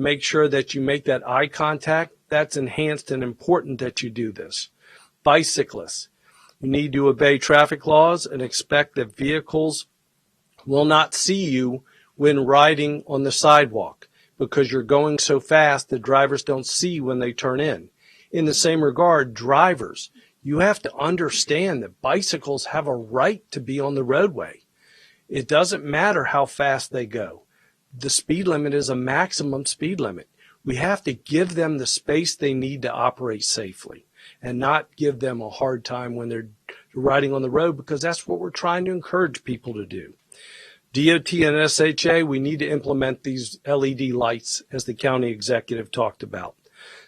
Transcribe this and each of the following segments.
Make sure that you make that eye contact. That's enhanced and important that you do this. Bicyclists, you need to obey traffic laws and expect that vehicles will not see you when riding on the sidewalk because you're going so fast that drivers don't see when they turn in. In the same regard, drivers, you have to understand that bicycles have a right to be on the roadway. It doesn't matter how fast they go. The speed limit is a maximum speed limit. We have to give them the space they need to operate safely and not give them a hard time when they're riding on the road, because that's what we're trying to encourage people to do. DOT and SHA, we need to implement these LED lights as the county executive talked about.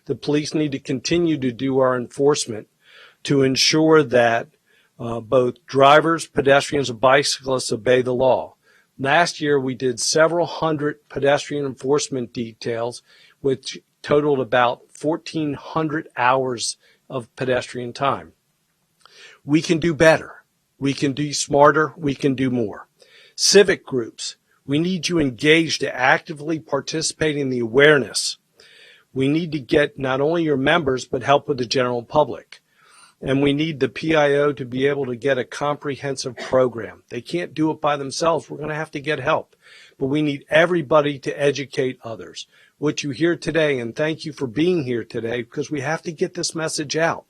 The police need to continue to do our enforcement to ensure that both drivers, pedestrians, and bicyclists obey the law. Last year, we did several hundred pedestrian enforcement details, which totaled about 1,400 hours of pedestrian time. We can do better. We can do smarter. We can do more. Civic groups, we need you engaged to actively participate in the awareness. We need to get not only your members, but help with the general public. And we need the PIO to be able to get a comprehensive program. They can't do it by themselves. We're going to have to get help. But we need everybody to educate others. What you hear today, and thank you for being here today, because we have to get this message out.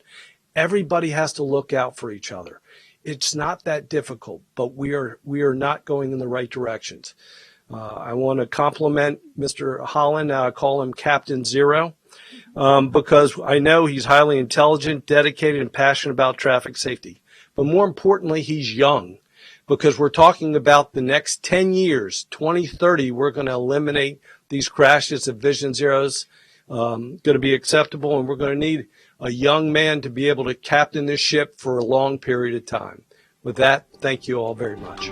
Everybody has to look out for each other. It's not that difficult, but we are not going in the right directions. I want to compliment Mr. Holland. I call him Captain Zero. Because I know he's highly intelligent, dedicated, and passionate about traffic safety. But more importantly, he's young, because we're talking about the next 10 years, 2030, we're going to eliminate these crashes at Vision Zeros, going to be acceptable, and we're going to need a young man to be able to captain this ship for a long period of time. With that, thank you all very much.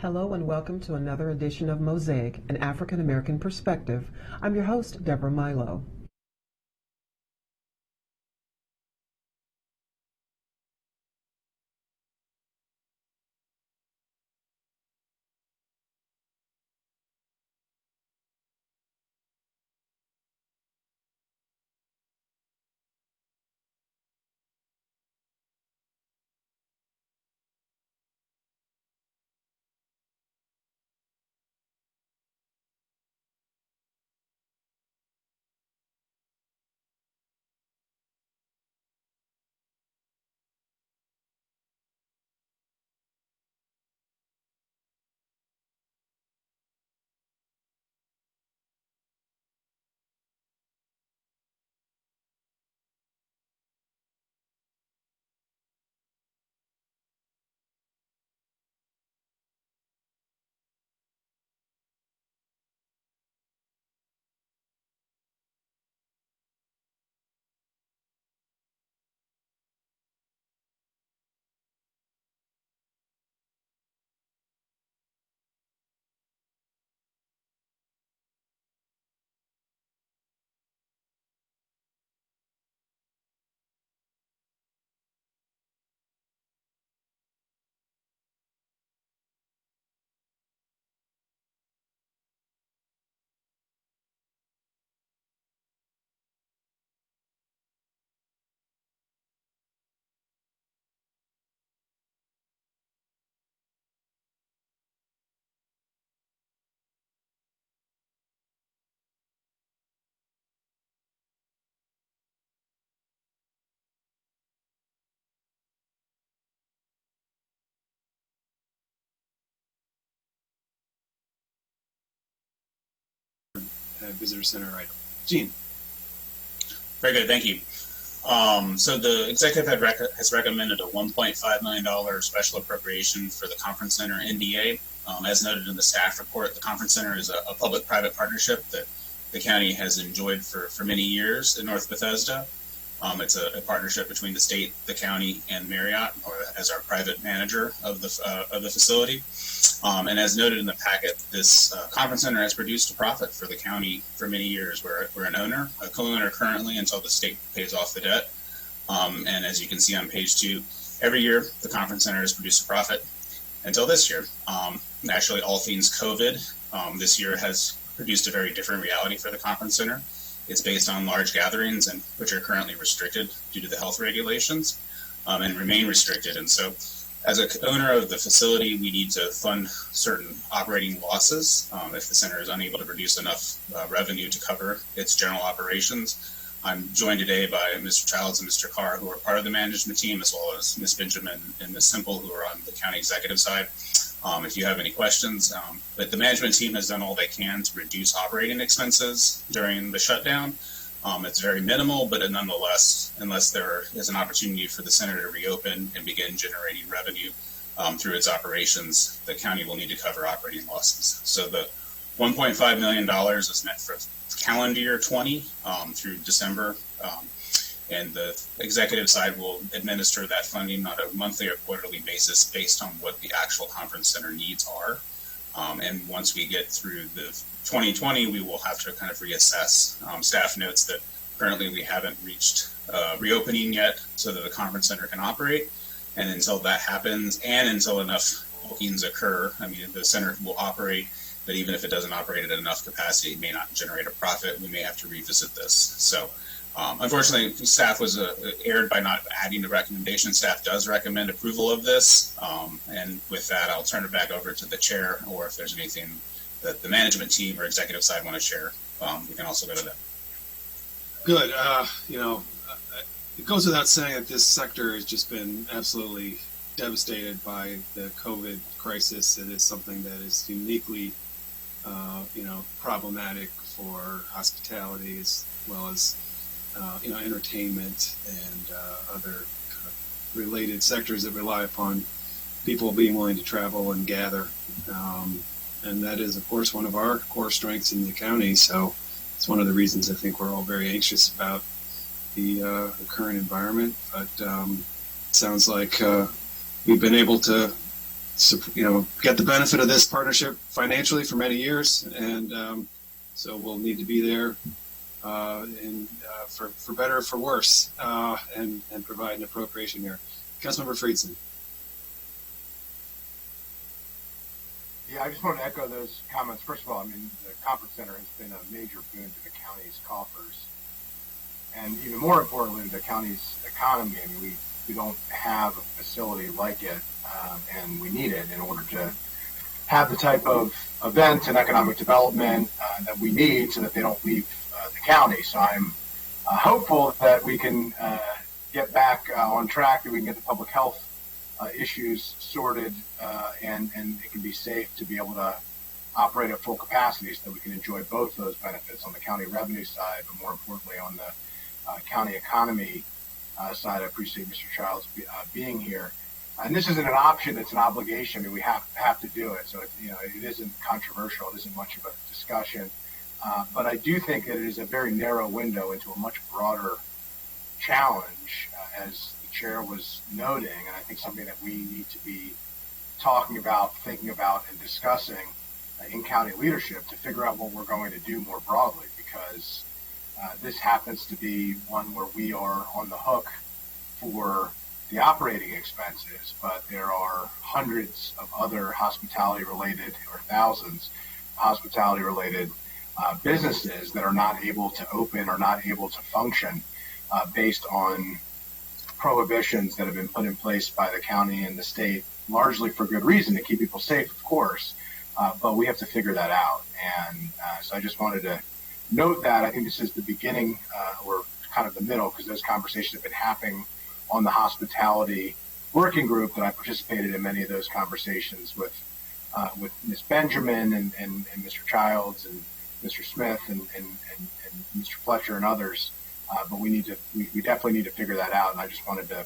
Hello and welcome to another edition of Mosaic, an African American Perspective. I'm your host, Deborah Milo. Visitor Center item. Gene. Very good, thank you. So the executive has recommended a $1.5 million special appropriation for the conference center NDA. As noted in the staff report, the conference center is a public-private partnership that the county has enjoyed for many years in North Bethesda. It's a partnership between the state, the county, and Marriott, or as our private manager of the facility. And as noted in the packet, this conference center has produced a profit for the county for many years. We're an owner, a co-owner currently until the state pays off the debt. And as you can see on page 2, every year the conference center has produced a profit until this year. Actually, all things COVID, this year has produced a very different reality for the conference center. It's based on large gatherings, and which are currently restricted due to the health regulations, and remain restricted. And so, as an owner of the facility, we need to fund certain operating losses if the center is unable to produce enough revenue to cover its general operations. I'm joined today by Mr. Childs and Mr. Carr, who are part of the management team, as well as Ms. Benjamin and Ms. Simple, who are on the county executive side. If you have any questions, but the management team has done all they can to reduce operating expenses during the shutdown. It's very minimal, but nonetheless, unless there is an opportunity for the center to reopen and begin generating revenue through its operations, the county will need to cover operating losses. So the $1.5 million is meant for calendar year 20 through December. And the executive side will administer that funding on a monthly or quarterly basis based on what the actual conference center needs are. And once we get through the 2020, we will have to kind of reassess. Staff notes that currently we haven't reached reopening yet so that the conference center can operate. And until that happens and until enough bookings occur, I mean, the center will operate, but even if it doesn't operate at enough capacity, it may not generate a profit. We may have to revisit this. So unfortunately, staff was erred by not adding the recommendation. Staff does recommend approval of this. And with that, I'll turn it back over to the chair, or if there's anything that the management team or executive side want to share, we can also go to them. Good. It goes without saying that this sector has just been absolutely devastated by the COVID crisis. It is something that is uniquely, problematic for hospitality as well as entertainment and other kind of related sectors that rely upon people being willing to travel and gather. And that is, of course, one of our core strengths in the county. So it's one of the reasons I think we're all very anxious about the current environment. But it sounds like we've been able to, get the benefit of this partnership financially for many years. And so we'll need to be there for better or for worse, and provide an appropriation here. Councilmember Friedson. Yeah, I just want to echo those comments. First of all, I mean, the conference center has been a major boon to the county's coffers, and even more importantly, the county's economy. I mean, we don't have a facility like it, and we need it in order to have the type of events and economic development that we need so that they don't leave the county. So I'm hopeful that we can get back on track, that we can get the public health issues sorted, and it can be safe to be able to operate at full capacity so that we can enjoy both those benefits on the county revenue side, but more importantly on the county economy side. I appreciate Mr. Childs being here. And this isn't an option, it's an obligation. I mean, we have to do it. So, it isn't controversial. It isn't much of a discussion. But I do think that it is a very narrow window into a much broader challenge, as the chair was noting, and I think something that we need to be talking about, thinking about, and discussing in county leadership to figure out what we're going to do more broadly, because this happens to be one where we are on the hook for the operating expenses, but there are hundreds of other hospitality-related, or thousands hospitality-related businesses that are not able to open or not able to function based on prohibitions that have been put in place by the county and the state, largely for good reason, to keep people safe, of course, but we have to figure that out. And so I just wanted to note that. I think this is the beginning, or kind of the middle, because those conversations have been happening on the hospitality working group that I participated in many of those conversations with Ms. Benjamin and Mr. Childs and Mr. Smith and Mr. Fletcher and others but we definitely need to figure that out. And I just wanted to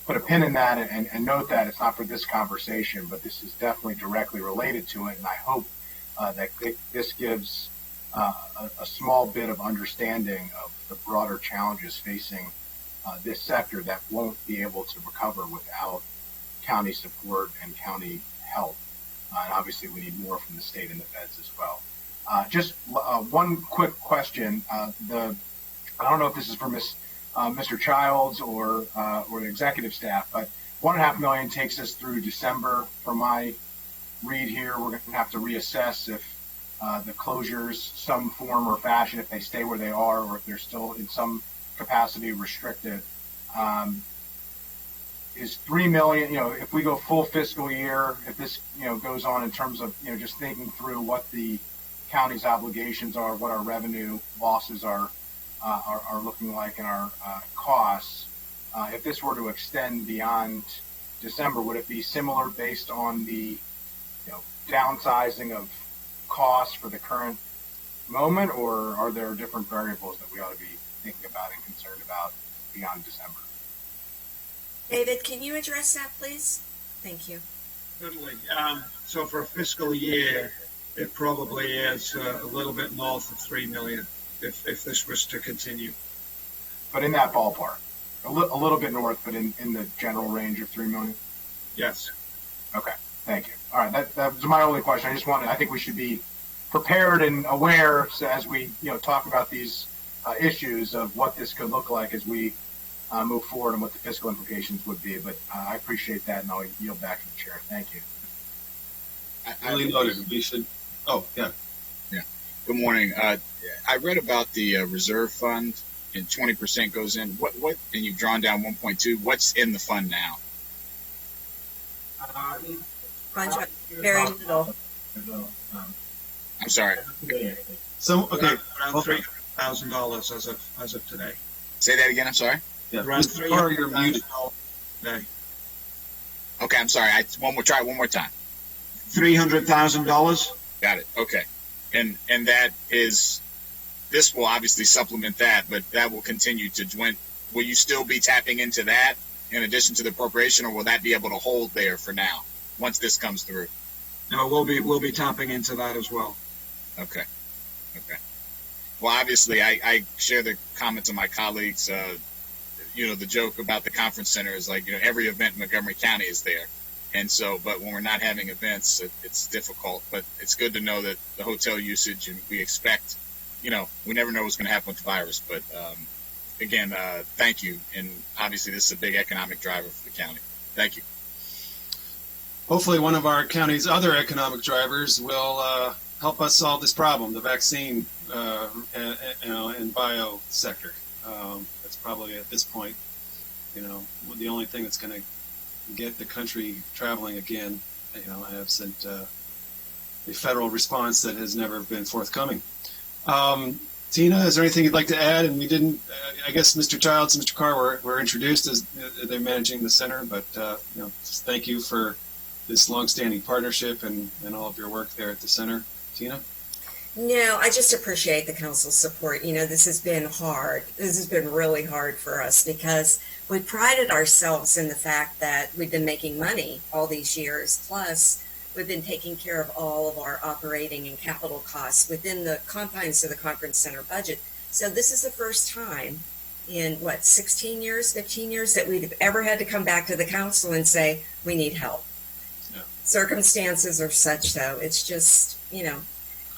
put a pin in that and note that it's not for this conversation, but this is definitely directly related to it. And I hope that this gives a small bit of understanding of the broader challenges facing this sector that won't be able to recover without county support and county help. And obviously we need more from the state and the feds as well. Just one quick question. I don't know if this is for Mr. Childs or the executive staff, but $1.5 million takes us through December. From my read here, we're going to have to reassess if the closures, some form or fashion, if they stay where they are, or if they're still in some capacity restricted. Is $3 million, if we go full fiscal year, if this, goes on in terms of, just thinking through what the county's obligations are, what our revenue losses are looking like, and our costs, if this were to extend beyond December, would it be similar based on the, downsizing of costs for the current moment, or are there different variables that we ought to be thinking about and concerned about beyond December? David, can you address that, please? Thank you. Certainly. So for a fiscal year, it probably is a little bit north of $3 million if this was to continue. But in that ballpark, a little bit north, but in the general range of $3 million? Yes. Okay, thank you. All right, that was my only question. I think we should be prepared and aware as we, talk about these issues of what this could look like as we move forward and what the fiscal implications would be. But I appreciate that, and I'll yield back to the chair. Thank you. I really noted we should. Oh, yeah. Yeah. Good morning. I read about the reserve fund, and 20% goes in. What? And you've drawn down 1.2. What's in the fund now? Very little. I'm sorry. So okay, Around $300,000 as of today. Say that again. I'm sorry. yeah. Around Mr. Carr, you're muted. Today. Okay. I'm sorry. Try one more time. $300,000. Got it. Okay. And that is, this will obviously supplement that, but that will continue to dwindle. Will you still be tapping into that in addition to the appropriation, or will that be able to hold there for now once this comes through? No, we'll be tapping into that as well. Okay. Well, obviously, I share the comments of my colleagues. The joke about the conference center is like, every event in Montgomery County is there. And so, but when we're not having events, it's difficult. But it's good to know that the hotel usage, and we expect, we never know what's going to happen with the virus. But again, thank you. And obviously, this is a big economic driver for the county. Thank you. Hopefully, one of our county's other economic drivers will help us solve this problem, the vaccine and bio sector. That's probably at this point, the only thing that's going to get the country traveling again, absent a federal response that has never been forthcoming. Tina, is there anything you'd like to add? And we didn't, I guess Mr. Childs and Mr. Carr were introduced as they're managing the center, but just thank you for this longstanding partnership and all of your work there at the center. Tina? No, I just appreciate the council's support. This has been hard. This has been really hard for us because we prided ourselves in the fact that we've been making money all these years. Plus, we've been taking care of all of our operating and capital costs within the confines of the conference center budget. So this is the first time in, 16 years, 15 years that we've ever had to come back to the council and say, we need help. Yeah. Circumstances are such, though. It's just,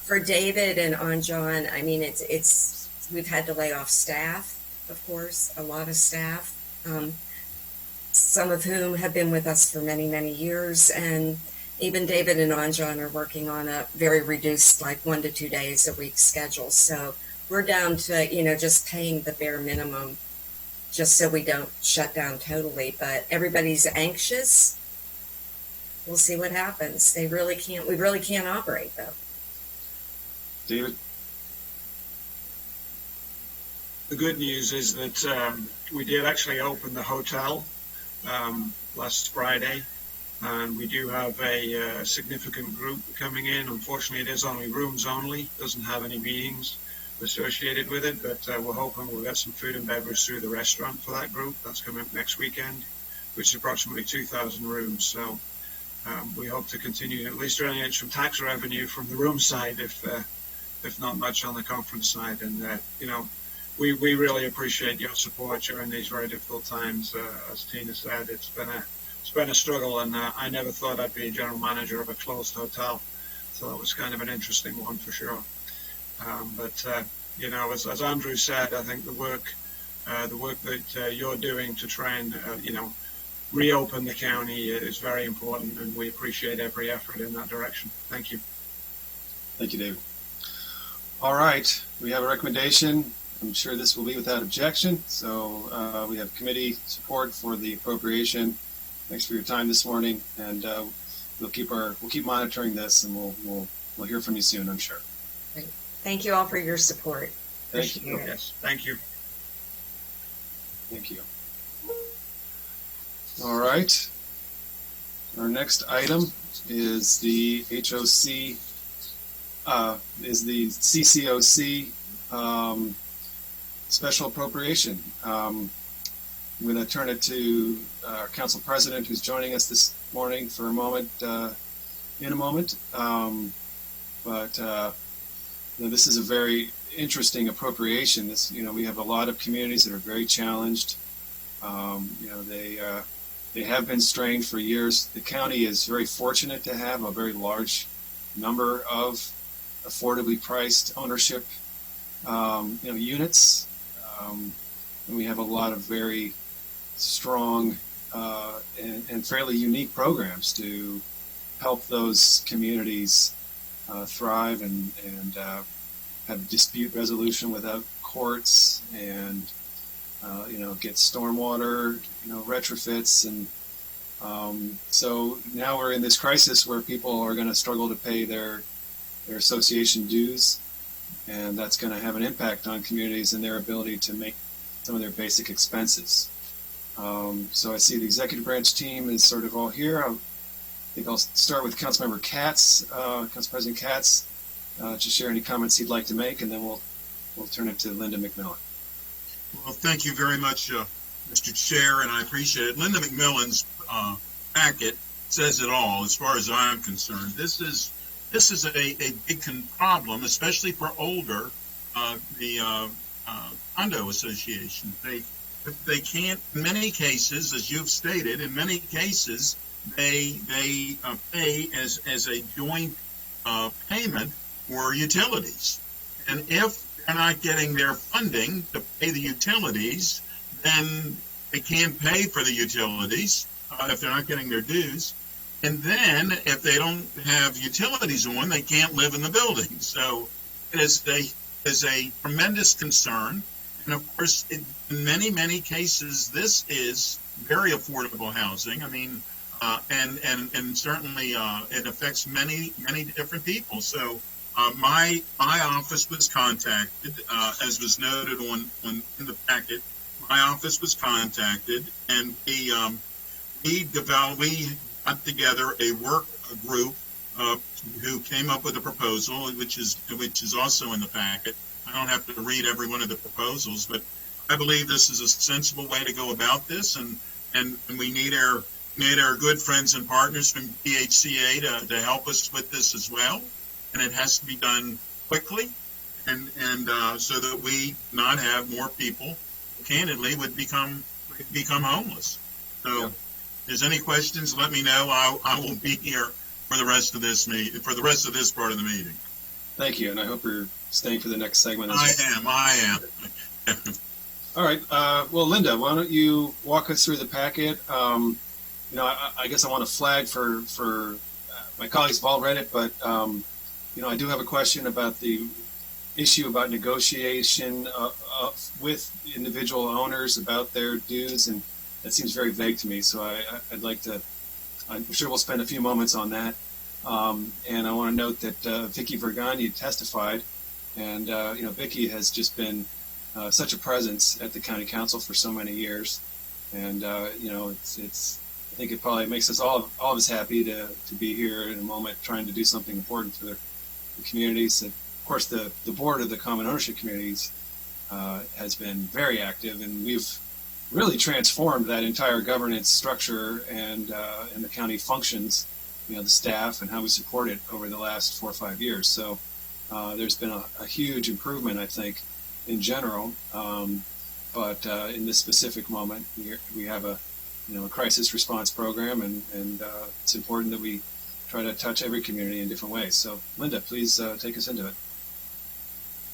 for David and Anjan, I mean, it's we've had to lay off staff, of course, a lot of staff, some of whom have been with us for many, many years. And even David and Anjan are working on a very reduced, 1 to 2 days a week schedule. So we're down to, just paying the bare minimum just so we don't shut down totally. But everybody's anxious. We'll see what happens. We really can't operate, though. David? The good news is that we did actually open the hotel last Friday, and we do have a significant group coming in. Unfortunately, it is only rooms only, doesn't have any meetings, associated with it, but we're hoping we'll get some food and beverage through the restaurant for that group. That's coming up next weekend, which is approximately 2,000 rooms. So we hope to continue at least earning some tax revenue from the room side, if not much on the conference side. And we really appreciate your support during these very difficult times. As Tina said, it's been a struggle, and I never thought I'd be a general manager of a closed hotel, so it was kind of an interesting one for sure. But as Andrew said, I think the work that you're doing to try and reopen the county is very important, and we appreciate every effort in that direction. Thank you. Thank you, David. All right, we have a recommendation. I'm sure this will be without objection. So we have committee support for the appropriation. Thanks for your time this morning, and we'll keep monitoring this, and we'll hear from you soon, I'm sure. Great. Thank you all for your support. Thank you. Yes, thank you. Thank you. All right. Our next item is the HOC, is the CCOC special appropriation. I'm going to turn it to our council president, who's joining us this morning for a moment, in a moment. This is a very interesting appropriation. We have a lot of communities that are very challenged. They have been strained for years. The county is very fortunate to have a very large number of affordably priced ownership, units. And we have a lot of very strong and fairly unique programs to help those communities thrive and have dispute resolution without courts, and get stormwater retrofits, and so now we're in this crisis where people are going to struggle to pay their association dues, and that's going to have an impact on communities and their ability to make some of their basic expenses. So I see the executive branch team is sort of all here. I think I'll start with Councilmember Katz, Council President Katz, to share any comments he'd like to make, and then we'll turn it to Linda McMillan. Well, thank you very much, Mr. Chair, and I appreciate it. Linda McMillan's packet says it all as far as I'm concerned. This is a big problem, especially for older condo associations. They can't, in many cases, as you've stated, in many cases they pay as a joint payment for utilities, and if they're not getting their funding to pay the utilities, then they can't pay for the utilities if they're not getting their dues. And then if they don't have utilities on, they can't live in the building. So it is a tremendous concern. And of course, in many, many cases, this is very affordable housing. I mean, and certainly it affects many, many different people. So my office was contacted, as was noted in the packet. My office was contacted, and we got together a work group who came up with a proposal, which is also in the packet. I don't have to read every one of the proposals, but I believe this is a sensible way to go about this, and we need our good friends and partners from PHCA to help us with this as well. And it has to be done quickly, and so that we not have more people, candidly, would become homeless. So, if there's any questions, let me know. I will be here for the rest of this part of the meeting. Thank you, and I hope you're staying for the next segment. I am. All right. Well, Linda, why don't you walk us through the packet? I guess I want to flag for my colleagues have all read it, but I do have a question about the issue about negotiation with individual owners about their dues, and that seems very vague to me. So I'd like to. I'm sure we'll spend a few moments on that. And I want to note that Vicki Vergani testified, and Vicki has just been such a presence at the county council for so many years, and it's. I think it probably makes us all of us happy to be here in a moment, trying to do something important for the communities that course, the board of the common ownership communities has been very active, and we've really transformed that entire governance structure and the county functions, the staff and how we support it over the last 4 or 5 years. So there's been a huge improvement, I think, in general. But in this specific moment, we have a crisis response program, and it's important that we try to touch every community in different ways. So, Linda, please take us into it.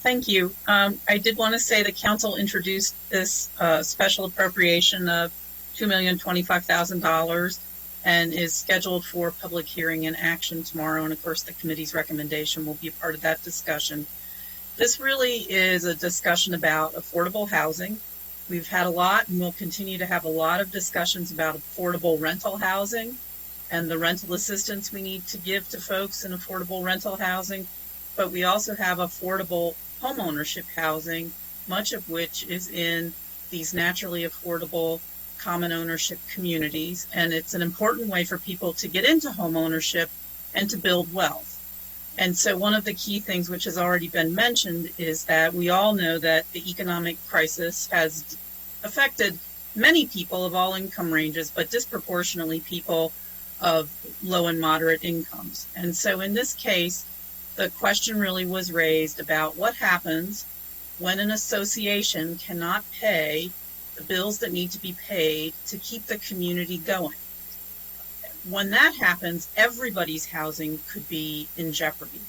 Thank you. I did want to say the council introduced this special appropriation of $2,025,000 and is scheduled for public hearing and action tomorrow. And of course, the committee's recommendation will be a part of that discussion. This really is a discussion about affordable housing. We've had a lot, and we'll continue to have a lot of discussions about affordable rental housing and the rental assistance we need to give to folks in affordable rental housing. But we also have affordable home ownership housing, much of which is in these naturally affordable common ownership communities. And it's an important way for people to get into home ownership and to build wealth. And so one of the key things which has already been mentioned is that we all know that the economic crisis has affected many people of all income ranges, but disproportionately people of low and moderate incomes. And so in this case, the question really was raised about what happens when an association cannot pay the bills that need to be paid to keep the community going. When that happens, everybody's housing could be in jeopardy.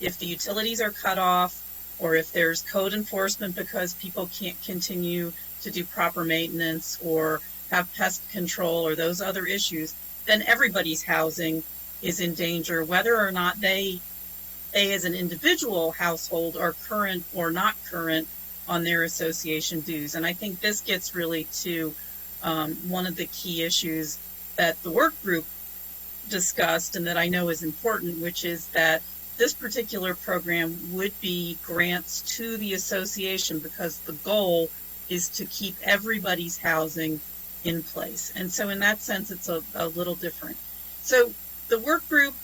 If the utilities are cut off, or if there's code enforcement because people can't continue to do proper maintenance or have pest control or those other issues, then everybody's housing is in danger, whether or not they as an individual household are current or not current on their association dues. And I think this gets really to one of the key issues that the work group discussed and that I know is important, which is that this particular program would be grants to the association because the goal is to keep everybody's housing in place. And so in that sense, it's a little different. So the work group,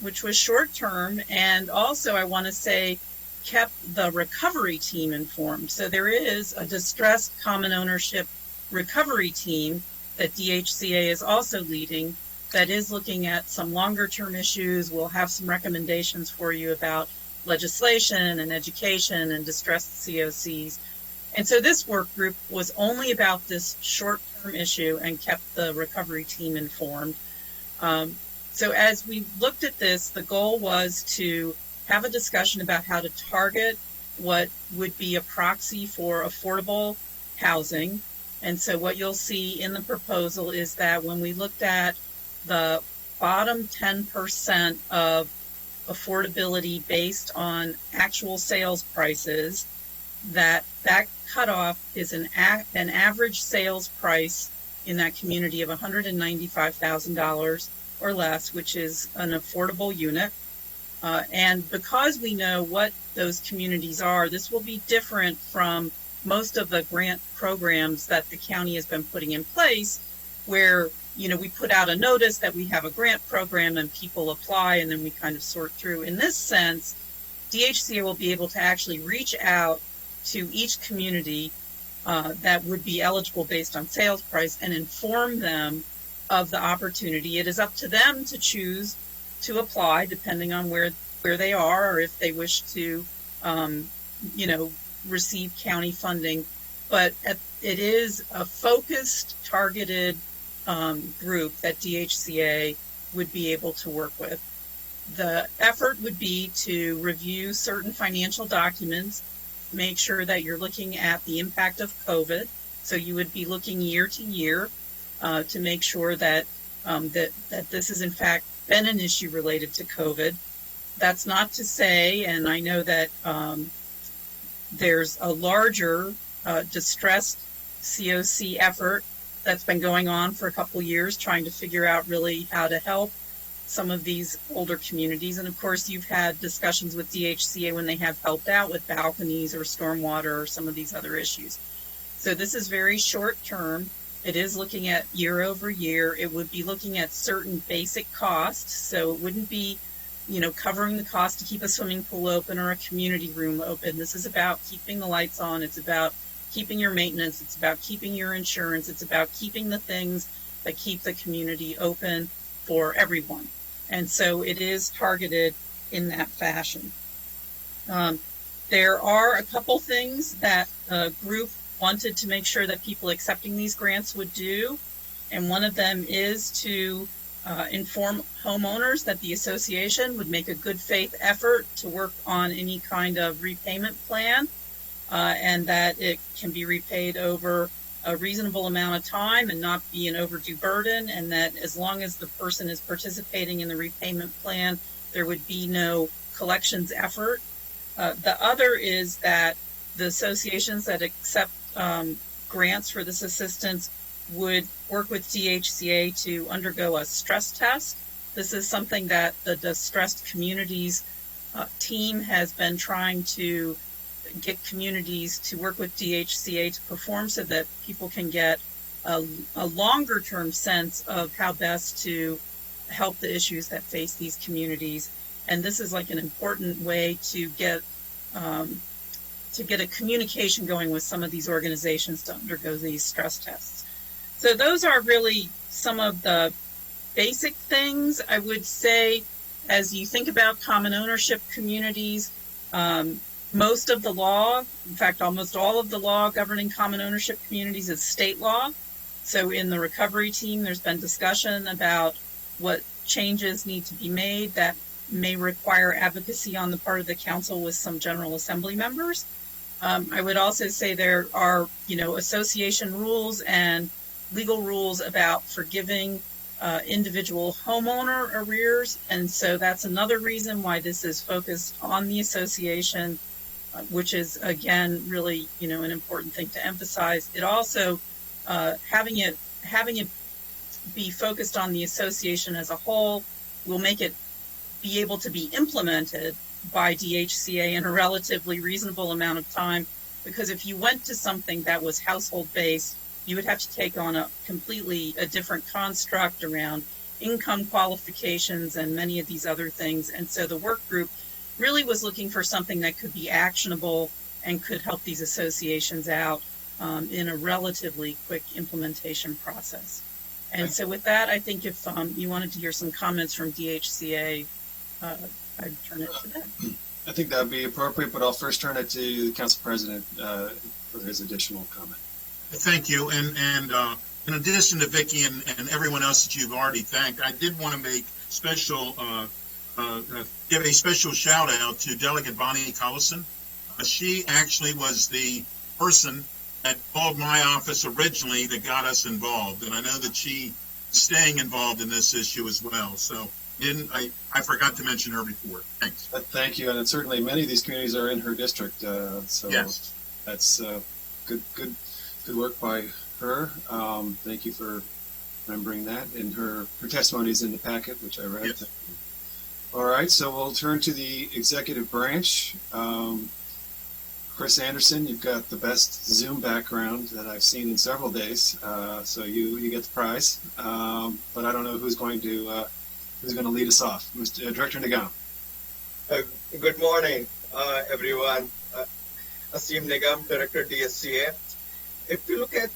which was short term, and also I want to say kept the recovery team informed. So there is a distressed common ownership recovery team that DHCA is also leading that is looking at some longer term issues. We'll have some recommendations for you about legislation and education and distressed COCs. And so this work group was only about this short term issue and kept the recovery team informed. So as we looked at this, the goal was to have a discussion about how to target what would be a proxy for affordable housing. And so what you'll see in the proposal is that when we looked at the bottom 10% of affordability based on actual sales prices, that cutoff is an average sales price in that community of $195,000 or less, which is an affordable unit. And because we know what those communities are, this will be different from most of the grant programs that the county has been putting in place, where we put out a notice that we have a grant program and people apply and then we kind of sort through. In this sense, DHCA will be able to actually reach out to each community that would be eligible based on sales price and inform them of the opportunity. It is up to them to choose to apply depending on where they are or if they wish to, receive county funding. But it is a focused, targeted group that DHCA would be able to work with. The effort would be to review certain financial documents, make sure that you're looking at the impact of COVID. So you would be looking year to year to make sure that that this has in fact been an issue related to COVID. That's not to say, and I know that there's a larger distressed COC effort that's been going on for a couple years, trying to figure out really how to help some of these older communities. And of course, you've had discussions with DHCA when they have helped out with balconies or stormwater or some of these other issues. So this is very short term. It is looking at year over year. It would be looking at certain basic costs. So it wouldn't be covering the cost to keep a swimming pool open or a community room open. This is about keeping the lights on. It's about keeping your maintenance. It's about keeping your insurance. It's about keeping the things that keep the community open for everyone. And so it is targeted in that fashion. There are a couple things that the group wanted to make sure that people accepting these grants would do. And one of them is to inform homeowners that the association would make a good faith effort to work on any kind of repayment plan, and that it can be repaid over a reasonable amount of time and not be an overdue burden, and that as long as the person is participating in the repayment plan, there would be no collections effort. The other is that the associations that accept grants for this assistance would work with DHCA to undergo a stress test. This is something that the Distressed Communities team has been trying to get communities to work with DHCA to perform so that people can get a longer term sense of how best to help the issues that face these communities. And this is like an important way to get a communication going with some of these organizations to undergo these stress tests. So those are really some of the basic things. I would say, as you think about common ownership communities, most of the law, in fact, almost all of the law governing common ownership communities is state law. So in the recovery team, there's been discussion about what changes need to be made that may require advocacy on the part of the council with some General Assembly members. I would also say there are, association rules and legal rules about forgiving individual homeowner arrears. And so that's another reason why this is focused on the association, which is, again, really, an important thing to emphasize. It also, having it be focused on the association as a whole will make it be able to be implemented by DHCA in a relatively reasonable amount of time, because if you went to something that was household based, you would have to take on a different construct around income qualifications and many of these other things. And so the work group really was looking for something that could be actionable and could help these associations out in a relatively quick implementation process. And so with that, I think if you wanted to hear some comments from DHCA, I'd turn it to them. I think that would be appropriate, but I'll first turn it to the Council President for his additional comment. Thank you. And in addition to Vicki and everyone else that you've already thanked, I did want to make give a special shout out to Delegate Bonnie Collison. She actually was the person that called my office originally that got us involved, and I know that she's staying involved in this issue as well. So I forgot to mention her before. Thanks. Thank you, and certainly many of these communities are in her district. So yes, that's good work by her. Thank you for remembering that, and her testimony is in the packet, which I read. Yes. All right, so we'll turn to the executive branch. Chris Anderson, you've got the best Zoom background that I've seen in several days, so you get the prize. But I don't know who's going to lead us off. Mr. Director Nigam. Good morning, everyone. Asim Nigam, Director DSCA. If you look at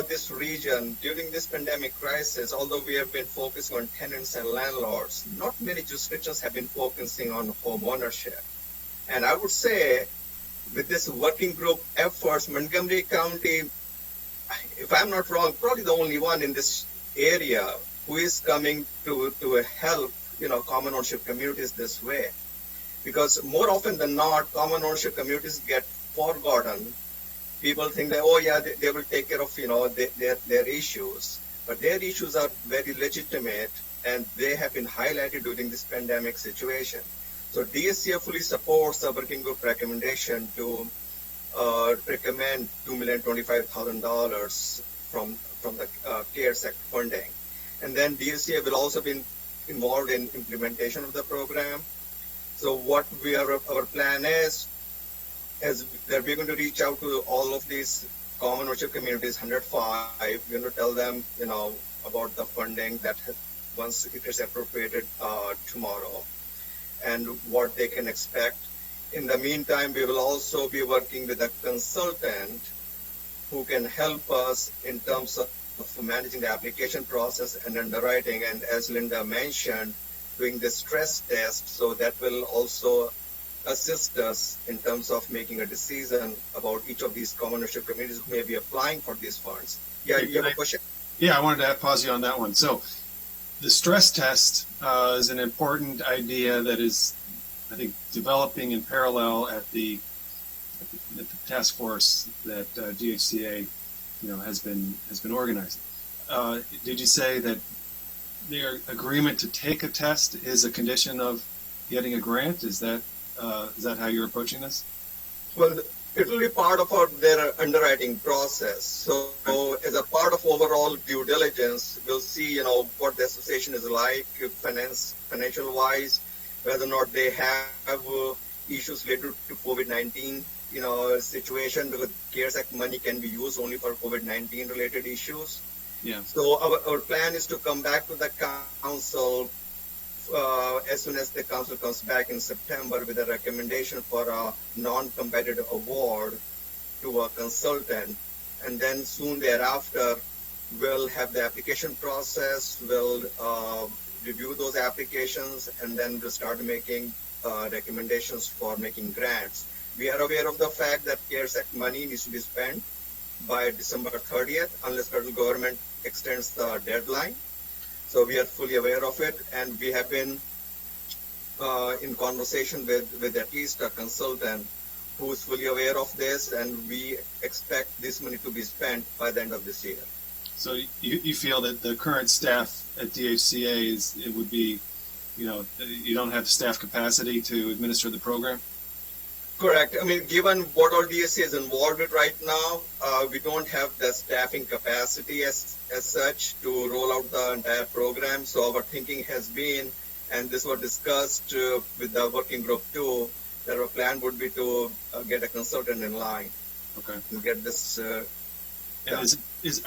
this region during this pandemic crisis, although we have been focused on tenants and landlords, not many jurisdictions have been focusing on home ownership. And I would say, with this working group efforts, Montgomery County, if I'm not wrong, probably the only one in this area who is coming to help common ownership communities this way. Because more often than not, common ownership communities get forgotten. People think that, they will take care of, their issues. But their issues are very legitimate, and they have been highlighted during this pandemic situation. So DSCA fully supports the working group recommendation to recommend $2,025,000 from the CARES Act funding. And then DSCA will also be involved in implementation of the program. So what our plan is that we're going to reach out to all of these common ownership communities, 105. We're going to tell them, about the funding that once it is appropriated tomorrow. and what they can expect. In the meantime, we will also be working with a consultant who can help us in terms of managing the application process and underwriting, and as Linda mentioned, doing the stress test. So that will also assist us in terms of making a decision about each of these common ownership communities who may be applying for these funds. Yeah, you have a question? Yeah, I wanted to pause you on that one. So the stress test is an important idea that is, I think, developing in parallel at the task force that DHCA, has been organizing. Did you say that their agreement to take a test is a condition of getting a grant? Is that how you're approaching this? Well, it will be part of their underwriting process. So as a part of overall due diligence, we'll see, what the association is like, financial-wise, whether or not they have issues related to COVID-19, situation, because CARES Act money can be used only for COVID-19 related issues. Yeah. So our plan is to come back to the council as soon as the council comes back in September with a recommendation for a non-competitive award to a consultant. And then soon thereafter, we'll have the application process, we'll review those applications, and then we'll start making recommendations for making grants. We are aware of the fact that CARES Act money needs to be spent by December 30th, unless federal government extends the deadline. So we are fully aware of it, and we have been in conversation with at least a consultant who is fully aware of this, and we expect this money to be spent by the end of this year. So you feel that the current staff at DHCA it would be, you don't have staff capacity to administer the program? Correct. I mean, given what all DHCA is involved with right now, we don't have the staffing capacity as such to roll out the entire program. So our thinking has been, and this was discussed with the working group too, that our plan would be to get a consultant in line. Okay. To get this. And is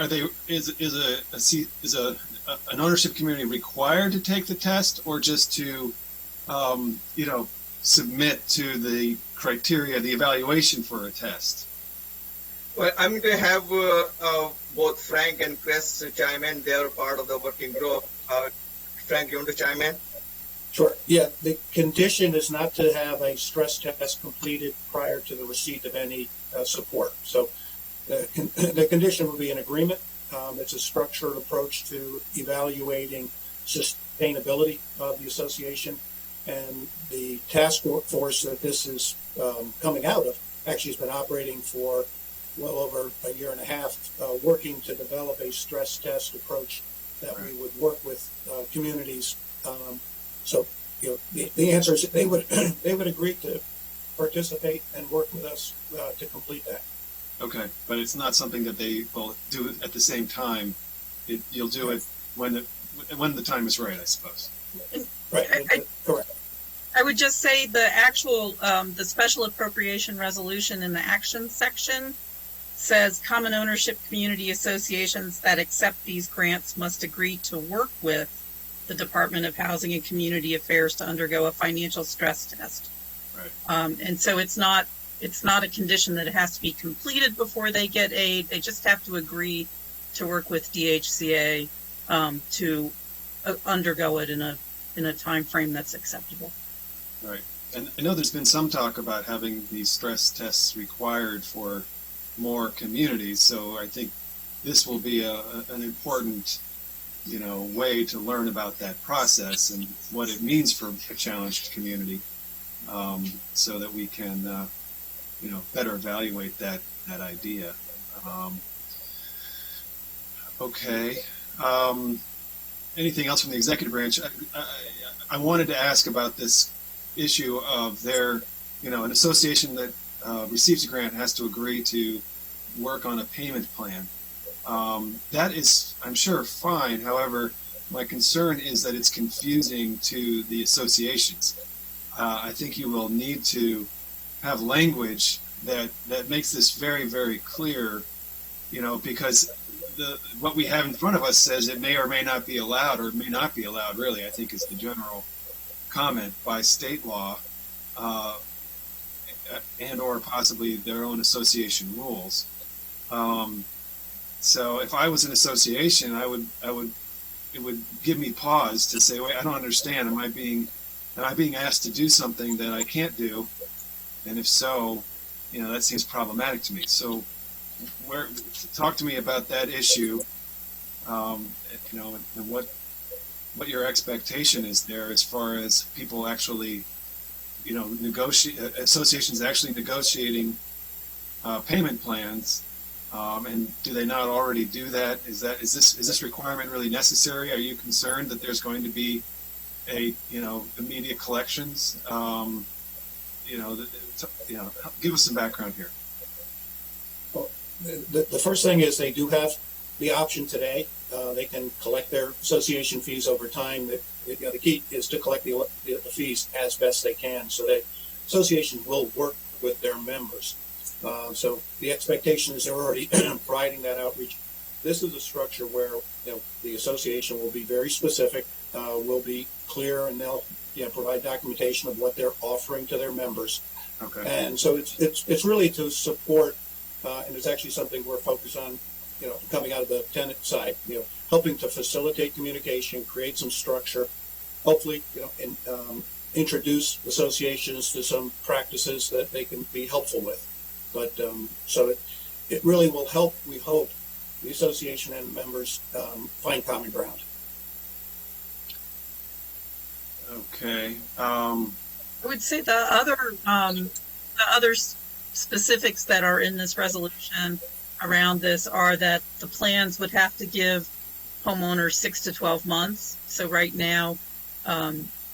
an ownership community required to take the test, or just to, submit to the criteria, the evaluation for a test? Well, I'm going to have both Frank and Chris chime in. They're part of the working group. Frank, you want to chime in? Sure. Yeah, the condition is not to have a stress test completed prior to the receipt of any support. So the condition will be an agreement. It's a structured approach to evaluating sustainability of the association. And the task force that this is coming out of actually has been operating for well over a year and a half, working to develop a stress test approach that we would work with communities. So, the answer is they would agree to participate and work with us to complete that. Okay, but it's not something that they will do at the same time. You'll do it when the time is right, I suppose. Right, correct. I would just say the actual, the special appropriation resolution in the action section says common ownership community associations that accept these grants must agree to work with the Department of Housing and Community Affairs to undergo a financial stress test. Right. And so it's not a condition that it has to be completed before they get aid. They just have to agree to work with DHCA to undergo it in a time frame that's acceptable. Right. And I know there's been some talk about having these stress tests required for more communities, so I think this will be an important, way to learn about that process and what it means for a challenged community, so that we can, better evaluate that idea. Okay. Anything else from the executive branch? I wanted to ask about this issue of their, an association that receives a grant has to agree to work on a payment plan. That is, I'm sure, fine. However, my concern is that it's confusing to the associations. I think you will need to have language that makes this very, very clear, because what we have in front of us says it may or may not be allowed, or may not be allowed, really, I think is the general comment by state law, and or possibly their own association rules. So if I was an association, it would give me pause to say, wait, I don't understand. Am I being asked to do something that I can't do? And if so, that seems problematic to me. So talk to me about that issue, and what your expectation is there as far as people actually, associations actually negotiating payment plans, and do they not already do that? Is this requirement really necessary? Are you concerned that there's going to be immediate collections? Give us some background here. Well, the first thing is they do have the option today. They can collect their association fees over time. The key is to collect the fees as best they can, so that associations will work with their members. So the expectation is they're already providing that outreach. This is a structure where the association will be very specific, will be clear, and they'll provide documentation of what they're offering to their members. Okay. And so it's really to support, and it's actually something we're focused on, coming out of the tenant side, helping to facilitate communication, create some structure, hopefully, introduce associations to some practices that they can be helpful with. But so it really will help, we hope, the association and members find common ground. Okay. I would say the other specifics that are in this resolution around this are that the plans would have to give homeowners 6 to 12 months. So right now,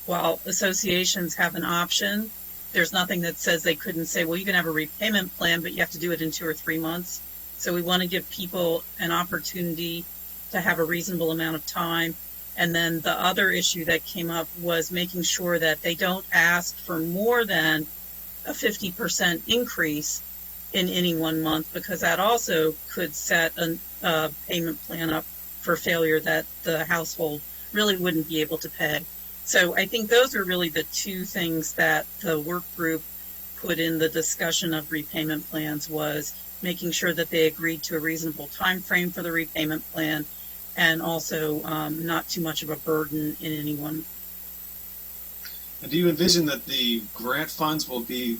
while associations have an option, there's nothing that says they couldn't say, well, you can have a repayment plan, but you have to do it in 2 or 3 months. So we want to give people an opportunity to have a reasonable amount of time. And then the other issue that came up was making sure that they don't ask for more than a 50% increase in any 1 month, because that also could set a payment plan up for failure that the household really wouldn't be able to pay. So I think those are really the two things that the work group put in the discussion of repayment plans, was making sure that they agreed to a reasonable time frame for the repayment plan, and also not too much of a burden in any one. And do you envision that the grant funds will be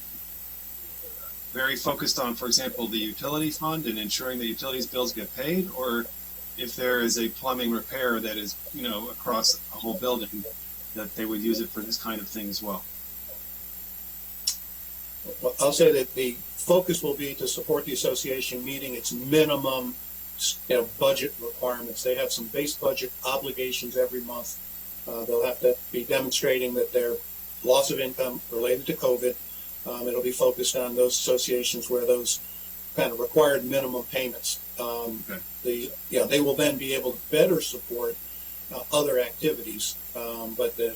very focused on, for example, the utility fund and ensuring the utilities bills get paid, or if there is a plumbing repair that is, across a whole building, that they would use it for this kind of thing as well? Well, I'll say that the focus will be to support the association meeting its minimum budget requirements. They have some base budget obligations every month. They'll have to be demonstrating that their loss of income related to COVID. It'll be focused on those associations where those kind of required minimum payments. They will then be able to better support other activities. But the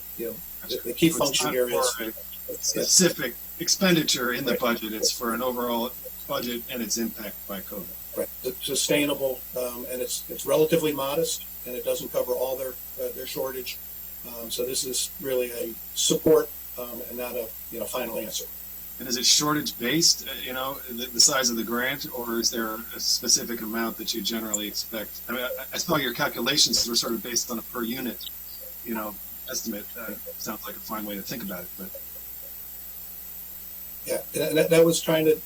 key function here is a specific expenditure in the budget. It's for an overall budget and its impact by COVID. Right. It's sustainable, and it's relatively modest, and it doesn't cover all their shortage. So this is really a support and not a final answer. And is it shortage based, the size of the grant, or is there a specific amount that you generally expect? I mean, I saw your calculations were sort of based on a per unit, estimate. Sounds like a fine way to think about it, but. Yeah, that was trying to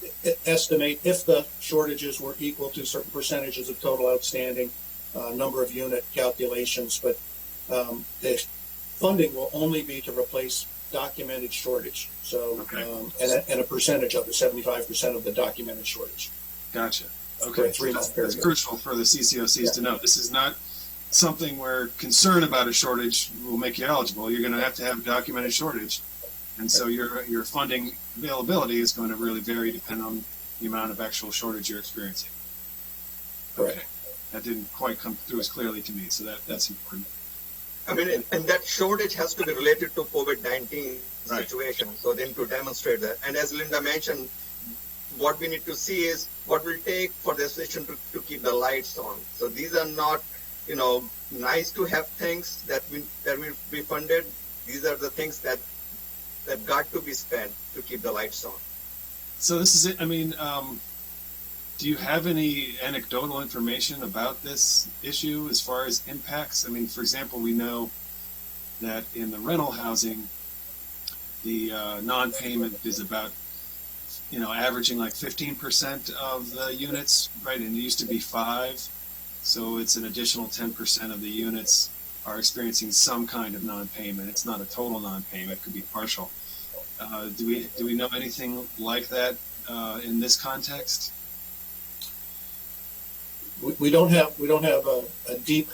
estimate if the shortages were equal to certain percentages of total outstanding, number of unit calculations, but the funding will only be to replace documented shortage. So, okay. And a percentage of the 75% of the documented shortage. Gotcha. Okay. For a 3-month period. That's crucial for the CCOCs to know. This is not something where concern about a shortage will make you eligible. You're going to have a documented shortage. And so your funding availability is going to really vary depending on the amount of actual shortage you're experiencing. Correct. Okay. That didn't quite come through as clearly to me, so that's important. I mean, and that shortage has to be related to COVID-19 situation. So then to demonstrate that, and as Linda mentioned, what we need to see is what will take for the association to keep the lights on. So these are not, nice to have things that will be funded. These are the things that got to be spent to keep the lights on. So this is it. I mean, do you have any anecdotal information about this issue as far as impacts? I mean, for example, we know that in the rental housing, the non-payment is about, averaging like 15% of the units, right? And it used to be 5%. So it's an additional 10% of the units are experiencing some kind of non-payment. It's not a total non-payment; it could be partial. Do we know anything like that in this context? We don't have a deep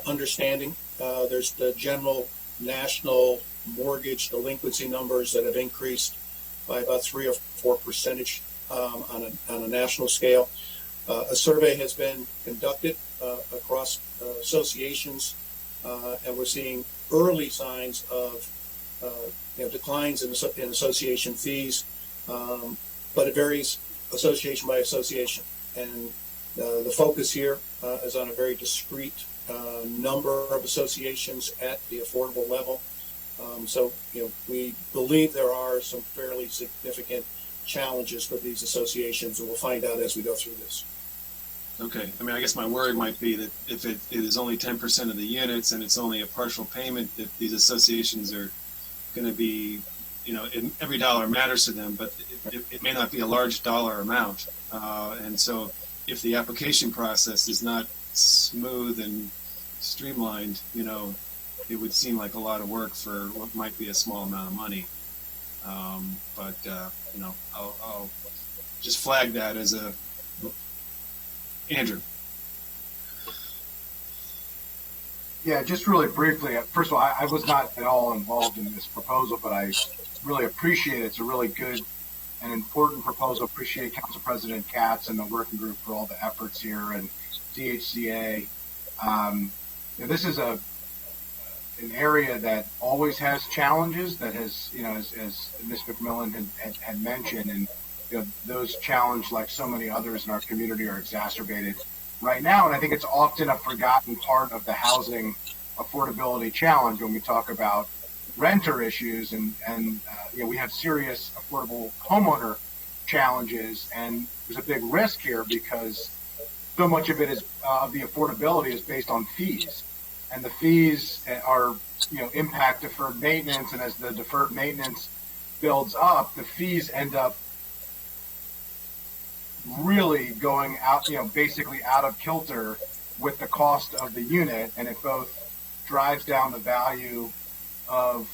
understanding. There's the general national mortgage delinquency numbers that have increased by about 3 or 4% on a national scale. A survey has been conducted across associations, and we're seeing early signs of declines in association fees, but it varies association by association. And the focus here is on a very discrete number of associations at the affordable level. So we believe there are some fairly significant challenges for these associations, and we'll find out as we go through this. Okay. I mean, I guess my worry might be that if it is only 10% of the units and it's only a partial payment, that these associations are going to be, every dollar matters to them, but it may not be a large dollar amount. And so if the application process is not smooth and streamlined, it would seem like a lot of work for what might be a small amount of money. But I'll just flag that as a Andrew. Yeah, just really briefly. First of all, I was not at all involved in this proposal, but I really appreciate it. It's a really good and important proposal. Appreciate Council President Katz and the working group for all the efforts here, and DHCA. This is an area that always has challenges. That has, as Ms. McMillan had mentioned, and those challenges, like so many others in our community, are exacerbated right now. And I think it's often a forgotten part of the housing affordability challenge when we talk about renter issues, and we have serious affordable homeowner challenges, and there's a big risk here because so much of it is of the affordability is based on fees, and the fees are impact deferred maintenance, and as the deferred maintenance builds up, the fees end up really going out, basically out of kilter with the cost of the unit, and it both drives down the value of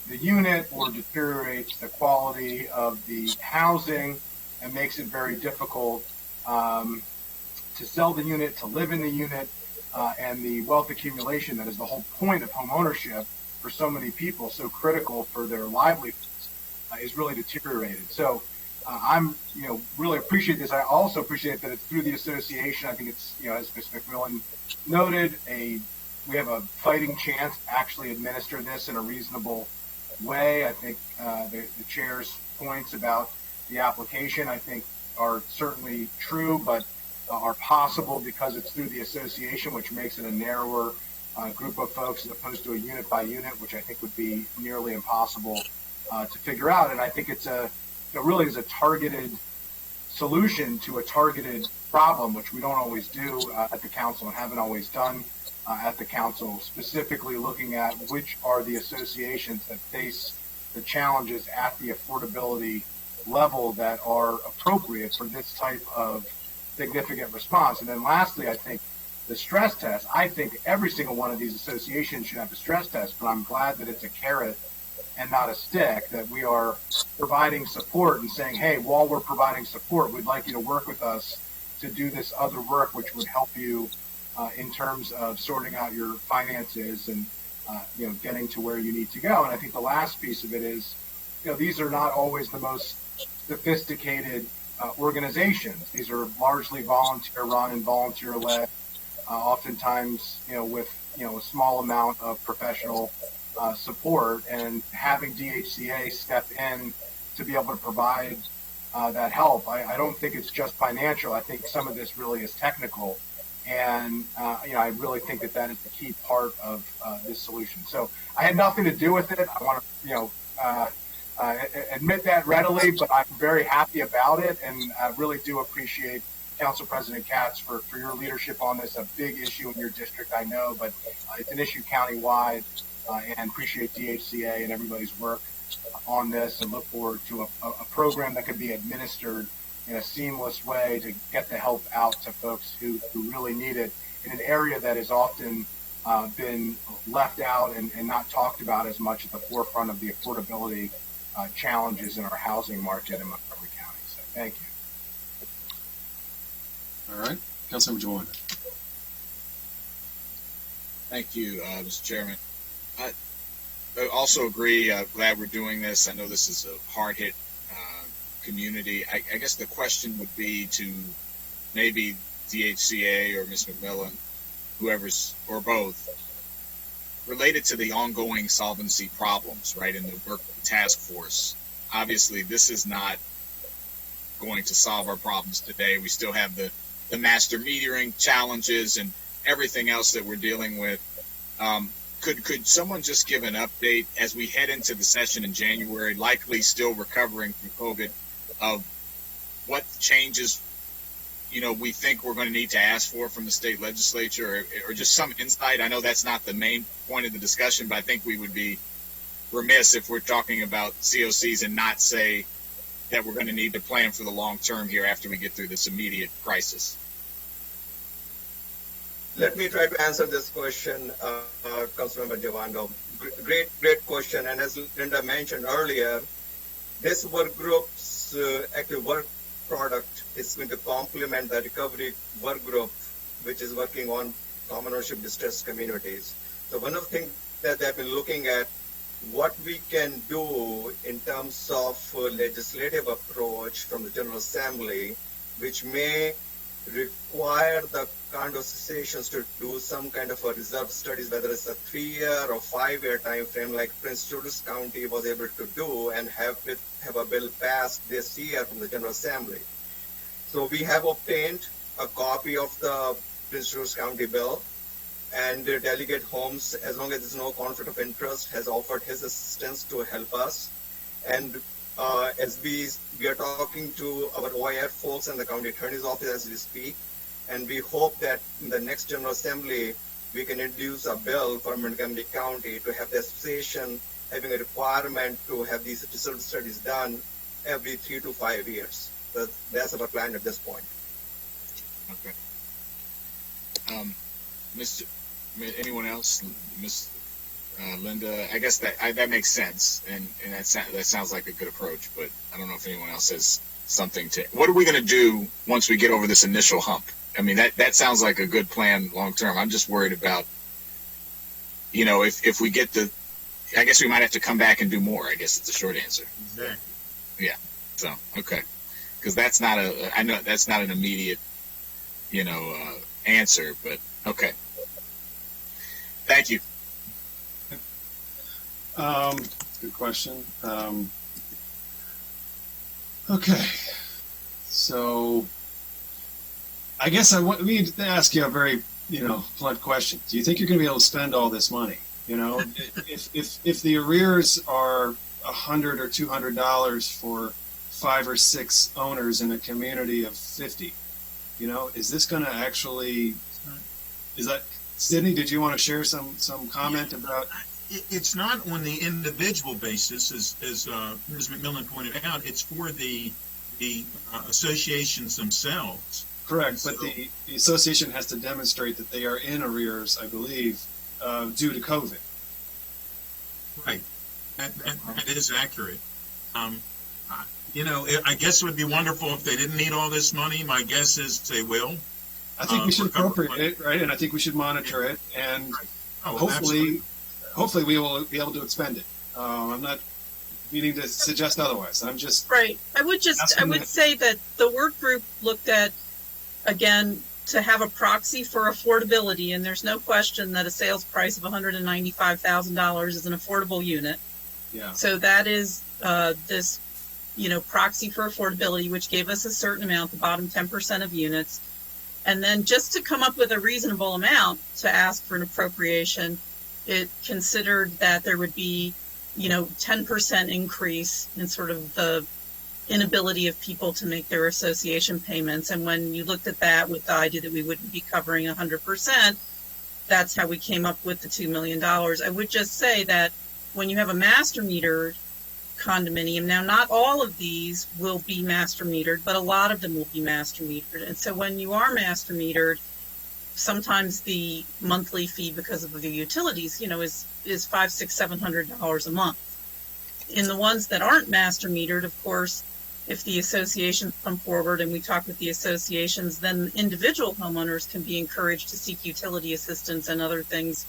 the unit or deteriorates the quality of the housing and makes it very difficult to sell the unit, to live in the unit, and the wealth accumulation that is the whole point of home ownership for so many people, so critical for their livelihoods, is really deteriorated. So I'm, really appreciate this. I also appreciate that it's through the association. I think it's, as Ms. McMillan noted, we have a fighting chance to actually administer this in a reasonable way. I think the chair's points about the application, I think, are certainly true, but are possible because it's through the association, which makes it a narrower group of folks as opposed to a unit by unit, which I think would be nearly impossible to figure out. And I think it really is a targeted solution to a targeted problem, which we don't always do at the council and haven't always done at the council, specifically looking at which are the associations that face the challenges at the affordability level that are appropriate for this type of significant response. And then lastly, I think the stress test, I think every single one of these associations should have a stress test, but I'm glad that it's a carrot and not a stick, that we are providing support and saying, hey, while we're providing support, we'd like you to work with us to do this other work, which would help you in terms of sorting out your finances and, getting to where you need to go. And I think the last piece of it is, these are not always the most sophisticated organizations. These are largely volunteer run and volunteer led, oftentimes, with, a small amount of professional support, and having DHCA step in to be able to provide that help. I don't think it's just financial. I think some of this really is technical, And I really think that is the key part of this solution. So I had nothing to do with it. I want to, admit that readily, but I'm very happy about it, and I really do appreciate Council President Katz for your leadership on this. A big issue in your district, I know, but it's an issue countywide, and appreciate DHCA and everybody's work on this, and look forward to a program that can be administered in a seamless way to get the help out to folks who really need it in an area that has often been left out and not talked about as much at the forefront of the affordability challenges in our housing market in Montgomery County. So thank you. All right, Councilmember Jawan. Thank you, Mr. Chairman. I also agree. Glad we're doing this. I know this is a hard-hit community. I guess the question would be to maybe DHCA or Ms. McMillan, whoever's, or both, related to the ongoing solvency problems, right, in the work task force. Obviously, this is not going to solve our problems today. We still have the master metering challenges and everything else that we're dealing with. Could someone just give an update as we head into the session in January, likely still recovering from COVID, of what changes we think we're going to need to ask for from the state legislature, or just some insight? I know that's not the main point of the discussion, but I think we would be remiss if we're talking about COCs and not say that we're going to need to plan for the long term here after we get through this immediate crisis. Let me try to answer this question, Councilmember Javando. Great question. And as Linda mentioned earlier, this work group's active work product is going to complement the recovery work group, which is working on common ownership distressed communities. So one of the things that they've been looking at, what we can do in terms of legislative approach from the General Assembly, which may require the condo associations to do some kind of a reserve studies, whether it's a 3-year or 5-year time frame like Prince George's County was able to do, and have a bill passed this year from the General Assembly. So we have obtained a copy of the Prince George's County bill, and Delegate Holmes, as long as there's no conflict of interest, has offered his assistance to help us. And as we are talking to our OIR folks and the county attorney's office as we speak, and we hope that in the next General Assembly we can introduce a bill for Montgomery County to have the association having a requirement to have these reserve studies done every 3 to 5 years. So that's our plan at this point. Okay. Anyone else? Miss Linda, I guess that makes sense, and that sounds like a good approach, but I don't know if anyone else has something to. What are we going to do once we get over this initial hump? I mean, that sounds like a good plan long term. I'm just worried about, if we get I guess we might have to come back and do more. I guess it's a short answer. Exactly. Yeah. So, okay. Because that's not I know that's not an immediate, answer, but okay. Thank you. Good question. Okay. So I guess I need to ask you a very, blunt question. Do you think you're going to be able to spend all this money? If the arrears are $100 or $200 for 5 or 6 owners in a community of 50, is this going to actually? Is that, Sydney? Did you want to share some comment about? It's not on the individual basis, as Ms. McMillan pointed out. It's for the associations themselves. Correct, but the association has to demonstrate that they are in arrears, I believe, due to COVID. Right, that is accurate. I guess it would be wonderful if they didn't need all this money. My guess is they will. I think we should appropriate it, right? And I think we should monitor it, and hopefully we will be able to expend it. I'm not meaning to suggest otherwise. I'm just right. I would say that the work group looked at, again, to have a proxy for affordability, and there's no question that a sales price of $195,000 is an affordable unit. Yeah. So that is this, proxy for affordability, which gave us a certain amount, the bottom 10% of units. And then just to come up with a reasonable amount to ask for an appropriation, it considered that there would be, 10% increase in sort of the inability of people to make their association payments. And when you looked at that with the idea that we wouldn't be covering 100%, that's how we came up with the $2 million. I would just say that when you have a master metered condominium, now not all of these will be master metered, but a lot of them will be master metered. And so when you are master metered, sometimes the monthly fee because of the utilities, is $500, $600, $700 a month. In the ones that aren't master metered, of course, if the associations come forward and we talk with the associations, then individual homeowners can be encouraged to seek utility assistance and other things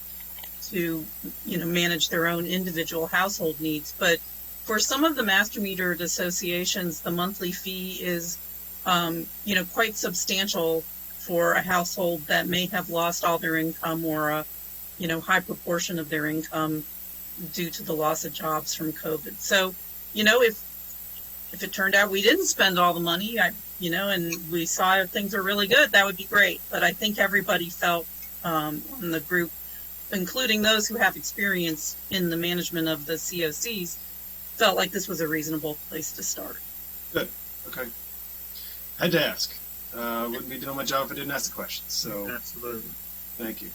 to, manage their own individual household needs. But for some of the master metered associations, the monthly fee is, quite substantial for a household that may have lost all their income or a, high proportion of their income due to the loss of jobs from COVID. So, if it turned out we didn't spend all the money, and we saw things are really good, that would be great. But I think everybody felt in the group, including those who have experience in the management of the COCs, felt like this was a reasonable place to start. Good. Okay. Had to ask. Wouldn't be doing my job if I didn't ask the question. So Absolutely. Thank you.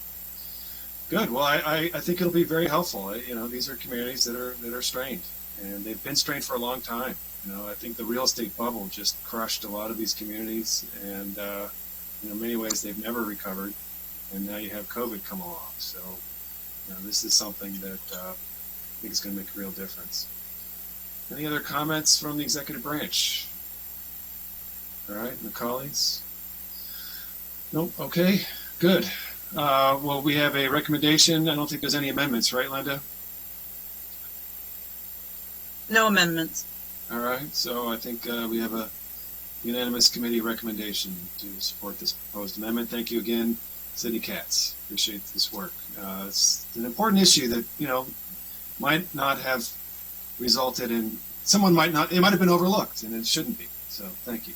Good. Well, I think it'll be very helpful. These are communities that are strained, and they've been strained for a long time. I think the real estate bubble just crushed a lot of these communities, and in many ways they've never recovered. And now you have COVID come along, so this is something that I think is going to make a real difference. Any other comments from the executive branch? All right, my colleagues? Nope. Okay. Good. Well, we have a recommendation. I don't think there's any amendments, right, Linda? No amendments. All right, so I think we have a unanimous committee recommendation to support this proposed amendment. Thank you again, Cindy Katz. Appreciate this work. It's an important issue that, might not have resulted in, it might have been overlooked, and it shouldn't be. So thank you.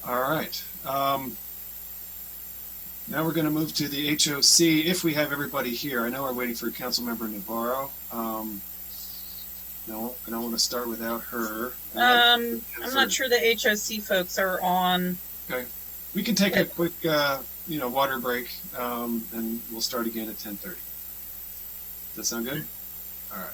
All right. Now we're going to move to the HOC, if we have everybody here. I know we're waiting for Councilmember Navarro. No, I don't want to start without her. I'm not sure the HOC folks are on. Okay. We can take a quick, water break, and we'll start again at 10:30. Does that sound good? All right.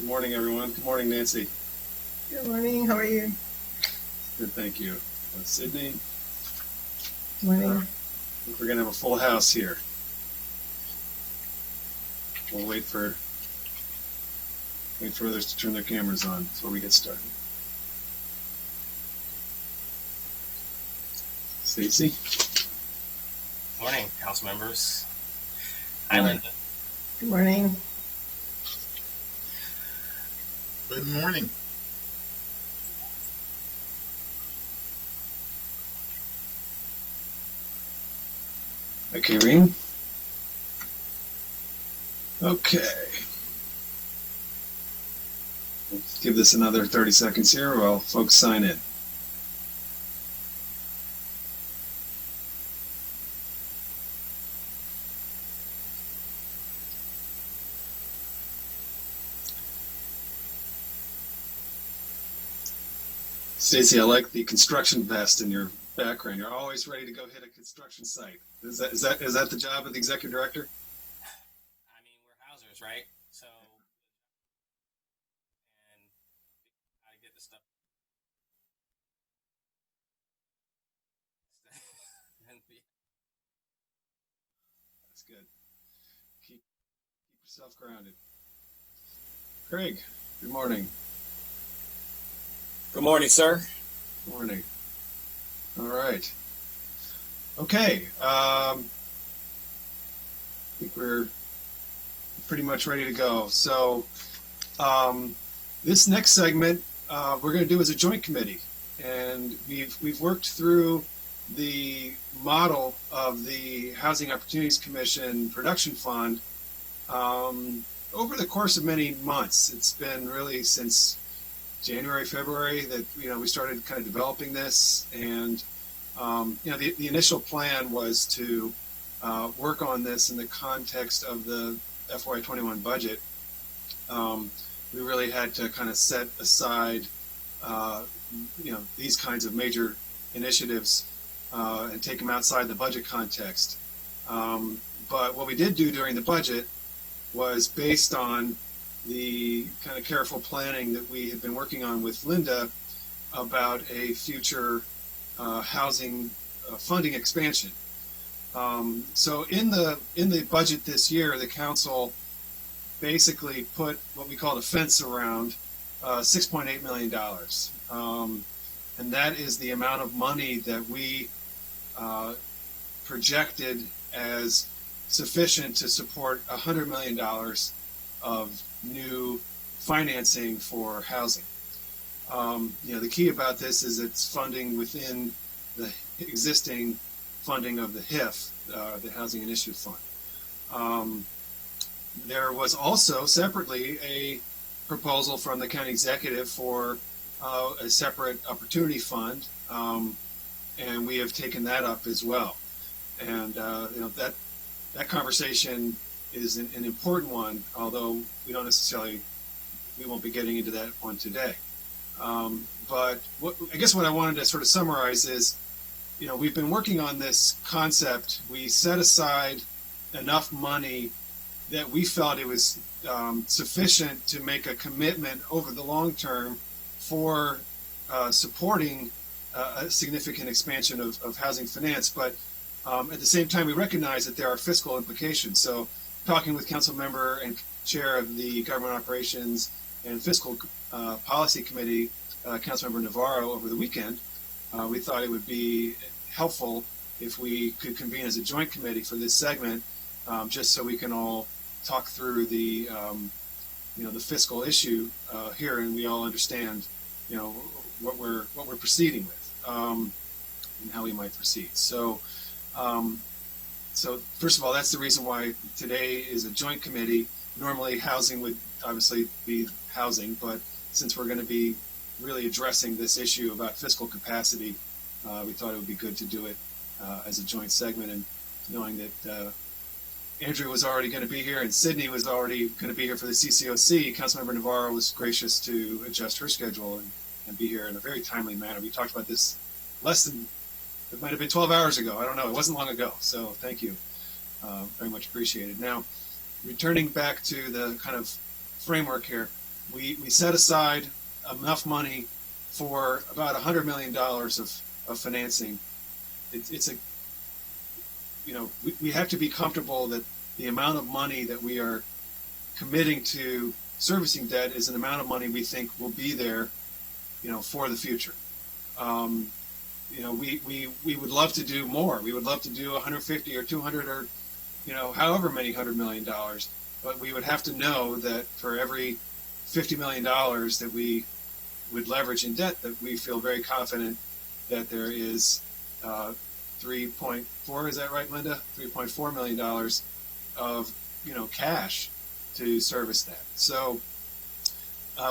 morning, everyone. Good morning, Nancy. Good morning. How are you? Good, thank you. Sydney. Good morning. I think we're going to have a full house here. We'll wait for others to turn their cameras on before we get started. Stacy. Morning, council members. Hi, Linda. Good morning. Good morning. Hi, Karen. Okay. Let's give this another 30 seconds here while folks sign in. Stacey, I like the construction vest in your background. You're always ready to go hit a construction site. Is that the job of the executive director? I mean, we're housers, right? So, and I get the stuff. That's good. Keep yourself grounded. Craig, good morning. Good morning, sir. Good morning. All right. Okay. I think we're pretty much ready to go. So this next segment we're going to do as a joint committee, and we've worked through the model of the Housing Opportunities Commission Production Fund over the course of many months. It's been really since January, February that we started kind of developing this, and the initial plan was to work on this in the context of the FY21 budget. We really had to kind of set aside these kinds of major initiatives and take them outside the budget context. But what we did do during the budget was based on the kind of careful planning that we had been working on with Linda about a future housing funding expansion. So in the budget this year, the council basically put what we call a fence around $6.8 million. And that is the amount of money that we projected as sufficient to support $100 million of new financing for housing. The key about this is it's funding within the existing funding of the HIF, the Housing Initiative Fund. There was also separately a proposal from the county executive for a separate opportunity fund, and we have taken that up as well. And that conversation is an important one, although we won't be getting into that one today. But I guess what I wanted to sort of summarize is, we've been working on this concept. We set aside enough money that we felt it was sufficient to make a commitment over the long term for supporting a significant expansion of housing finance. But at the same time, we recognize that there are fiscal implications. So talking with council member and chair of the Government Operations and Fiscal Policy Committee, Councilmember Navarro, over the weekend, we thought it would be helpful if we could convene as a joint committee for this segment, just so we can all talk through the fiscal issue here, and we all understand what we're proceeding with and how we might proceed. So first of all, that's the reason why today is a joint committee. Normally housing would obviously be housing, but since we're going to be really addressing this issue about fiscal capacity, we thought it would be good to do it as a joint segment, and knowing that Andrew was already going to be here and Sydney was already going to be here for the CCOC, Councilmember Navarro was gracious to adjust her schedule and be here in a very timely manner. We talked about this it might have been 12 hours ago. I don't know. It wasn't long ago. So thank you. Very much appreciated. Now, returning back to the kind of framework here, we set aside enough money for about $100 million of financing. We have to be comfortable that the amount of money that we are committing to servicing debt is an amount of money we think will be there, for the future. We would love to do more. We would love to do 150 or 200 or, however many $100 million. But we would have to know that for every $50 million that we would leverage in debt, that we feel very confident that there is 3.4, is that right, Linda? $3.4 million of, cash to service that. So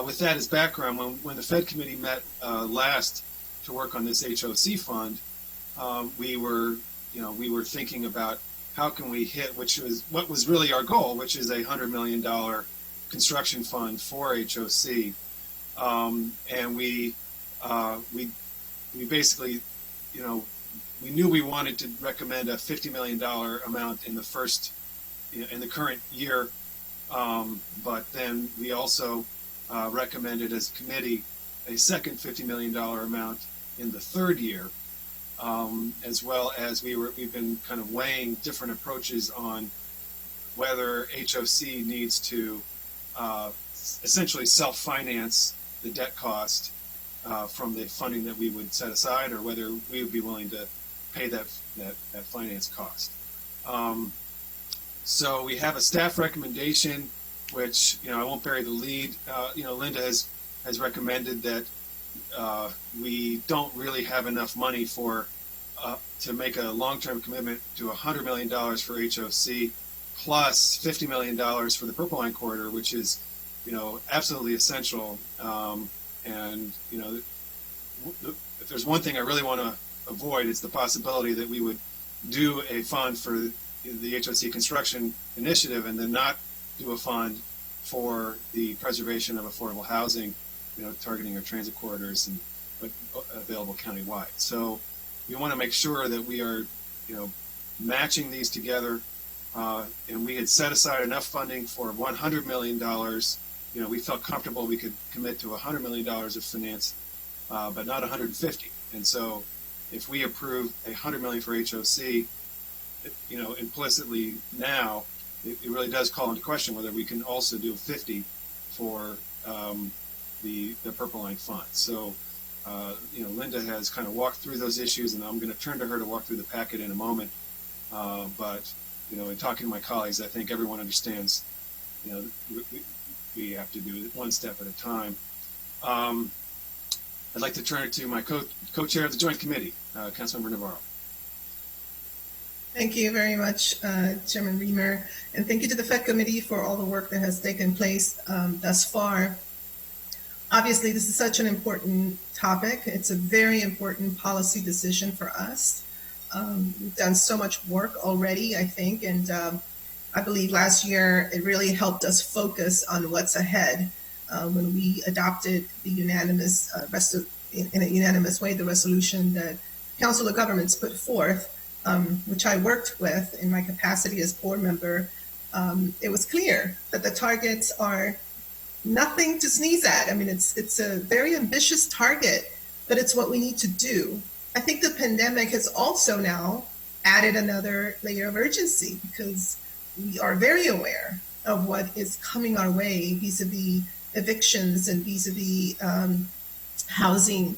with that as background, when the Fed committee met last to work on this HOC fund, we were thinking about how can we hit, which was what was really our goal, which is a $100 million construction fund for HOC. And we basically, we knew we wanted to recommend a $50 million amount in the first, in the current year. But then we also recommended as a committee a second $50 million amount in the third year, as well as we've been kind of weighing different approaches on whether HOC needs to essentially self-finance the debt cost from the funding that we would set aside, or whether we would be willing to pay that finance cost. So we have a staff recommendation, which, I won't bury the lead. Linda has recommended that we don't really have enough money to make a long-term commitment to $100 million for HOC plus $50 million for the Purple Line Corridor, which is, absolutely essential. And, if there's one thing I really want to avoid, it's the possibility that we would do a fund for the HOC construction initiative and then not do a fund for the preservation of affordable housing, targeting our transit corridors and available countywide. So we want to make sure that we are, matching these together. And we had set aside enough funding for $100 million. We felt comfortable we could commit to $100 million of finance, but not 150. And so if we approve $100 million for HOC, implicitly now, it really does call into question whether we can also do 50 for the Purple Line Fund. So, Linda has kind of walked through those issues, and I'm going to turn to her to walk through the packet in a moment. But, in talking to my colleagues, I think everyone understands, we have to do it one step at a time. I'd like to turn it to my co-chair of the Joint Committee, Councilmember Navarro. Thank you very much, Chairman Reamer, and thank you to the FED Committee for all the work that has taken place thus far. Obviously, this is such an important topic. It's a very important policy decision for us. We've done so much work already, I think, and I believe last year it really helped us focus on what's ahead when we adopted the unanimous, in a unanimous way, the resolution that Council of Governments put forth, which I worked with in my capacity as board member. It was clear that the targets are nothing to sneeze at. I mean, it's a very ambitious target, but it's what we need to do. I think the pandemic has also now added another layer of urgency because we are very aware of what is coming our way vis-a-vis evictions and vis-a-vis housing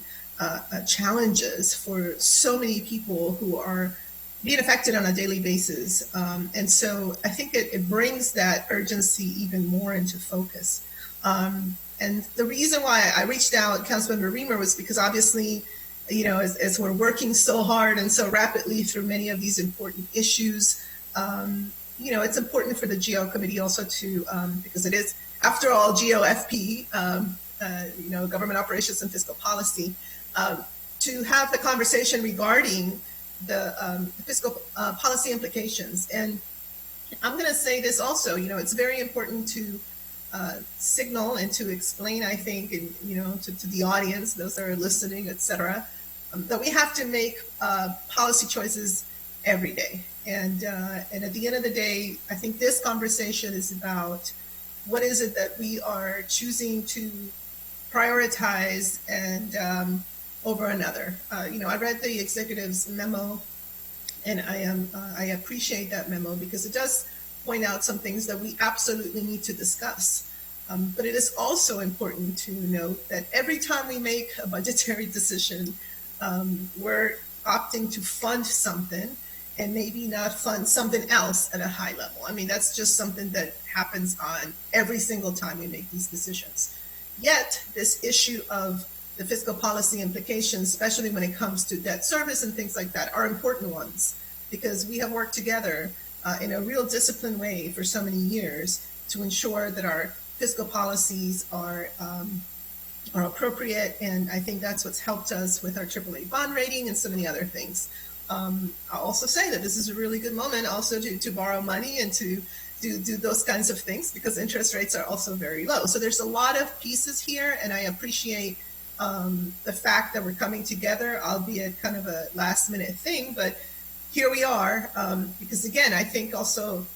challenges for so many people who are being affected on a daily basis. And so I think it brings that urgency even more into focus. And the reason why I reached out, Councilmember Reamer, was because obviously, as we're working so hard and so rapidly through many of these important issues, it's important for the GO committee also to, because it is, after all, GOFP, Government Operations and Fiscal Policy, to have the conversation regarding the fiscal policy implications. And I'm going to say this also, it's very important to signal and to explain, I think, and, to the audience, those that are listening, et cetera, that we have to make policy choices every day. And at the end of the day, I think this conversation is about what is it that we are choosing to prioritize and over another. I read the executive's memo, and I appreciate that memo because it does point out some things that we absolutely need to discuss. But it is also important to note that every time we make a budgetary decision, we're opting to fund something and maybe not fund something else at a high level. I mean, that's just something that happens on every single time we make these decisions. Yet, this issue of the fiscal policy implications, especially when it comes to debt service and things like that, are important ones because we have worked together in a real disciplined way for so many years to ensure that our fiscal policies are appropriate, and I think that's what's helped us with our AAA bond rating and so many other things. I'll also say that this is a really good moment also to borrow money and to do those kinds of things because interest rates are also very low. So there's a lot of pieces here, and I appreciate the fact that we're coming together, albeit kind of a last minute thing, but here we are because again, I think also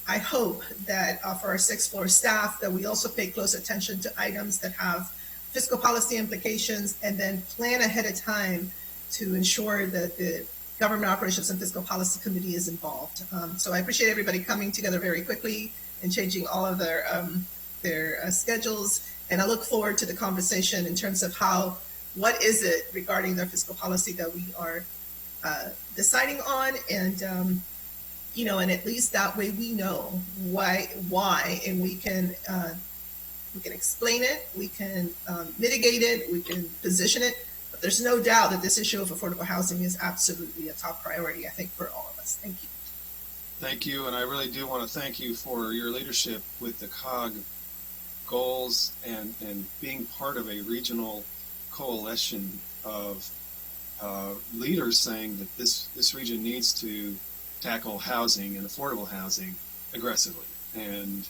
I hope that for our sixth floor staff that we also pay close attention to items that have fiscal policy implications and then plan ahead of time to ensure that the Government Operations and Fiscal Policy Committee is involved. So I appreciate everybody coming together very quickly and changing all of their schedules. And I look forward to the conversation in terms of what is it regarding their fiscal policy that we are deciding on, and and at least that way we know why, and we can explain it, we can mitigate it, we can position it. But there's no doubt that this issue of affordable housing is absolutely a top priority, I think, for all of us. Thank you. Thank you, and I really do want to thank you for your leadership with the COG goals and being part of a regional coalition of leaders saying that this region needs to tackle housing and affordable housing aggressively. And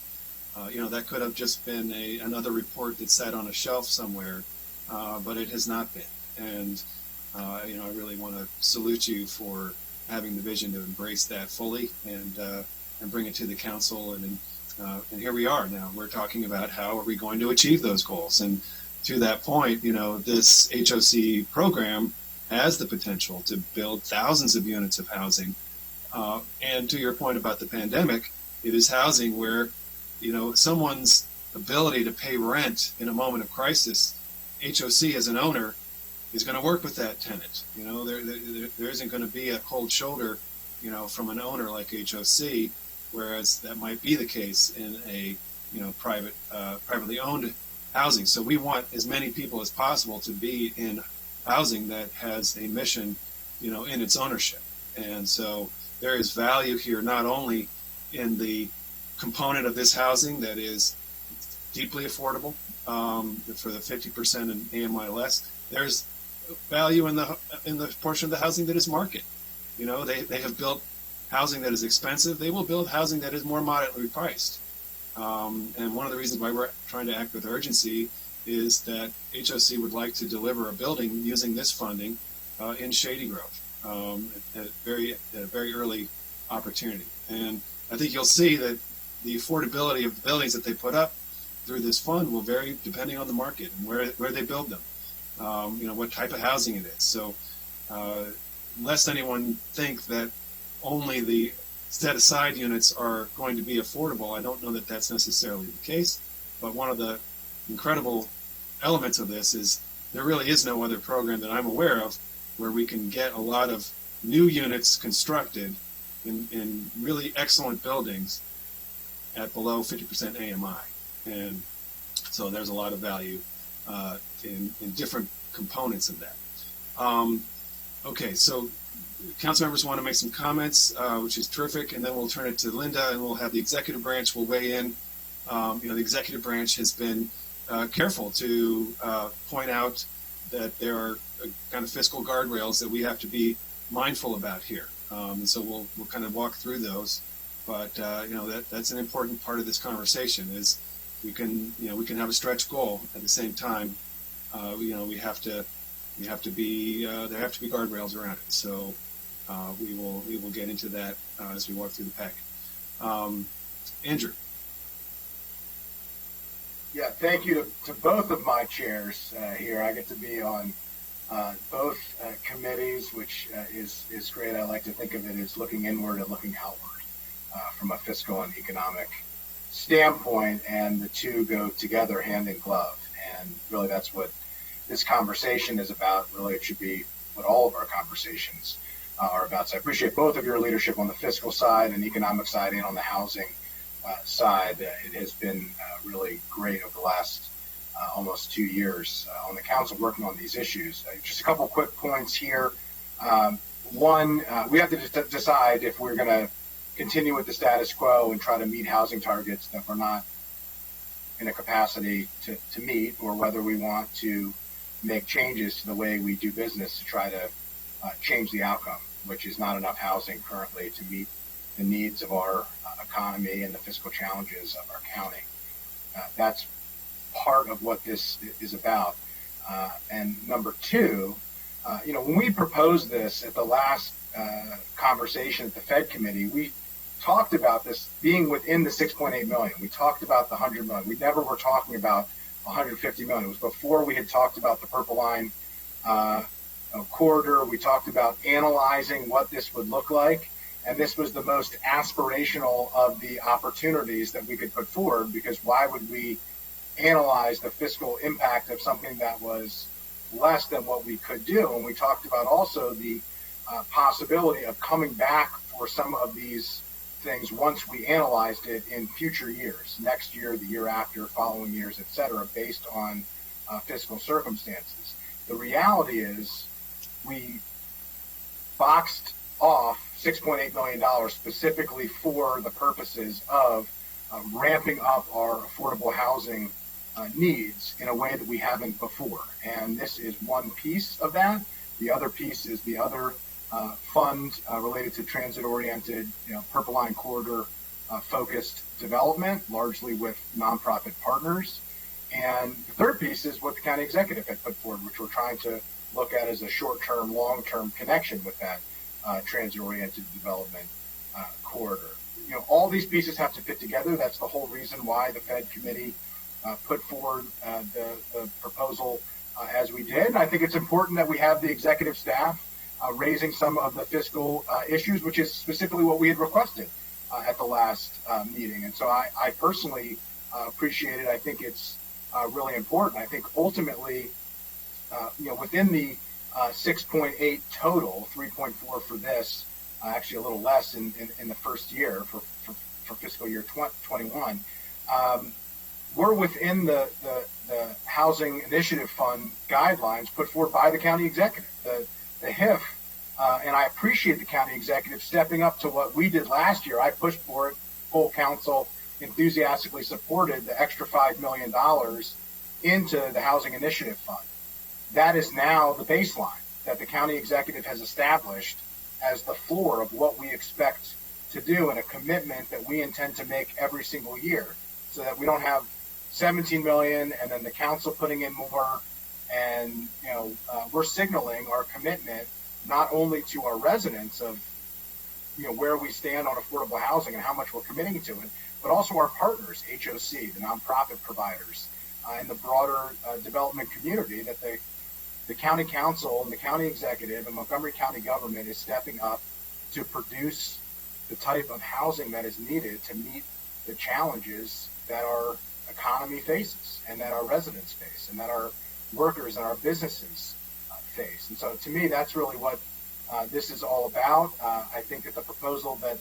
that could have just been another report that sat on a shelf somewhere, but it has not been. And I really want to salute you for having the vision to embrace that fully and bring it to the council. And here we are now. We're talking about how are we going to achieve those goals. And to that point, this HOC program has the potential to build thousands of units of housing. And to your point about the pandemic, it is housing where, someone's ability to pay rent in a moment of crisis, HOC as an owner is going to work with that tenant. There isn't going to be a cold shoulder, from an owner like HOC, whereas that might be the case in a, privately owned housing. So we want as many people as possible to be in housing that has a mission, in its ownership. And so there is value here not only in the component of this housing that is deeply affordable for the 50% and AMI less. There's value in the portion of the housing that is market. They have built housing that is expensive. They will build housing that is more moderately priced. And one of the reasons why we're trying to act with urgency is that HOC would like to deliver a building using this funding in Shady Grove at a very early opportunity. And I think you'll see that the affordability of the buildings that they put up through this fund will vary depending on the market and where they build them, what type of housing it is. So lest anyone think that only the set-aside units are going to be affordable, I don't know that that's necessarily the case. But one of the incredible elements of this is there really is no other program that I'm aware of where we can get a lot of new units constructed in really excellent buildings at below 50% AMI. And so there's a lot of value in different components of that. Okay, so council members want to make some comments, which is terrific, and then we'll turn it to Linda, and we'll have the executive branch will weigh in. The executive branch has been careful to point out that there are kind of fiscal guardrails that we have to be mindful about here. And so we'll kind of walk through those. But that's an important part of this conversation is we can have a stretch goal at the same time. We have to be there have to be guardrails around it. So we will get into that as we walk through the packet. Andrew. Yeah, thank you to both of my chairs here. I get to be on both committees, which is great. I like to think of it as looking inward and looking outward from a fiscal and economic standpoint, and the two go together hand in glove. And really that's what this conversation is about. Really, it should be what all of our conversations are about. So I appreciate both of your leadership on the fiscal side and economic side and on the housing side. It has been really great over the last almost 2 years on the council working on these issues. Just a couple quick points here. One, we have to decide if we're going to continue with the status quo and try to meet housing targets that we're not in a capacity to meet, or whether we want to make changes to the way we do business to try to change the outcome, which is not enough housing currently to meet the needs of our economy and the fiscal challenges of our county. That's part of what this is about. And number two, when we proposed this at the last conversation at the PHED committee, we talked about this being within the 6.8 million. We talked about the 100 million. We never were talking about 150 million. It was before we had talked about the Purple Line corridor. We talked about analyzing what this would look like. And this was the most aspirational of the opportunities that we could put forward, because why would we analyze the fiscal impact of something that was less than what we could do? And we talked about also the possibility of coming back for some of these things once we analyzed it in future years, next year, the year after, following years, et cetera, based on fiscal circumstances. The reality is we boxed off $6.8 million specifically for the purposes of ramping up our affordable housing needs in a way that we haven't before. And this is one piece of that. The other piece is the other fund related to transit-oriented, Purple Line corridor focused development, largely with nonprofit partners. And the third piece is what the county executive had put forward, which we're trying to look at as a short-term, long-term connection with that transit-oriented development corridor. All these pieces have to fit together. That's the whole reason why the PHED committee put forward the proposal as we did. And I think it's important that we have the executive staff raising some of the fiscal issues, which is specifically what we had requested at the last meeting. And so I personally appreciate it. I think it's really important. I think ultimately, within the 6.8 total, 3.4 for this, actually a little less in the first year for fiscal year 21. We're within the Housing Initiative Fund guidelines put forward by the county executive, the HIF, and I appreciate the county executive stepping up to what we did last year. I pushed for it, full council enthusiastically supported the extra $5 million into the Housing Initiative Fund. That is now the baseline that the county executive has established as the floor of what we expect to do, and a commitment that we intend to make every single year, so that we don't have 17 million and then the council putting in more. And we're signaling our commitment not only to our residents of where we stand on affordable housing and how much we're committing to it, but also our partners, HOC, the nonprofit providers, and the broader development community, that the county council and the county executive and Montgomery County government is stepping up to produce the type of housing that is needed to meet the challenges that our economy faces, and that our residents face, and that our workers and our businesses face. And so to me, that's really what this is all about. I think that the proposal that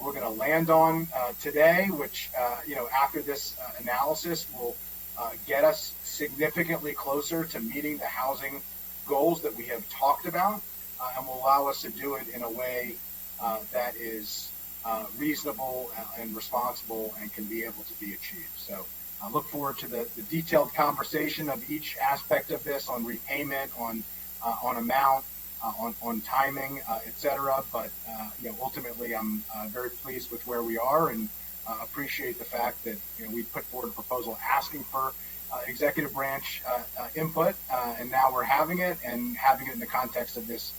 we're going to land on today, which, after this analysis will get us significantly closer to meeting the housing goals that we have talked about, and will allow us to do it in a way that is reasonable and responsible and can be able to be achieved. So I look forward to the detailed conversation of each aspect of this, on repayment, on amount, on timing, et cetera. But ultimately, I'm very pleased with where we are, and appreciate the fact that we put forward a proposal asking for executive branch input, and now we're having it in the context of this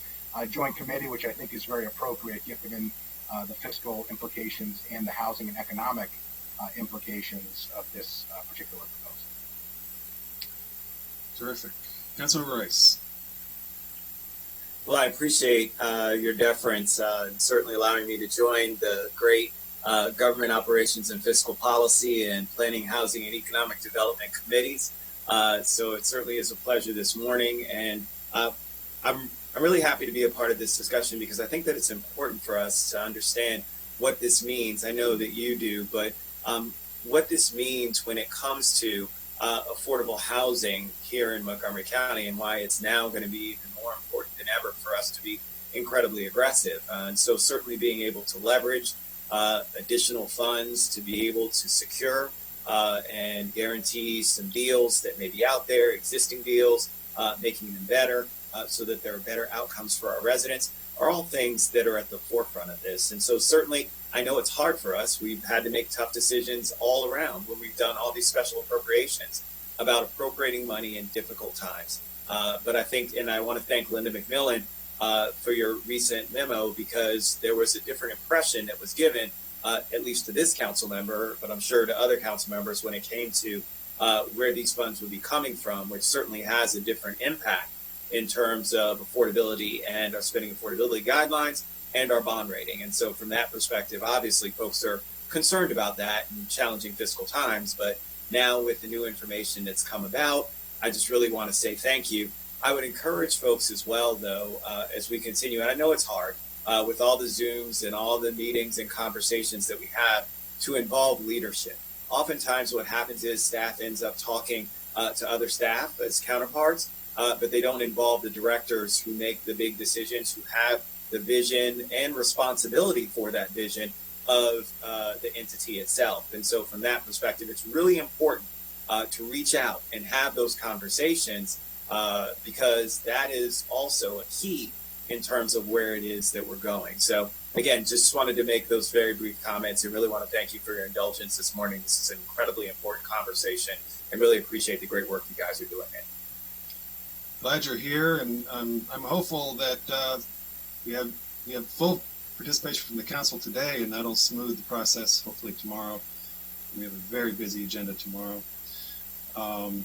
joint committee, which I think is very appropriate given the fiscal implications and the housing and economic implications of this particular proposal. Terrific. Councilmember Rice. Well, I appreciate your deference and certainly allowing me to join the great government operations and fiscal policy and planning, housing, and economic development committees. So it certainly is a pleasure this morning, and I'm really happy to be a part of this discussion because I think that it's important for us to understand what this means. I know that you do, but what this means when it comes to affordable housing here in Montgomery County and why it's now going to be even more important than ever for us to be incredibly aggressive. And so certainly being able to leverage additional funds to be able to secure and guarantee some deals that may be out there, existing deals, making them better so that there are better outcomes for our residents are all things that are at the forefront of this. And so certainly I know it's hard for us. We've had to make tough decisions all around when we've done all these special appropriations about appropriating money in difficult times. But I think, and I want to thank Linda McMillan for your recent memo because there was a different impression that was given, at least to this council member, but I'm sure to other council members when it came to where these funds would be coming from, which certainly has a different impact in terms of affordability and our spending affordability guidelines and our bond rating. And so from that perspective, obviously folks are concerned about that in challenging fiscal times. But now with the new information that's come about, I just really want to say thank you. I would encourage folks as well, though, as we continue, and I know it's hard with all the Zooms and all the meetings and conversations that we have, to involve leadership. Oftentimes what happens is staff ends up talking to other staff as counterparts, but they don't involve the directors who make the big decisions, who have the vision and responsibility for that vision of the entity itself. And so from that perspective, it's really important to reach out and have those conversations because that is also a key in terms of where it is that we're going. So again, just wanted to make those very brief comments and really want to thank you for your indulgence this morning. This is an incredibly important conversation and really appreciate the great work you guys are doing. Glad you're here, and I'm hopeful that we have full participation from the council today, and that'll smooth the process hopefully tomorrow. We have a very busy agenda tomorrow.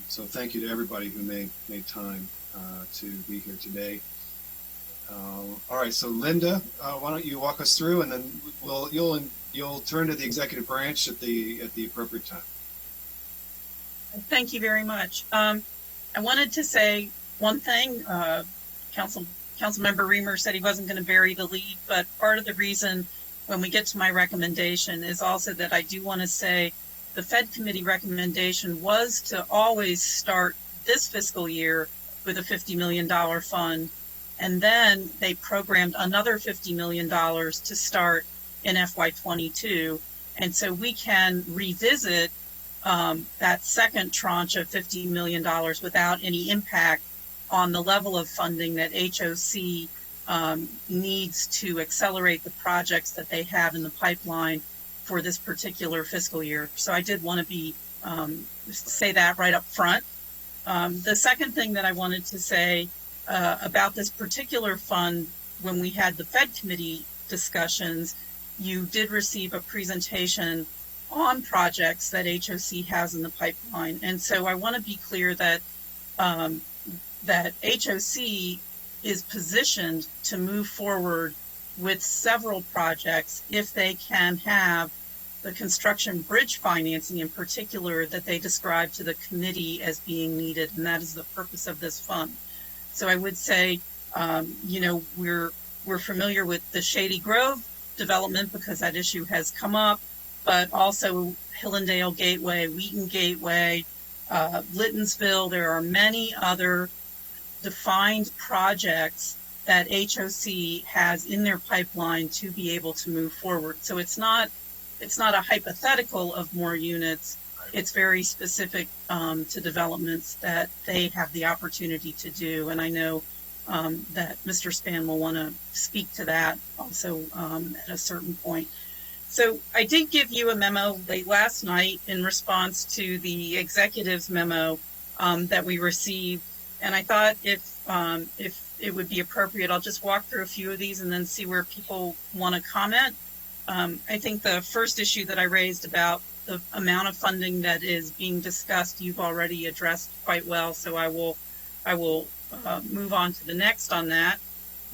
So thank you to everybody who made time to be here today. All right, so Linda, why don't you walk us through, and then you'll turn to the executive branch at the appropriate time. Thank you very much. I wanted to say one thing. Councilmember Reamer said he wasn't going to bury the lead, but part of the reason when we get to my recommendation is also that I do want to say the PHED committee recommendation was to always start this fiscal year with a $50 million fund, and then they programmed another $50 million to start in FY22. And so we can revisit that second tranche of $50 million without any impact on the level of funding that HOC needs to accelerate the projects that they have in the pipeline for this particular fiscal year. So I did want to say that right up front. The second thing that I wanted to say about this particular fund, when we had the PHED committee discussions, you did receive a presentation on projects that HOC has in the pipeline. And so I want to be clear that that HOC is positioned to move forward with several projects if they can have the construction bridge financing in particular that they described to the committee as being needed, and that is the purpose of this fund. So I would say, we're familiar with the Shady Grove development because that issue has come up, but also Hillendale Gateway, Wheaton Gateway, Littonsville. There are many other defined projects that HOC has in their pipeline to be able to move forward. So it's not a hypothetical of more units. It's very specific to developments that they have the opportunity to do. And I know that Mr. Span will want to speak to that also at a certain point. So I did give you a memo late last night in response to the executive's memo that we received. And I thought if it would be appropriate, I'll just walk through a few of these and then see where people want to comment. I think the first issue that I raised about the amount of funding that is being discussed, you've already addressed quite well. So I will move on to the next on that.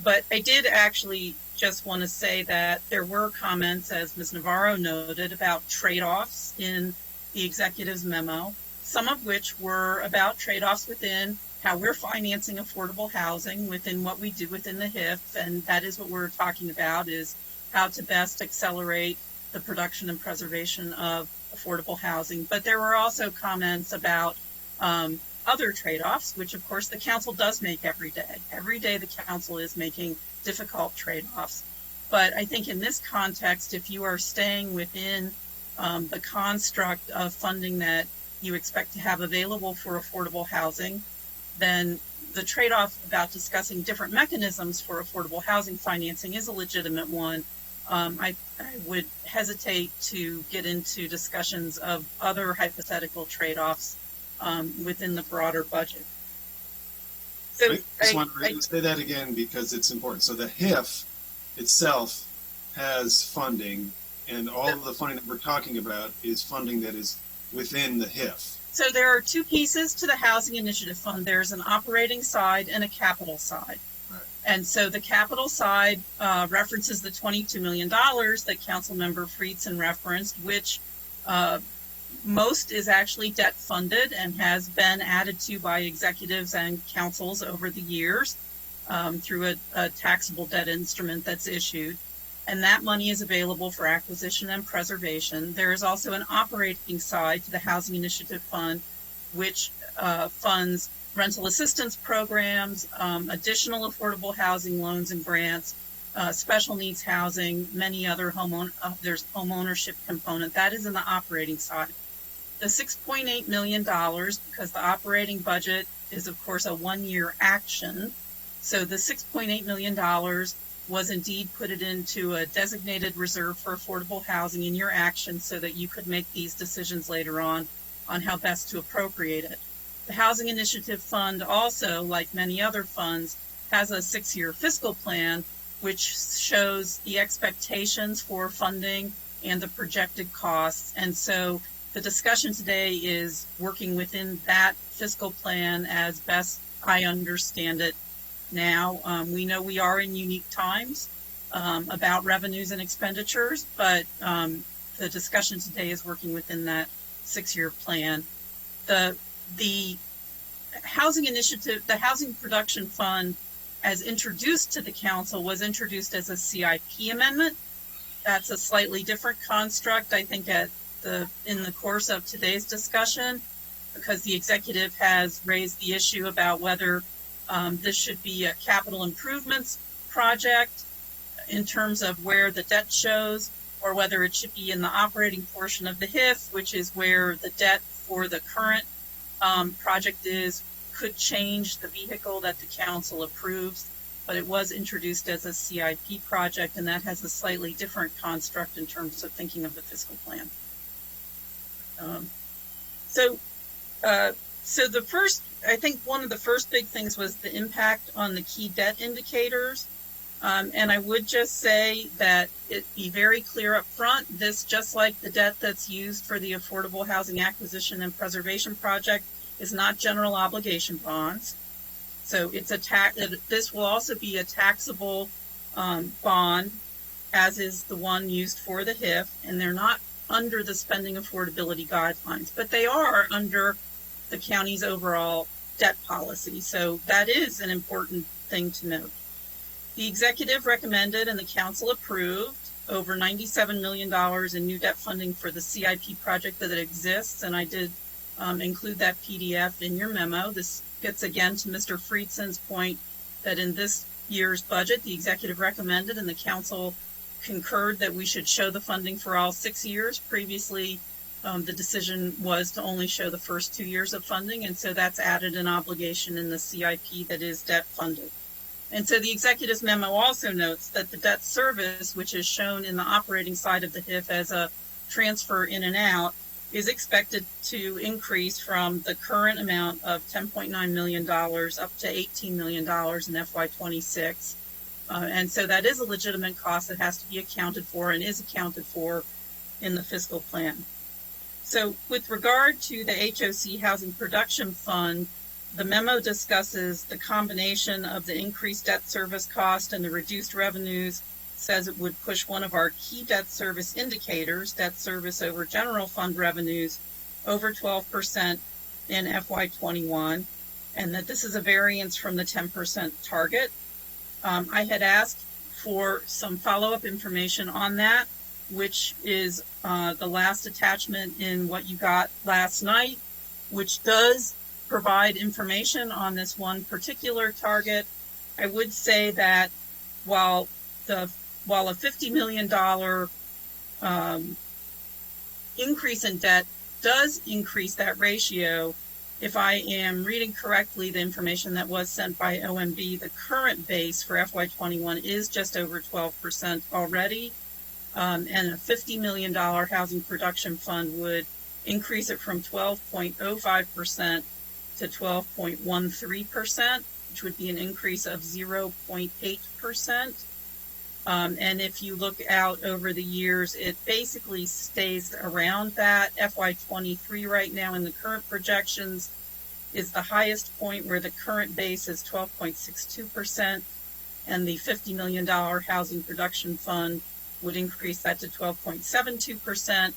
But I did actually just want to say that there were comments, as Ms. Navarro noted, about trade-offs in the executive's memo, some of which were about trade-offs within how we're financing affordable housing within what we do within the HIF, and that is what we're talking about, is how to best accelerate the production and preservation of affordable housing. But there were also comments about other trade-offs, which of course the council does make every day. Every day the council is making difficult trade-offs. But I think in this context, if you are staying within the construct of funding that you expect to have available for affordable housing, then the trade-off about discussing different mechanisms for affordable housing financing is a legitimate one. I would hesitate to get into discussions of other hypothetical trade-offs within the broader budget. So I just want to say that again because it's important. So the HIF itself has funding, and all of the funding that we're talking about is funding that is within the HIF. So there are two pieces to the Housing Initiative Fund. There's an operating side and a capital side. Right. And so the capital side references the $22 million that Councilmember Friedson referenced, which most is actually debt funded and has been added to by executives and councils over the years through a taxable debt instrument that's issued. And that money is available for acquisition and preservation. There is also an operating side to the Housing Initiative Fund, which funds rental assistance programs, additional affordable housing loans and grants, special needs housing, many other there's home ownership component. That is in the operating side. The $6.8 million, because the operating budget is, of course, a one-year action. So the $6.8 million was indeed put it into a designated reserve for affordable housing in your action so that you could make these decisions later on how best to appropriate it. The Housing Initiative Fund also, like many other funds, has a 6-year fiscal plan which shows the expectations for funding and the projected costs. And so the discussion today is working within that fiscal plan as best I understand it now. We know we are in unique times about revenues and expenditures, but the discussion today is working within that 6-year plan. The Housing Initiative, the Housing Production Fund, as introduced to the council, was introduced as a CIP amendment. That's a slightly different construct, I think, in the course of today's discussion, because the executive has raised the issue about whether this should be a capital improvements project in terms of where the debt shows, or whether it should be in the operating portion of the HIF, which is where the debt for the current project could change the vehicle that the council approves. But it was introduced as a CIP project, and that has a slightly different construct in terms of thinking of the fiscal plan. So the first, I think one of the first big things was the impact on the key debt indicators. And I would just say that it be very clear up front, this, just like the debt that's used for the Affordable Housing Acquisition and Preservation Project, is not general obligation bonds. So it's this will also be a taxable bond, as is the one used for the HIF, and they're not under the spending affordability guidelines, but they are under the county's overall debt policy. So that is an important thing to note. The executive recommended and the council approved over $97 million in new debt funding for the CIP project that exists, and I did include that PDF in your memo. This gets again to Mr. Friedson's point that in this year's budget, the executive recommended and the council concurred that we should show the funding for all 6 years. Previously, the decision was to only show the first 2 years of funding, and so that's added an obligation in the CIP that is debt funded. And so the executive's memo also notes that the debt service, which is shown in the operating side of the HIF as a transfer in and out, is expected to increase from the current amount of $10.9 million up to $18 million in FY26. And so that is a legitimate cost that has to be accounted for and is accounted for in the fiscal plan. So with regard to the HOC Housing Production Fund, the memo discusses the combination of the increased debt service cost and the reduced revenues, says it would push one of our key debt service indicators, debt service over general fund revenues, over 12% in FY21, and that this is a variance from the 10% target. I had asked for some follow-up information on that, which is the last attachment in what you got last night, which does provide information on this one particular target. I would say that while a $50 million increase in debt does increase that ratio, if I am reading correctly the information that was sent by OMB, the current base for FY21 is just over 12% already, and a $50 million housing production fund would increase it from 12.05% to 12.13%, which would be an increase of 0.8%. And if you look out over the years, it basically stays around that. FY23 right now in the current projections is the highest point, where the current base is 12.62%, and the $50 million housing production fund would increase that to 12.72%,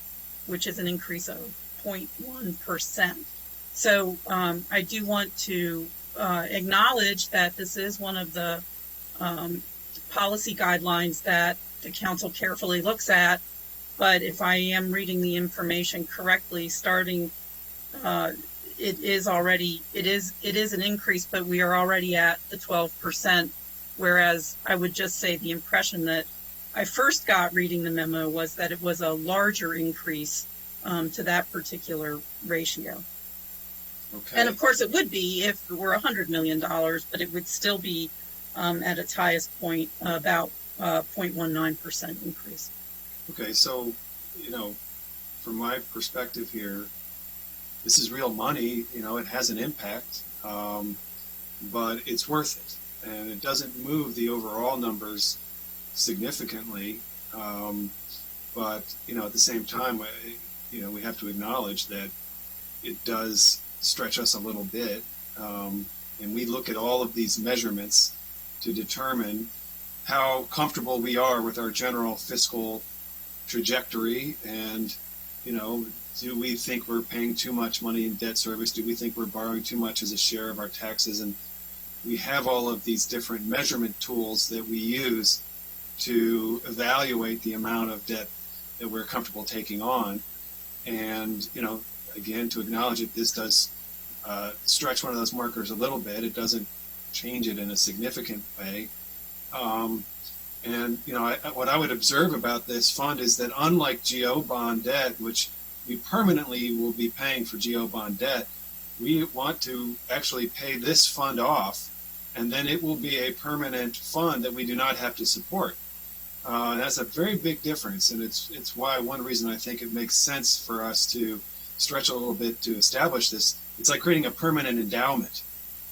which is an increase of 0.1%. So I do want to acknowledge that this is one of the policy guidelines that the council carefully looks at, but if I am reading the information correctly, starting it is an increase, but we are already at the 12%, whereas I would just say the impression that I first got reading the memo was that it was a larger increase to that particular ratio. Okay. And of course it would be if it were $100 million, but it would still be at its highest point about 0.19% increase. Okay, so, from my perspective here, this is real money. It has an impact, but it's worth it. And it doesn't move the overall numbers significantly. But, at the same time, we have to acknowledge that it does stretch us a little bit. And we look at all of these measurements to determine how comfortable we are with our general fiscal trajectory. And, do we think we're paying too much money in debt service? Do we think we're borrowing too much as a share of our taxes? And we have all of these different measurement tools that we use to evaluate the amount of debt that we're comfortable taking on. And, again, to acknowledge it, this does stretch one of those markers a little bit. It doesn't change it in a significant way. What I would observe about this fund is that unlike GO bond debt, which we permanently will be paying for GO bond debt, we want to actually pay this fund off, and then it will be a permanent fund that we do not have to support. That's a very big difference, and it's why one reason I think it makes sense for us to stretch a little bit to establish this. It's like creating a permanent endowment.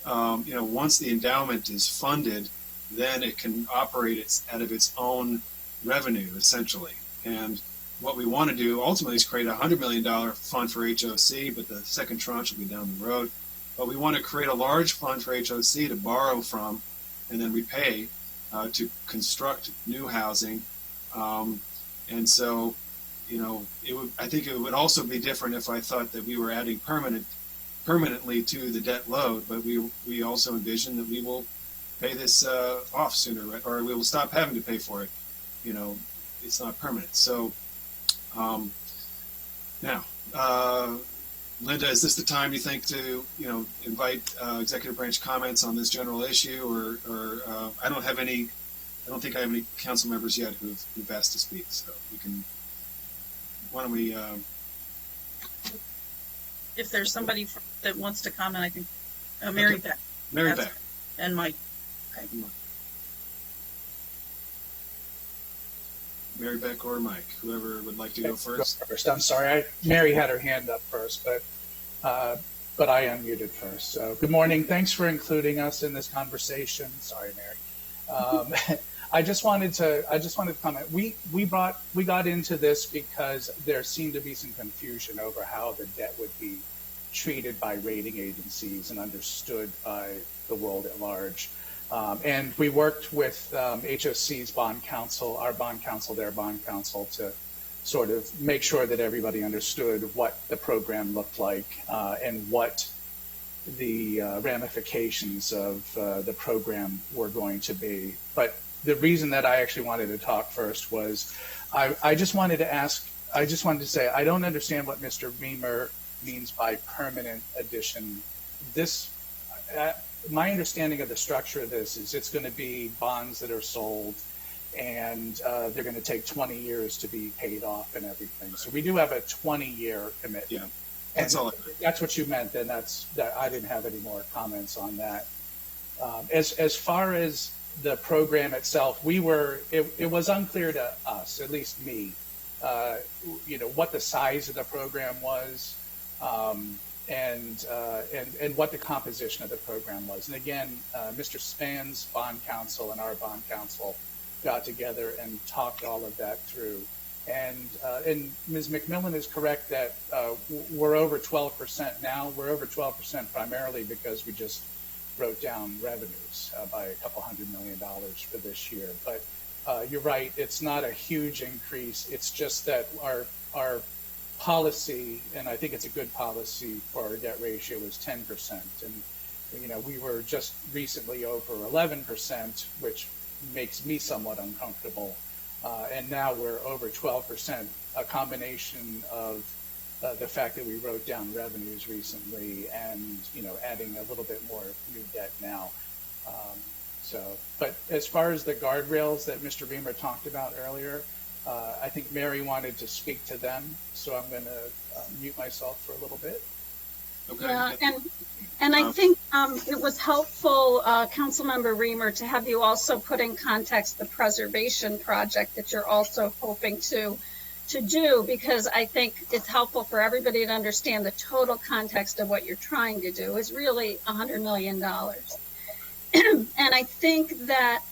Once the endowment is funded, then it can operate out of its own revenue, essentially. And what we want to do ultimately is create a $100 million fund for HOC, but the second tranche will be down the road. But we want to create a large fund for HOC to borrow from and then repay to construct new housing. And so, I think it would also be different if I thought that we were adding permanently to the debt load, but we also envision that we will pay this off sooner, or we will stop having to pay for it. It's not permanent. So now, Linda, is this the time you think to invite executive branch comments on this general issue, or I don't think I have any council members yet who've asked to speak, so we can. Why don't we? If there's somebody that wants to comment, I think Mary Beth. Mary Beth. And Mike. Okay. Mary Beck or Mike, whoever would like to go first. I'm sorry, Mary had her hand up first, but I unmuted first. So good morning. Thanks for including us in this conversation. Sorry, Mary. I just wanted to comment. We got into this because there seemed to be some confusion over how the debt would be treated by rating agencies and understood by the world at large. And we worked with HOC's bond counsel, our bond counsel, their bond counsel, to sort of make sure that everybody understood what the program looked like and what the ramifications of the program were going to be. But the reason that I actually wanted to talk first was I just wanted to say, I don't understand what Mr. Reamer means by permanent addition. This, my understanding of the structure of this is it's going to be bonds that are sold and they're going to take 20 years to be paid off and everything. So we do have a 20-year commitment. Yeah, that's all. That's what you meant, then that I didn't have any more comments on that. As far as the program itself, it was unclear to us, at least me, what the size of the program was, and what the composition of the program was. And again, Mr. Span's bond counsel and our bond counsel got together and talked all of that through. And Ms. McMillan is correct that we're over 12% now. We're over 12% primarily because we just wrote down revenues by a couple $100 million for this year. But you're right, it's not a huge increase. It's just that our policy, and I think it's a good policy for our debt ratio, is 10%. And we were just recently over 11%, which makes me somewhat uncomfortable. And now we're over 12%, a combination of the fact that we wrote down revenues recently and, adding a little bit more new debt now. But as far as the guardrails that Mr. Reamer talked about earlier, I think Mary wanted to speak to them, so I'm going to mute myself for a little bit. Okay. Yeah, and I think it was helpful, Councilmember Reamer, to have you also put in context the preservation project that you're also hoping to do, because I think it's helpful for everybody to understand the total context of what you're trying to do is really $100 million. And I think that,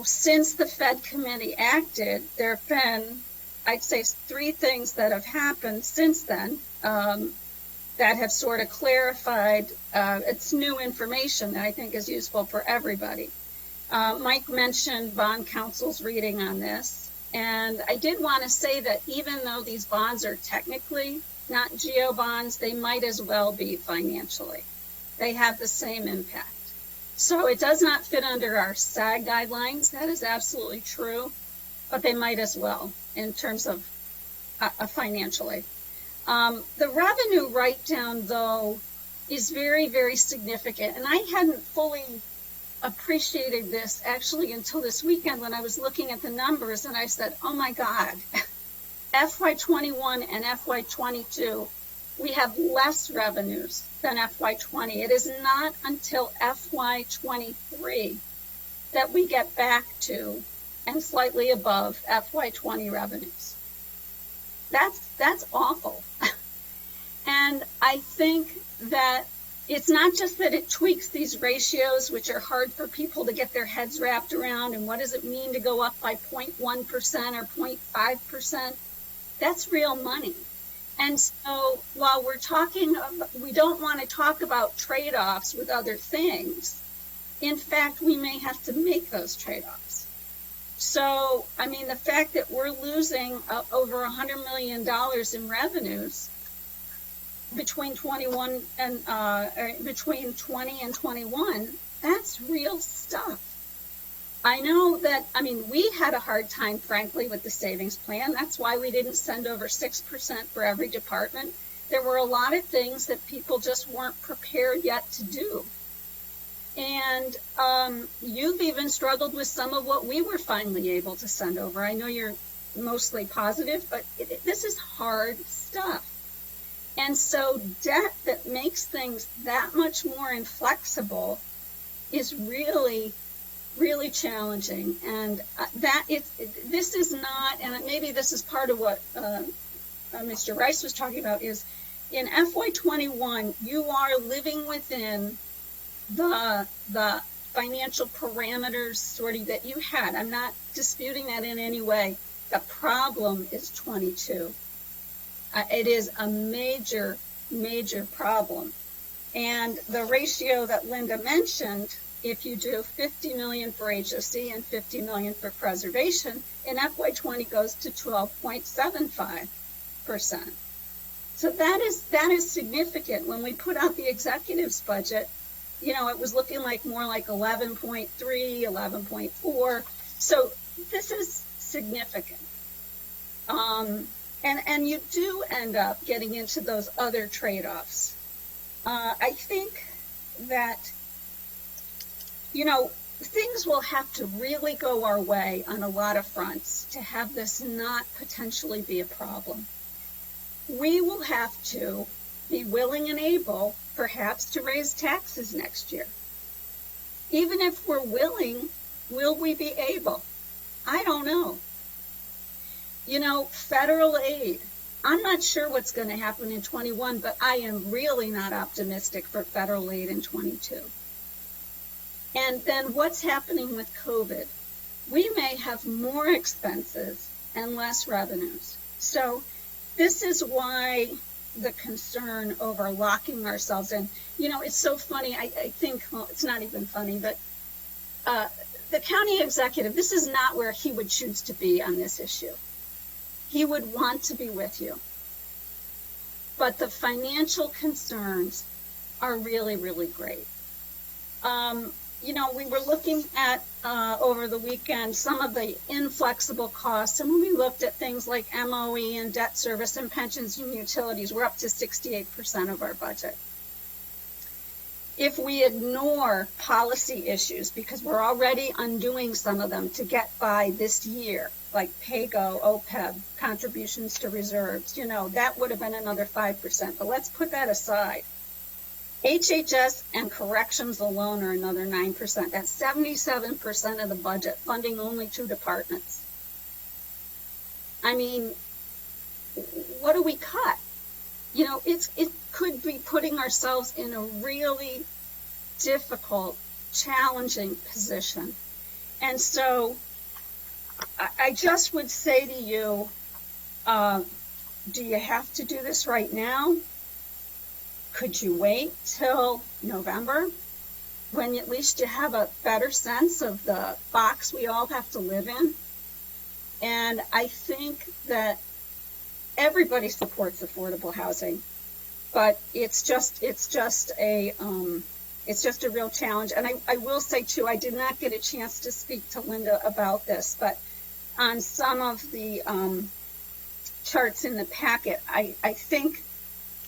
since the PHED committee acted, there have been, I'd say, 3 things that have happened since then that have sort of clarified. It's new information that I think is useful for everybody. Mike mentioned bond counsel's reading on this, and I did want to say that even though these bonds are technically not GEO bonds, they might as well be financially. They have the same impact. So it does not fit under our SAG guidelines. That is absolutely true, but they might as well in terms of financially. The revenue write-down, though, is very, very significant. And I hadn't fully appreciated this actually until this weekend when I was looking at the numbers and I said, oh my God, FY21 and FY22, we have less revenues than FY20. It is not until FY23 that we get back to and slightly above FY20 revenues. That's awful. And I think that it's not just that it tweaks these ratios, which are hard for people to get their heads wrapped around, and what does it mean to go up by 0.1% or 0.5%? That's real money. And so while we don't want to talk about trade-offs with other things, in fact, we may have to make those trade-offs. So, the fact that we're losing over $100 million in revenues between 21 and between 20 and 21, that's real stuff. I know that, we had a hard time, frankly, with the savings plan. That's why we didn't send over 6% for every department. There were a lot of things that people just weren't prepared yet to do. And you've even struggled with some of what we were finally able to send over. I know you're mostly positive, but this is hard stuff. And so debt that makes things that much more inflexible is really, really challenging. And this is not, and maybe this is part of what Mr. Rice was talking about, is in FY21, you are living within the financial parameters sort of that you had. I'm not disputing that in any way. The problem is 22. It is a major, major problem. And the ratio that Linda mentioned, if you do 50 million for HOC and 50 million for preservation, in FY20 goes to 12.75%. So that is significant. When we put out the executive's budget, you know, it was looking like more like 11.3, 11.4. So this is significant. And you do end up getting into those other trade-offs. I think that, you know, things will have to really go our way on a lot of fronts to have this not potentially be a problem. We will have to be willing and able, perhaps, to raise taxes next year. Even if we're willing, will we be able? I don't know. You know, federal aid. I'm not sure what's going to happen in 21, but I am really not optimistic for federal aid in 22. And then what's happening with COVID? We may have more expenses and less revenues. So this is why the concern over locking ourselves in. You know, it's so funny. I think, well, it's not even funny, but the county executive, this is not where he would choose to be on this issue. He would want to be with you. But the financial concerns are really, really great. You know, we were looking at, over the weekend, some of the inflexible costs, and when we looked at things like MOE and debt service and pensions and utilities, we're up to 68% of our budget. If we ignore policy issues, because we're already undoing some of them to get by this year, like PAYGO, OPEB, contributions to reserves, you know, that would have been another 5%, but let's put that aside. HHS and corrections alone are another 9%. That's 77% of the budget, funding only 2 departments. I mean, what do we cut? You know, it could be putting ourselves in a really difficult, challenging position. And so I just would say to you, do you have to do this right now? Could you wait till November, when at least you have a better sense of the box we all have to live in? And I think that everybody supports affordable housing, but it's just a real challenge. And I will say too, I did not get a chance to speak to Linda about this, but on some of the charts in the packet, I think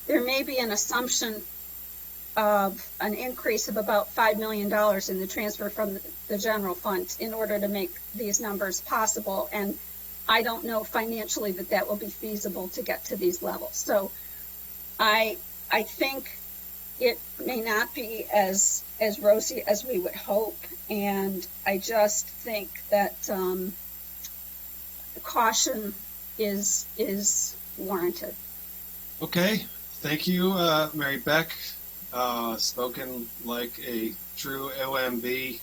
there may be an assumption of an increase of about $5 million in the transfer from the general fund in order to make these numbers possible. And I don't know financially that will be feasible to get to these levels. So I think it may not be as rosy as we would hope. And I just think that caution is warranted. Okay. Thank you, Mary Beck. Spoken like a true OMB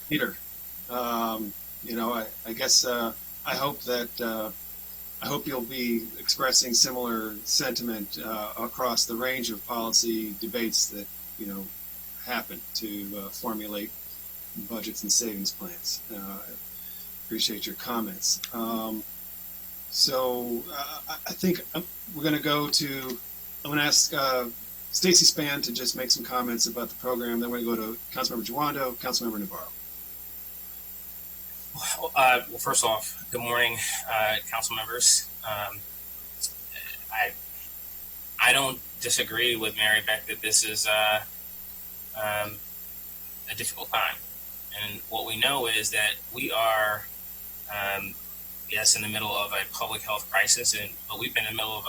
leader. You know, I guess I hope that I hope you'll be expressing similar sentiment across the range of policy debates that, you know, happen to formulate budgets and savings plans. Appreciate your comments. So I think we're going to go to. I'm going to ask Stacy Spann to just make some comments about the program. Then we're going to go to Councilmember Giwando, Councilmember Navarro. Well, first off, good morning, council members. I don't disagree with Mary Beck that this is a difficult time. And what we know is that we are, yes, in the middle of a public health crisis, but we've been in the middle of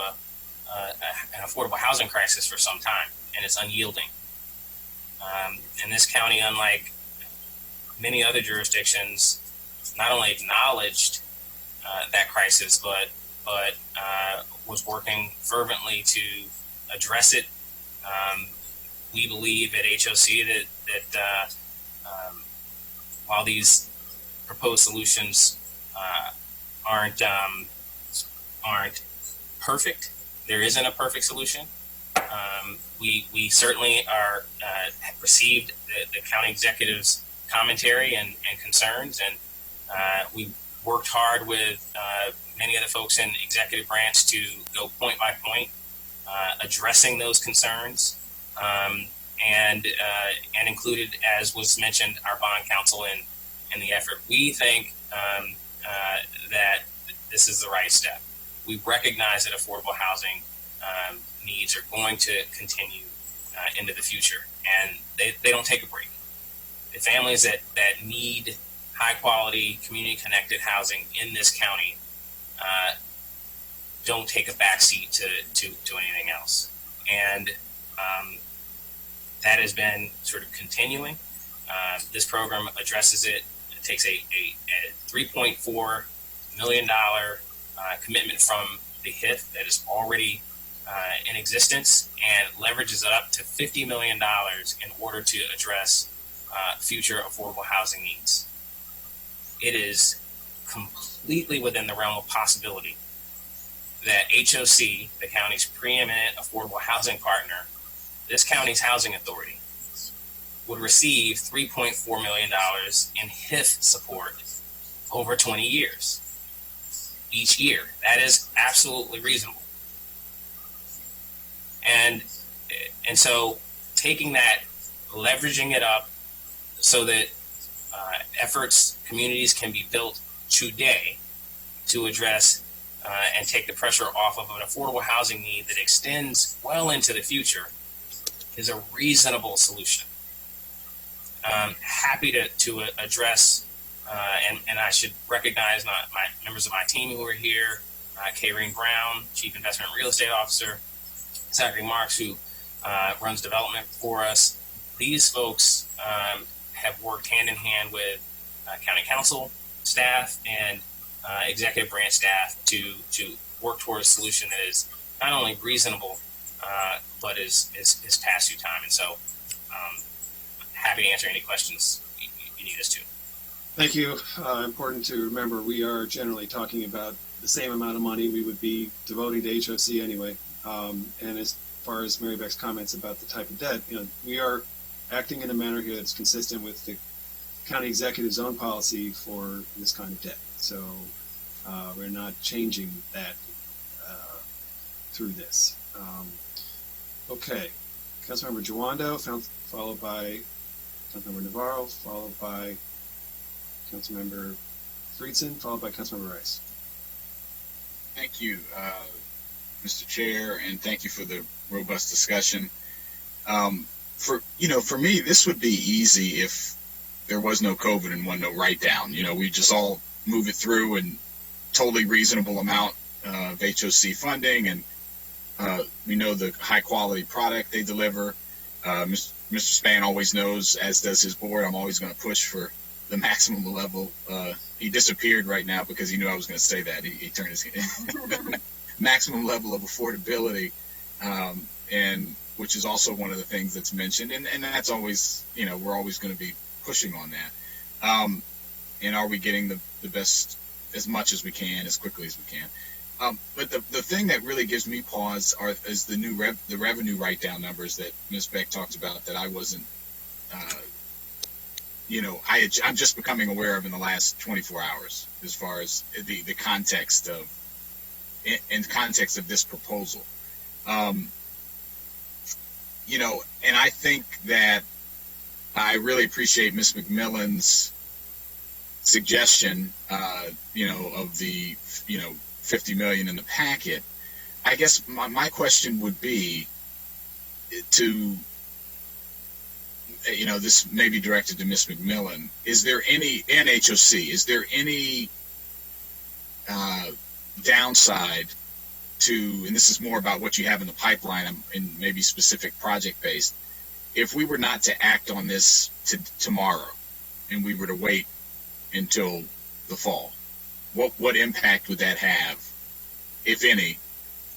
an affordable housing crisis for some time, and it's unyielding. In this county, unlike many other jurisdictions, not only acknowledged that crisis, but was working fervently to address it. We believe at HOC that while these proposed solutions aren't perfect, there isn't a perfect solution. We certainly have received the county executive's commentary and concerns, and we worked hard with many of the folks in executive branch to go point by point, addressing those concerns, and included, as was mentioned, our bond counsel in the effort. We think that this is the right step. We recognize that affordable housing needs are going to continue into the future, and they don't take a break. The families that need high quality, community connected housing in this county don't take a backseat to anything else. And that has been sort of continuing. This program addresses it. It takes a $3.4 million commitment from the HIF that is already in existence and leverages it up to $50 million in order to address future affordable housing needs. It is completely within the realm of possibility that HOC, the county's preeminent affordable housing partner, this county's housing authority, would receive $3.4 million in HIF support over 20 years, each year. That is absolutely reasonable. And so taking that, leveraging it up so that communities can be built today to address and take the pressure off of an affordable housing need that extends well into the future is a reasonable solution. Happy to address, and I should recognize my members of my team who are here, Kayreen Brown, Chief Investment and Real Estate Officer, Zachary Marks, who runs development for us. These folks have worked hand in hand with county council staff and executive branch staff to work towards a solution that is not only reasonable, but is past due time. And so happy to answer any questions you need us to. Thank you. Important to remember, we are generally talking about the same amount of money we would be devoting to HOC anyway. And as far as Mary Beck's comments about the type of debt, we are acting in a manner here that's consistent with the county executive's own policy for this kind of debt. So we're not changing that through this. Okay. Councilmember Jawando, followed by Councilmember Navarro, followed by Councilmember Friedson, followed by Councilmember Rice. Thank you, Mr. Chair, and thank you for the robust discussion. For me, this would be easy if there was no COVID and no write down. We just all move it through and totally reasonable amount of HOC funding, and we know the high quality product they deliver. Mr. Spann always knows, as does his board, I'm always going to push for the maximum level. He disappeared right now because he knew I was going to say that. He turned his maximum level of affordability, and which is also one of the things that's mentioned. And that's always, we're always going to be pushing on that. And are we getting the best, as much as we can, as quickly as we can? But the thing that really gives me pause is the revenue write-down numbers that Ms. Beck talked about that I wasn't, I'm just becoming aware of in the last 24 hours as far as the context of, in context of this proposal. And I think that I really appreciate Ms. McMillan's suggestion, of the, $50 million in the packet. I guess my question would be to, this may be directed to Ms. McMillan. Is there any, and HOC, is there any downside to, and this is more about what you have in the pipeline and maybe specific project based, if we were not to act on this tomorrow and we were to wait until the fall, what impact would that have, if any,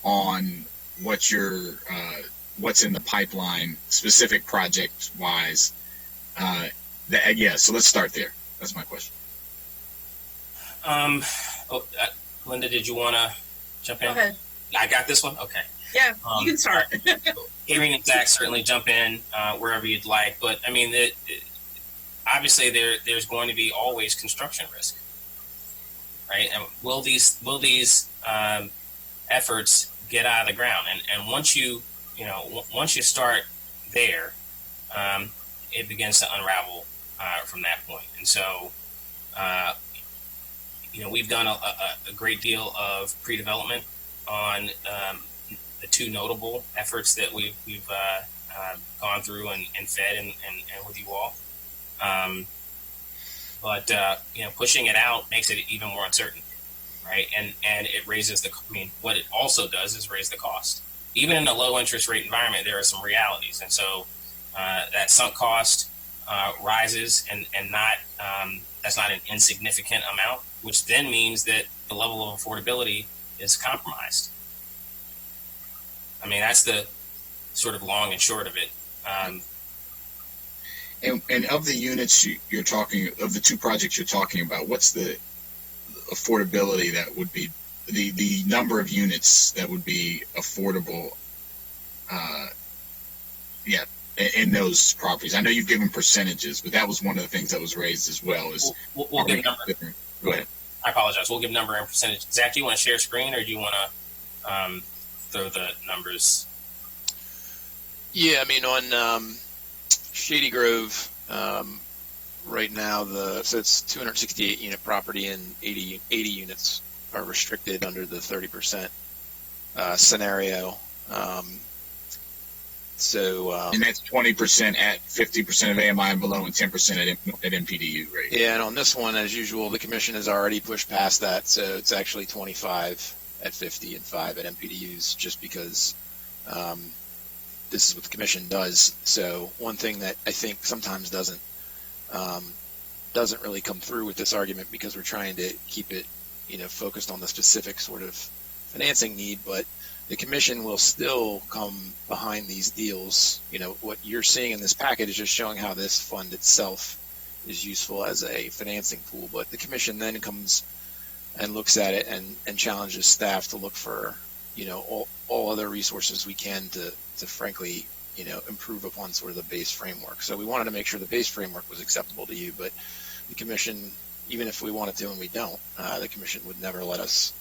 on what's in the pipeline, specific project wise, So let's start there. That's my question. Linda, did you want to jump in? Go ahead. I got this one? Okay. Yeah, you can start. Irene and Zach, certainly jump in wherever you'd like. But, I mean, obviously there's going to be always construction risk, right? And will these efforts get out of the ground? And once you start there, it begins to unravel from that point. And so, we've done a great deal of pre-development on the two notable efforts that we've gone through and fed and with you all. But pushing it out makes it even more uncertain, right? And it raises what it also does is raise the cost. Even in a low interest rate environment, there are some realities. And so that sunk cost rises and that's not an insignificant amount, which then means that the level of affordability is compromised. I mean, that's the sort of long and short of it. And of the units you're talking, of the two projects you're talking about, what's the affordability that would be, the number of units that would be affordable in those properties? I know you've given percentages, but that was one of the things that was raised as well. We'll give number. Go ahead. I apologize. We'll give number and percentage. Zach, do you want to share screen, or do you want to throw the numbers? Yeah, I mean, on Shady Grove, right now, so it's 268 unit property and 80 units are restricted under the 30% scenario. And that's 20% at 50% of AMI and below, and 10% at MPDU, right? Yeah, and on this one, as usual, the commission has already pushed past that, so it's actually 25 at 50 and 5 at MPDUs, just because this is what the commission does. So one thing that I think sometimes doesn't really come through with this argument, because we're trying to keep it, focused on the specific sort of financing need, but the commission will still come behind these deals. What you're seeing in this package is just showing how this fund itself is useful as a financing tool, but the commission then comes and looks at it and challenges staff to look for, all other resources we can to frankly, improve upon sort of the base framework. So we wanted to make sure the base framework was acceptable to you, but the commission, even if we wanted to and we don't, the commission would never let us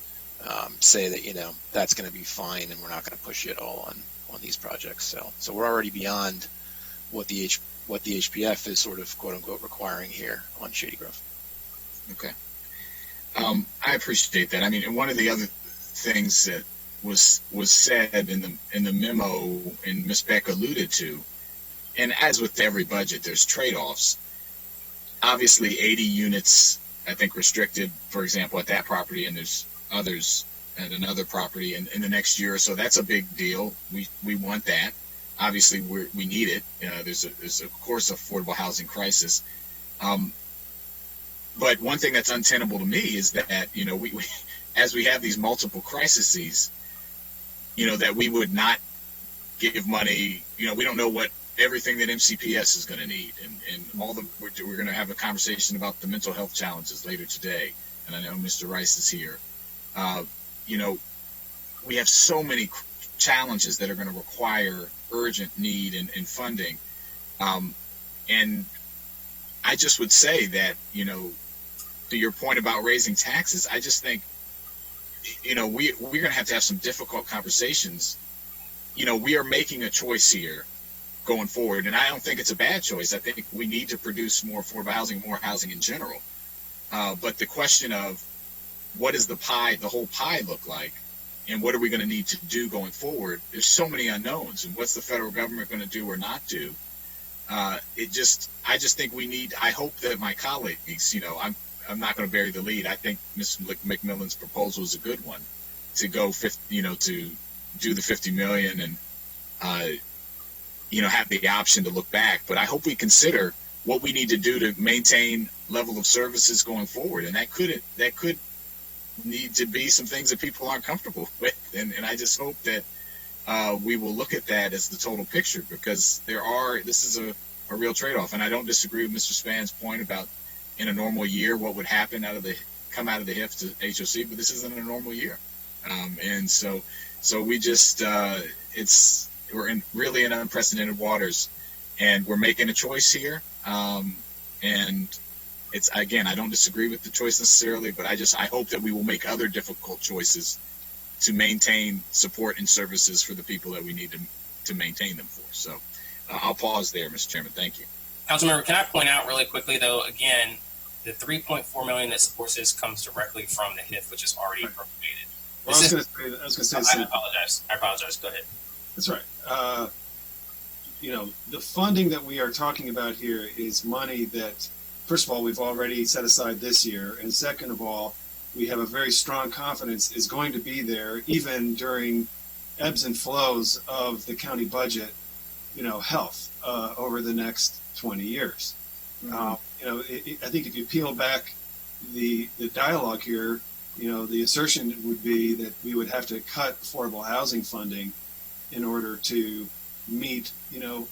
say that, that's going to be fine and we're not going to push you at all on these projects. So we're already beyond what the HPF is sort of quote unquote requiring here on Shady Grove. Okay. I appreciate that. I mean, and one of the other things that was said in the memo, and Ms. Beck alluded to, and as with every budget, there's trade-offs. Obviously, 80 units, I think, restricted, for example, at that property, and there's others at another property in the next year or so. That's a big deal. We want that. Obviously, we need it. There's of course affordable housing crisis. But one thing that's untenable to me is that we as we have these multiple crises, that we would not give money. We don't know what everything that MCPS is going to need, and we're going to have a conversation about the mental health challenges later today. And I know Mr. Rice is here. We have so many challenges that are going to require urgent need and funding. And I just would say that, to your point about raising taxes, I just think, we're going to have some difficult conversations. We are making a choice here going forward, and I don't think it's a bad choice. I think we need to produce more affordable housing, more housing in general. But the question of what does the whole pie look like, and what are we going to need to do going forward? There's so many unknowns, and what's the federal government going to do or not do? I just think we need. I hope that my colleagues, I'm not going to bury the lead. I think Ms. McMillan's proposal is a good one to go, to do the $50 million and have the option to look back. But I hope we consider what we need to do to maintain level of services going forward, and that could need to be some things that people aren't comfortable with. And I just hope that we will look at that as the total picture, because this is a real trade-off. And I don't disagree with Mr. Span's point about in a normal year what would happen come out of the HIF to HOC, but this isn't a normal year. And so we just we're really in unprecedented waters, and we're making a choice here. And it's, again, I don't disagree with the choice necessarily, but I hope that we will make other difficult choices to maintain support and services for the people that we need to maintain them for. So I'll pause there, Mr. Chairman. Thank you. Councilmember, can I point out really quickly, though, again, the $3.4 million that supports this comes directly from the HIF, which is already appropriated. Well, I was going to say. I apologize. Go ahead. That's right. The funding that we are talking about here is money that, first of all, we've already set aside this year, and second of all, we have a very strong confidence is going to be there even during ebbs and flows of the county budget, health over the next 20 years. Mm-hmm. I think if you peel back the dialogue here, the assertion would be that we would have to cut affordable housing funding in order to meet,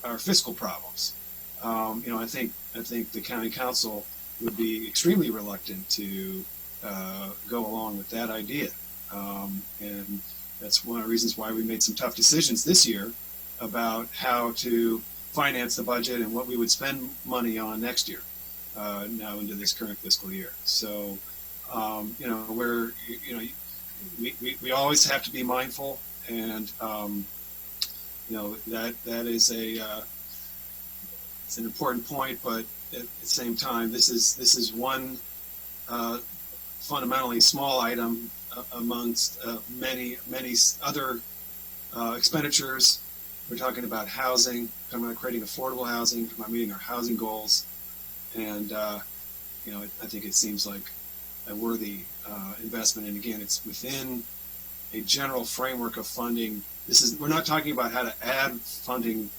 our fiscal problems. I think the county council would be extremely reluctant to go along with that idea. And that's one of the reasons why we made some tough decisions this year about how to finance the budget and what we would spend money on next year, now into this current fiscal year. So, we always have to be mindful, and that is it's an important point, but at the same time, this is one fundamentally small item amongst many other expenditures. We're talking about housing, talking about creating affordable housing, talking about meeting our housing goals, and I think it seems like a worthy investment. And again, it's within a general framework of funding. We're not talking about how to add funding,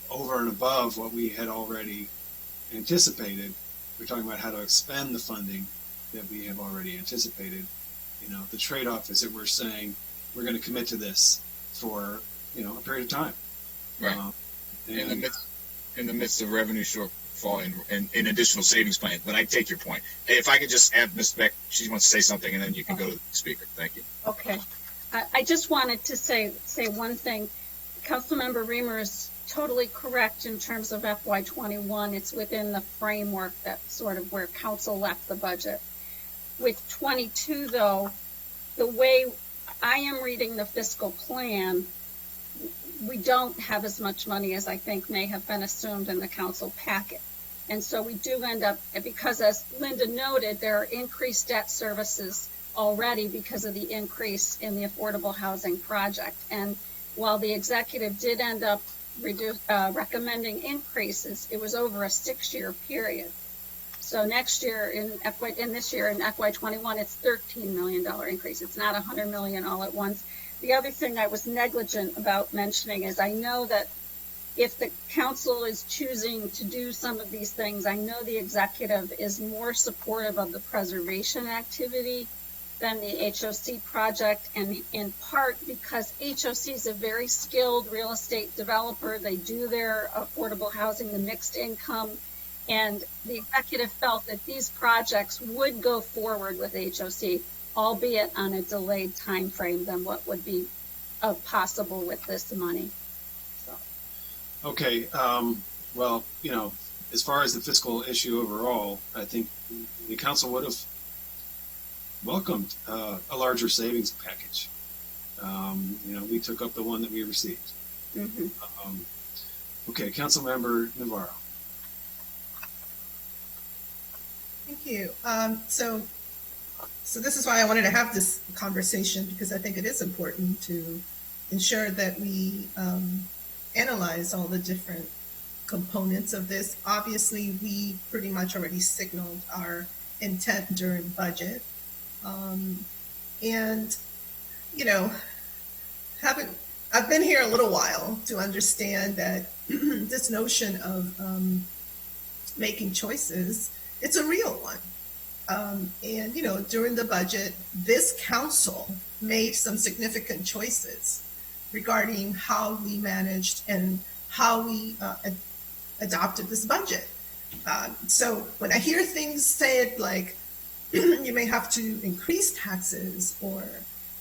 over and above what we had already anticipated. We're talking about how to expend the funding that we have already anticipated. The trade-off is that we're saying we're going to commit to this for, a period of time. Right. In the midst of revenue shortfall and additional savings plan. But I take your point. Hey, if I could just add, Ms. Beck, she wants to say something, and then you can go to the speaker. Thank you. Okay. I just wanted to say one thing. Councilmember Reamer is totally correct in terms of FY21. It's within the framework that's sort of where council left the budget. With 22, though, the way I am reading the fiscal plan, we don't have as much money as I think may have been assumed in the council packet. And so we do end up, because as Linda noted, there are increased debt services already because of the increase in the affordable housing project. And while the executive did end up recommending increases, it was over a 6-year period. So next year in FY21, it's $13 million increase. It's not $100 million all at once. The other thing I was negligent about mentioning is I know that if the council is choosing to do some of these things, I know the executive is more supportive of the preservation activity than the HOC project, and in part because HOC is a very skilled real estate developer. They do their affordable housing, the mixed income, and the executive felt that these projects would go forward with HOC, albeit on a delayed time frame than what would be possible with this money. So. Okay. Well, as far as the fiscal issue overall, I think the council would have welcomed a larger savings package. We took up the one that we received. Mm-hmm. Okay, Councilmember Navarro. Thank you. So this is why I wanted to have this conversation, because I think it is important to ensure that we analyze all the different components of this. Obviously, we pretty much already signaled our intent during budget. I've been here a little while to understand that this notion of making choices, it's a real one. During the budget, this council made some significant choices regarding how we managed and how we adopted this budget. So when I hear things said like, you may have to increase taxes, or,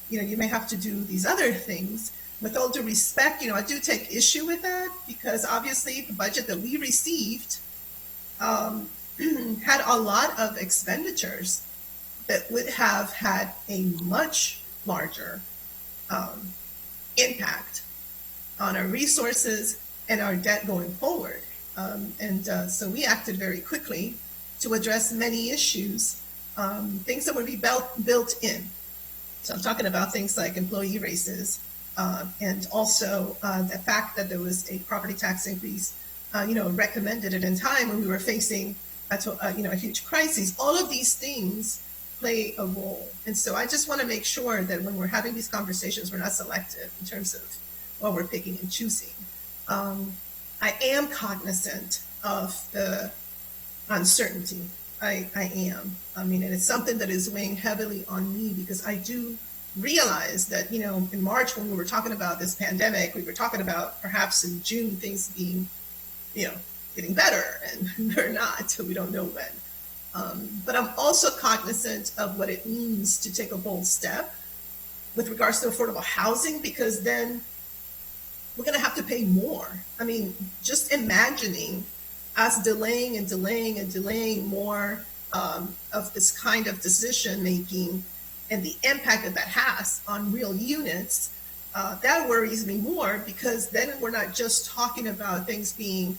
you may have to do these other things, with all due respect, I do take issue with that, because obviously the budget that we received had a lot of expenditures that would have had a much larger impact on our resources and our debt going forward. So we acted very quickly to address many issues, things that would be built in. So I'm talking about things like employee raises, and also the fact that there was a property tax increase, recommended at a time when we were facing a huge crisis. All of these things play a role. And so I just want to make sure that when we're having these conversations, we're not selective in terms of what we're picking and choosing. I am cognizant of the uncertainty. I am. And it's something that is weighing heavily on me, because I do realize that, in March, when we were talking about this pandemic, we were talking about perhaps in June things being, getting better, and they're not, so we don't know when. But I'm also cognizant of what it means to take a bold step with regards to affordable housing, because then we're going to have to pay more. Just imagining us delaying and delaying and delaying more of this kind of decision making, and the impact that has on real units, that worries me more, because then we're not just talking about things being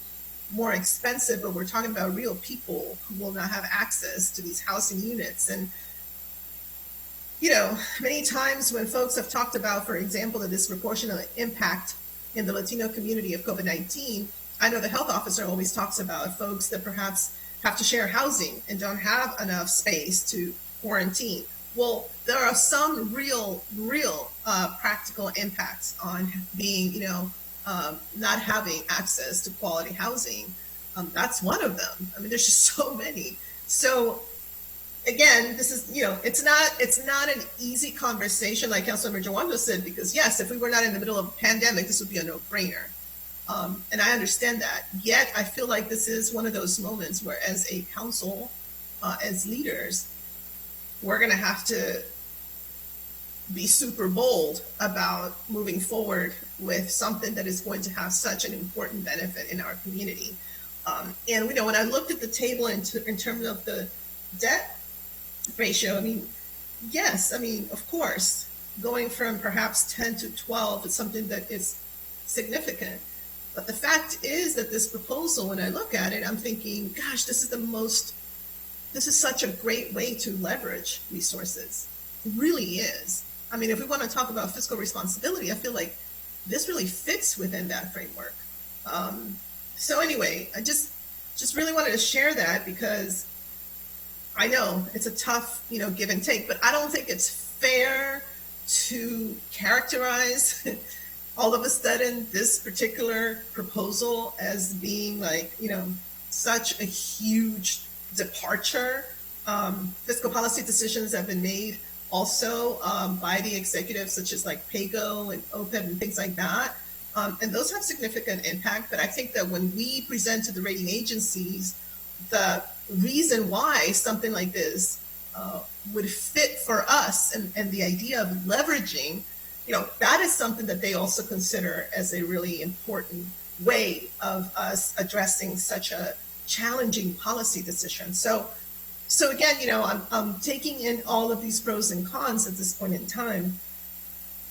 more expensive, but we're talking about real people who will not have access to these housing units. And many times when folks have talked about, for example, the disproportionate impact in the Latino community of COVID-19, I know the health officer always talks about folks that perhaps have to share housing and don't have enough space to quarantine. Well, there are some real practical impacts on being, not having access to quality housing. That's one of them. There's just so many. So again, this is, it's not an easy conversation, like Councilmember Jawando said, because yes, if we were not in the middle of a pandemic, this would be a no-brainer. And I understand that. Yet I feel like this is one of those moments where, as a council, as leaders, we're going to have to be super bold about moving forward with something that is going to have such an important benefit in our community. And when I looked at the table in terms of the debt ratio, yes, of course, going from perhaps 10 to 12 is something that is significant. But the fact is that this proposal, when I look at it, I'm thinking, gosh, this is such a great way to leverage resources. It really is. If we want to talk about fiscal responsibility, I feel like this really fits within that framework. So anyway, I just really wanted to share that, because I know it's a tough, give and take, but I don't think it's fair to characterize all of a sudden this particular proposal as being such a huge departure. Fiscal policy decisions have been made also by the executives, such as like PAYGO and OPEB and things like that. And those have significant impact. But I think that when we present to the rating agencies the reason why something like this would fit for us, and the idea of leveraging, that is something that they also consider as a really important way of us addressing such a challenging policy decision. So again, I'm taking in all of these pros and cons at this point in time,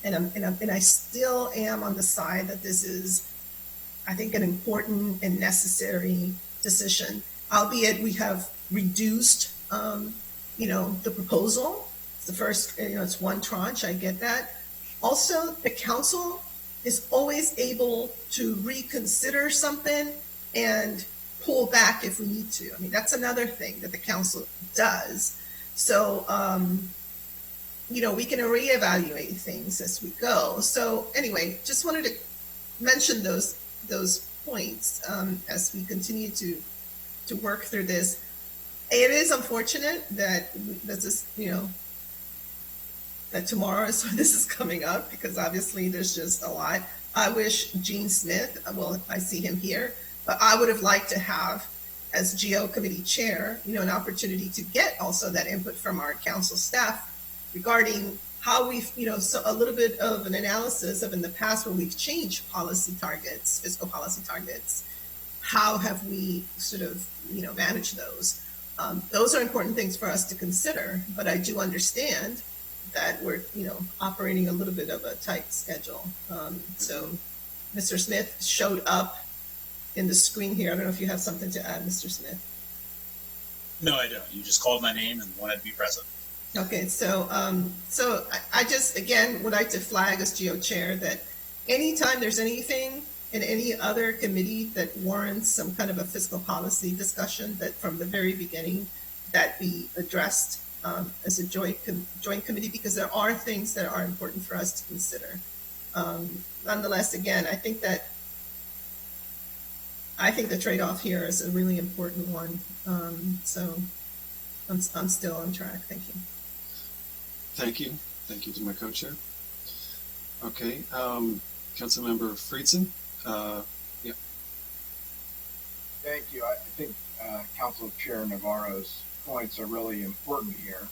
and I still am on the side that this is, I think, an important and necessary decision. Albeit we have reduced, the proposal. It's the first, it's one tranche. I get that. Also, the council is always able to reconsider something and pull back if we need to. That's another thing that the council does. So, we can reevaluate things as we go. So anyway, just wanted to mention those points as we continue to work through this. It is unfortunate that this is, that tomorrow is when this is coming up, because obviously there's just a lot. I wish Gene Smith, well, I see him here, But I would have liked to have, as GO committee chair, an opportunity to get also that input from our council staff regarding how we've, so a little bit of an analysis of in the past where we've changed policy targets, fiscal policy targets. How have we sort of, managed those? Those are important things for us to consider, but I do understand that we're, operating a little bit of a tight schedule. So Mr. Smith showed up in the screen here. I don't know if you have something to add, Mr. Smith. No, I don't. You just called my name and wanted to be present. Okay, so I just, again, would like to flag as GO chair that anytime there's anything in any other committee that warrants some kind of a fiscal policy discussion, that from the very beginning that be addressed as a joint committee, because there are things that are important for us to consider. Nonetheless, again, I think the trade-off here is a really important one. So I'm still on track. Thank you. Thank you. Thank you to my co-chair. Okay, Councilmember Friedson. Yeah. Thank you. I think Council Chair Navarro's points are really important here.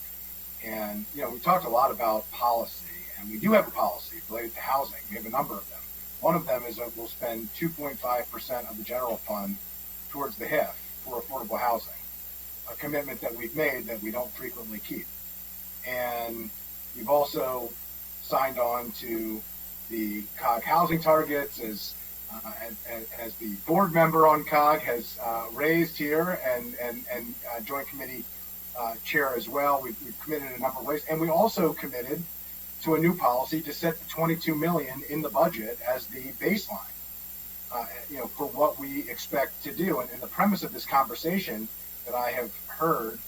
And, we talked a lot about policy, and we do have a policy related to housing. We have a number of them. One of them is that we'll spend 2.5% of the general fund towards the HIF for affordable housing, a commitment that we've made that we don't frequently keep. And we've also signed on to the COG housing targets as the board member on COG has raised here, and joint committee chair as well. We've committed in a number of ways, and we also committed to a new policy to set the $22 million in the budget as the baseline, for what we expect to do. And the premise of this conversation that I have heard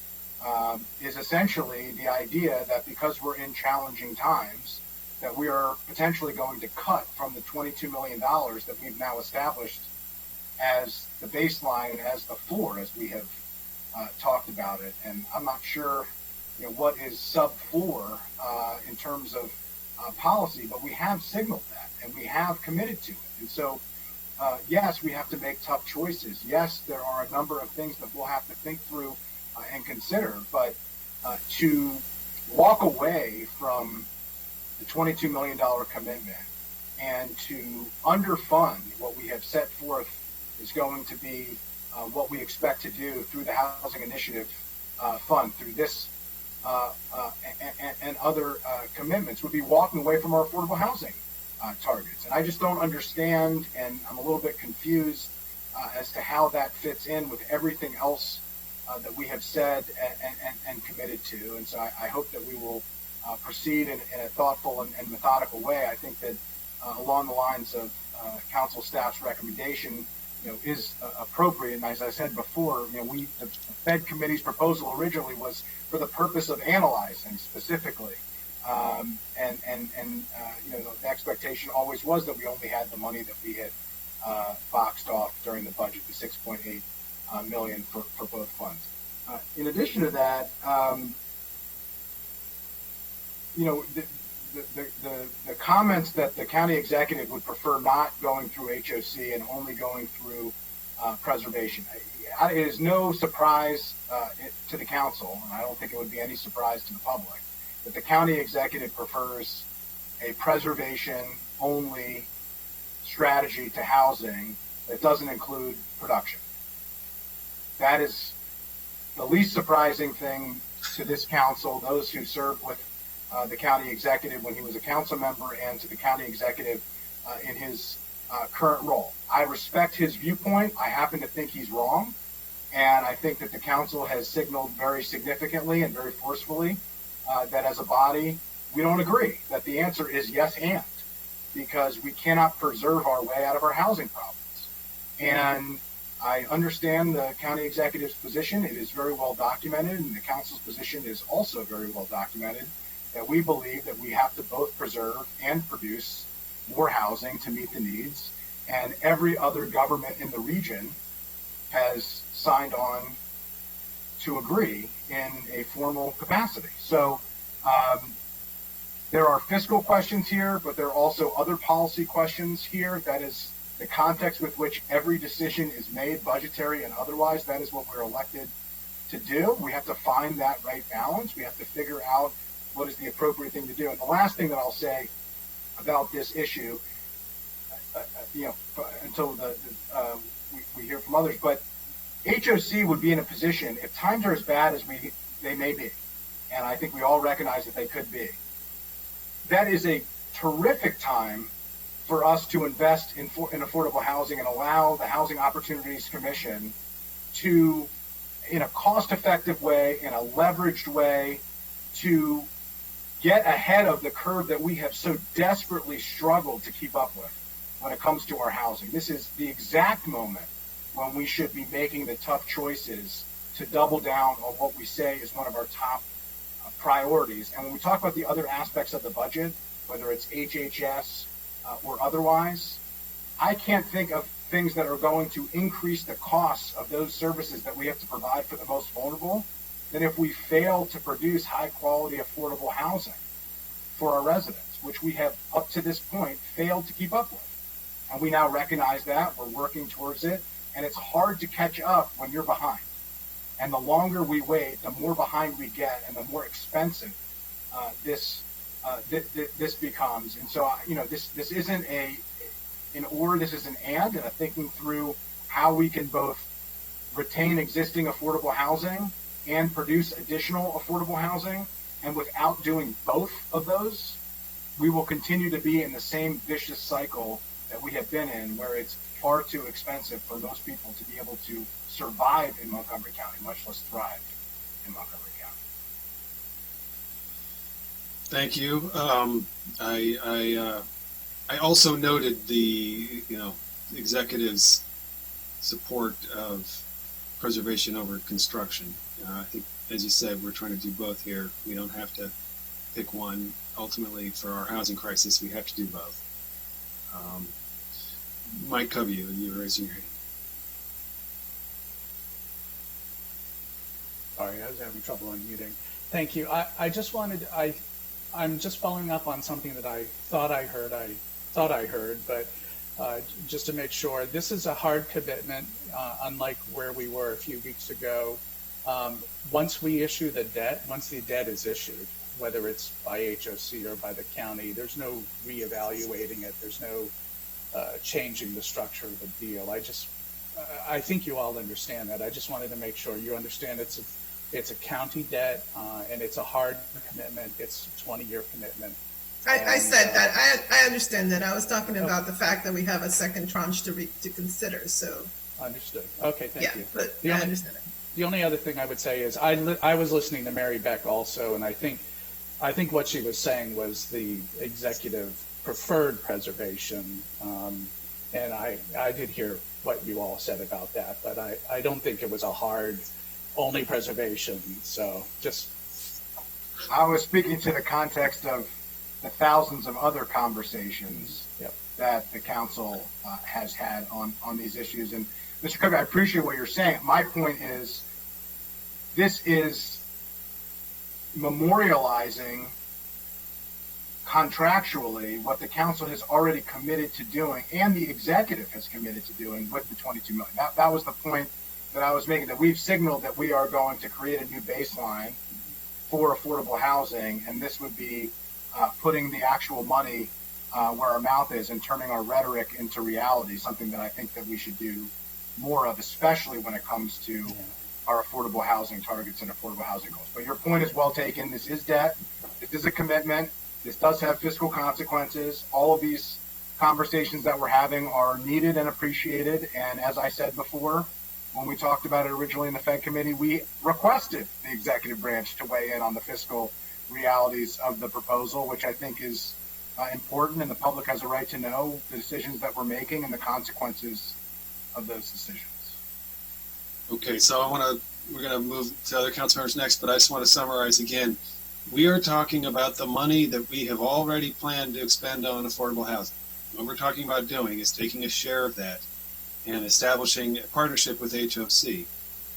is essentially the idea that because we're in challenging times, that we are potentially going to cut from the $22 million that we've now established as the baseline, as the floor, as we have talked about it. And I'm not sure what is sub floor in terms of policy, but we have signaled that and we have committed to it. And so, yes, we have to make tough choices. Yes, there are a number of things that we'll have to think through and consider, but to walk away from the $22 million commitment and to underfund what we have set forth is going to be what we expect to do through the Housing Initiative Fund, through this and other commitments, would be walking away from our affordable housing targets. And I just don't understand, and I'm a little bit confused as to how that fits in with everything else that we have said and committed to. And so I hope that we will proceed in a thoughtful and methodical way. I think that along the lines of council staff's recommendation, is appropriate. And as I said before, the PHED committee's proposal originally was for the purpose of analyzing specifically. The expectation always was that we only had the money that we had boxed off during the budget, the $6.8 million for both funds. In addition to that, the comments that the county executive would prefer not going through HOC and only going through preservation. It is no surprise to the council, and I don't think it would be any surprise to the public, that the county executive prefers a preservation-only strategy to housing that doesn't include production. That is the least surprising thing to this council, those who served with the county executive when he was a council member, and to the county executive in his current role. I respect his viewpoint. I happen to think he's wrong. And I think that the council has signaled very significantly and very forcefully that as a body, we don't agree, that the answer is yes and, because we cannot preserve our way out of our housing problems. And I understand the county executive's position. It is very well documented, and the council's position is also very well documented, that we believe that we have to both preserve and produce more housing to meet the needs. And every other government in the region has signed on to agree in a formal capacity. So there are fiscal questions here, but there are also other policy questions here. That is the context with which every decision is made, budgetary and otherwise. That is what we're elected to do. We have to find that right balance. We have to figure out what is the appropriate thing to do. And the last thing that I'll say about this issue, until we hear from others, but HOC would be in a position, if times are as bad as they may be, and I think we all recognize that they could be, that is a terrific time for us to invest in affordable housing and allow the Housing Opportunities Commission to, in a cost-effective way, in a leveraged way, to get ahead of the curve that we have so desperately struggled to keep up with when it comes to our housing. This is the exact moment when we should be making the tough choices to double down on what we say is one of our top priorities. And when we talk about the other aspects of the budget, whether it's HHS or otherwise, I can't think of things that are going to increase the costs of those services that we have to provide for the most vulnerable than if we fail to produce high quality, affordable housing for our residents, which we have up to this point failed to keep up with. And we now recognize that. We're working towards it. And it's hard to catch up when you're behind. And the longer we wait, the more behind we get and the more expensive this becomes. And so, this isn't an or, this is an and a thinking through how we can both retain existing affordable housing and produce additional affordable housing. And without doing both of those, we will continue to be in the same vicious cycle that we have been in, where it's far too expensive for most people to be able to survive in Montgomery County, much less thrive in Montgomery County. Thank you. I also noted the executive's support of preservation over construction. I think, as you said, we're trying to do both here. We don't have to pick one. Ultimately, for our housing crisis, we have to do both. Mike Covey, you raising your hand. Sorry, I was having trouble unmuting. Thank you. I'm just following up on something that I thought I heard, but just to make sure, this is a hard commitment, unlike where we were a few weeks ago. Once we issue the debt, once the debt is issued, whether it's by HOC or by the county, there's no reevaluating it. There's no changing the structure of the deal. I think you all understand that. I just wanted to make sure you understand it's a county debt, and it's a hard commitment. It's a 20-year commitment. I said that. I understand that. I was talking about the fact that we have a second tranche to consider. So understood. Okay, thank you. But I understand it. The only other thing I would say is I was listening to Mary Beck also, and I think what she was saying was the executive preferred preservation, and I did hear what you all said about that, but I don't think it was a hard only preservation. So just I was speaking to the context of the thousands of other conversations that the council has had on these issues. And Mr. Covey, I appreciate what you're saying. My point is, this is memorializing contractually what the council has already committed to doing and the executive has committed to doing with the $22 million. That was the point that I was making, that we've signaled that we are going to create a new baseline for affordable housing, and this would be putting the actual money where our mouth is and turning our rhetoric into reality, something that I think that we should do more of, especially when it comes to our affordable housing targets and affordable housing goals. But your point is well taken. This is debt. This is a commitment. This does have fiscal consequences. All of these conversations that we're having are needed and appreciated. And as I said before, when we talked about it originally in the Fed committee, we requested the executive branch to weigh in on the fiscal realities of the proposal, which I think is important, and the public has a right to know the decisions that we're making and the consequences of those decisions. Okay, so we're going to move to other council members next, but I just want to summarize again. We are talking about the money that we have already planned to expend on affordable housing. What we're talking about doing is taking a share of that and establishing a partnership with HOC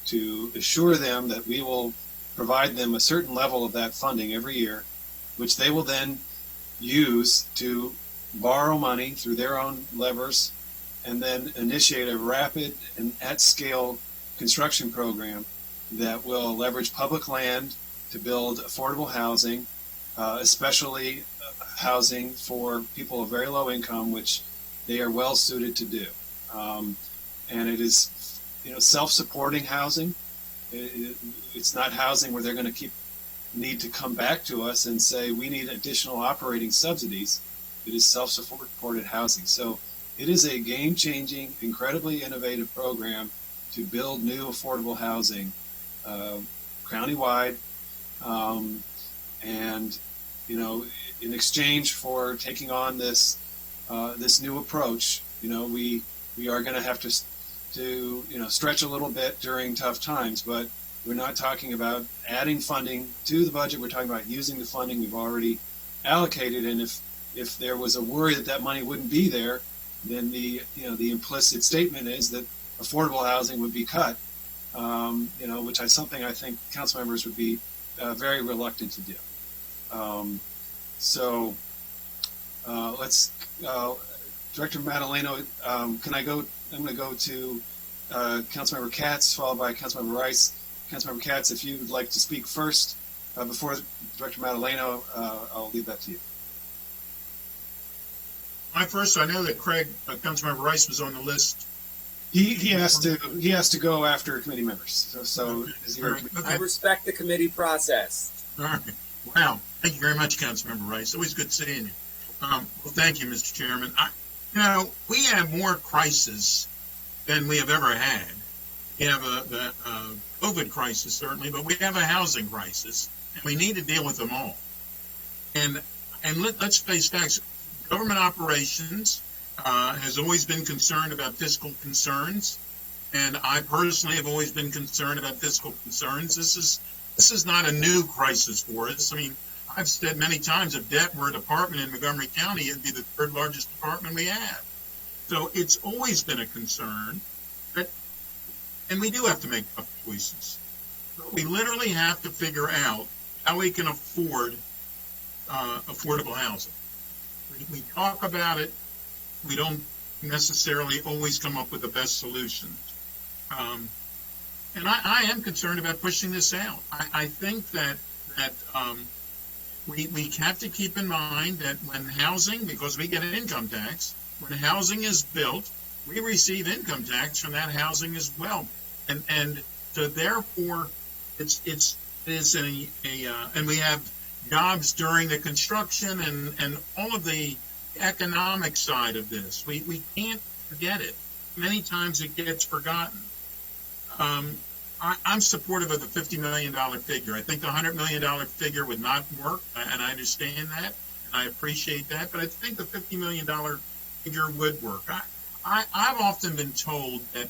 to assure them that we will provide them a certain level of that funding every year, which they will then use to borrow money through their own levers and then initiate a rapid and at-scale construction program that will leverage public land to build affordable housing, especially housing for people of very low income, which they are well suited to do. And it is, self-supporting housing. It's not housing where they're going to need to come back to us and say we need additional operating subsidies. It is self-supported housing. So it is a game-changing, incredibly innovative program to build new affordable housing countywide. And in exchange for taking on this new approach, we are going to have to stretch a little bit during tough times, but we're not talking about adding funding to the budget. We're talking about using the funding we've already allocated. And if there was a worry that money wouldn't be there, then the implicit statement is that affordable housing would be cut, which is something I think council members would be very reluctant to do. So let's, Director Madaleno, can I go? I'm going to go to Councilmember Katz, followed by Councilmember Rice. Councilmember Katz, if you would like to speak first before Director Madaleno, I'll leave that to you. I know that Councilmember Rice was on the list. He has to go after committee members. So I respect the committee process. All right. Wow. Thank you very much, Councilmember Rice. Always good seeing you. Well, thank you, Mr. Chairman. We have more crises than we have ever had. We have the COVID crisis, certainly, but we have a housing crisis, and we need to deal with them all. And let's face facts. Government operations has always been concerned about fiscal concerns, and I personally have always been concerned about fiscal concerns. This is not a new crisis for us. I mean, I've said many times if debt were a department in Montgomery County, it'd be the third largest department we have. So it's always been a concern, and we do have to make tough choices. But we literally have to figure out how we can afford affordable housing. We talk about it. We don't necessarily always come up with the best solution. And I am concerned about pushing this out. I think that we have to keep in mind that when housing, because we get an income tax, when housing is built, we receive income tax from that housing as well. And so therefore, it is and we have jobs during the construction and all of the economic side of this. We can't forget it. Many times it gets forgotten. I'm supportive of the $50 million figure. I think the $100 million figure would not work, and I understand that, and I appreciate that, but I think the $50 million figure would work. I've often been told that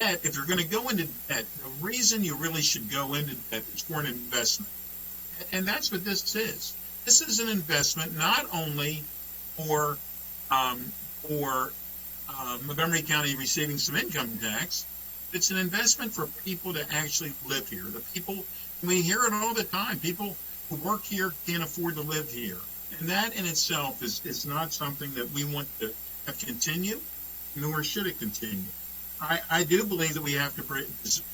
if you're going to go into debt, the reason you really should go into debt is for an investment. And that's what this is. This is an investment not only for Montgomery County receiving some income tax. It's an investment for people to actually live here. The people, we hear it all the time, people who work here can't afford to live here. And that in itself is not something that we want to have continue, nor should it continue. I do believe that we have to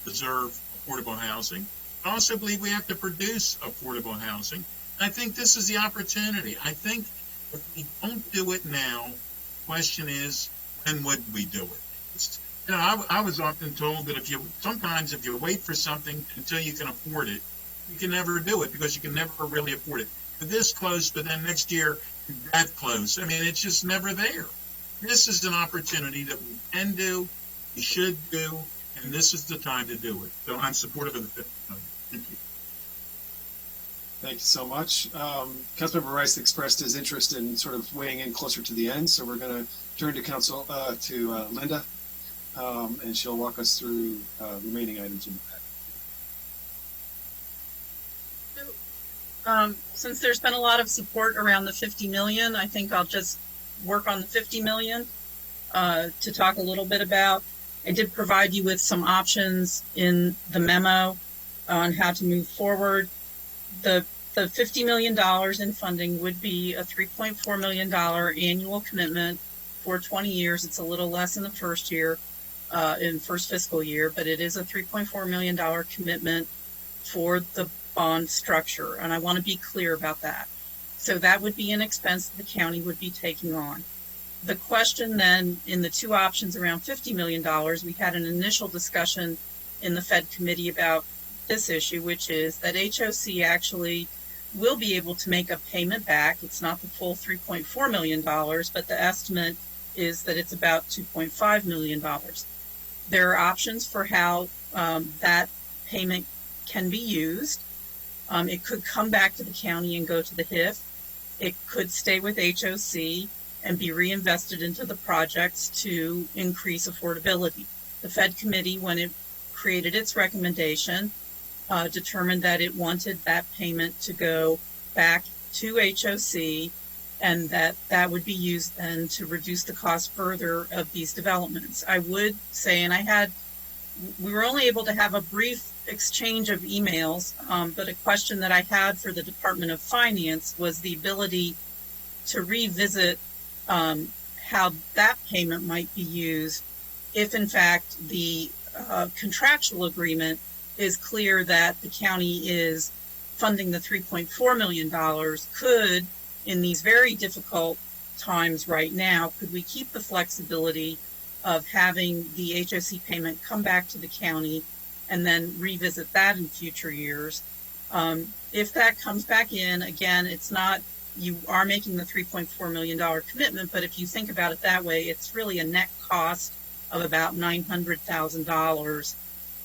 preserve affordable housing. I also believe we have to produce affordable housing. And I think this is the opportunity. I think if we don't do it now, the question is, when would we do it? I was often told that sometimes if you wait for something until you can afford it, you can never do it because you can never really afford it. You're this close, but then next year you're that close. I mean, it's just never there. This is an opportunity that we can do, we should do, and this is the time to do it. So I'm supportive of the 50 million. Thank you. Thank you so much. Councilmember Rice expressed his interest in sort of weighing in closer to the end, so we're going to turn to Linda, and she'll walk us through remaining items in the packet. Since there's been a lot of support around the 50 million, I think I'll just work on the 50 million to talk a little bit about. I did provide you with some options in the memo on how to move forward. The $50 million in funding would be a $3.4 million annual commitment for 20 years. It's a little less in the first year, in first fiscal year, but it is a $3.4 million commitment for the bond structure. And I want to be clear about that. So that would be an expense the county would be taking on. The question then in the two options around $50 million, we had an initial discussion in the PHED committee about this issue, which is that HOC actually will be able to make a payment back. It's not the full $3.4 million, but the estimate is that it's about $2.5 million. There are options for how that payment can be used. It could come back to the county and go to the HIF. It could stay with HOC and be reinvested into the projects to increase affordability. The PHED committee, when it created its recommendation, determined that it wanted that payment to go back to HOC and that would be used then to reduce the cost further of these developments. I would say, and we were only able to have a brief exchange of emails, but a question that I had for the Department of Finance was the ability to revisit how that payment might be used if, in fact, the contractual agreement is clear that the county is funding the $3.4 million. Could, in these very difficult times right now, could we keep the flexibility of having the HOC payment come back to the county and then revisit that in future years? If that comes back in, again, it's not, you are making the $3.4 million commitment, but if you think about it that way, it's really a net cost of about $900,000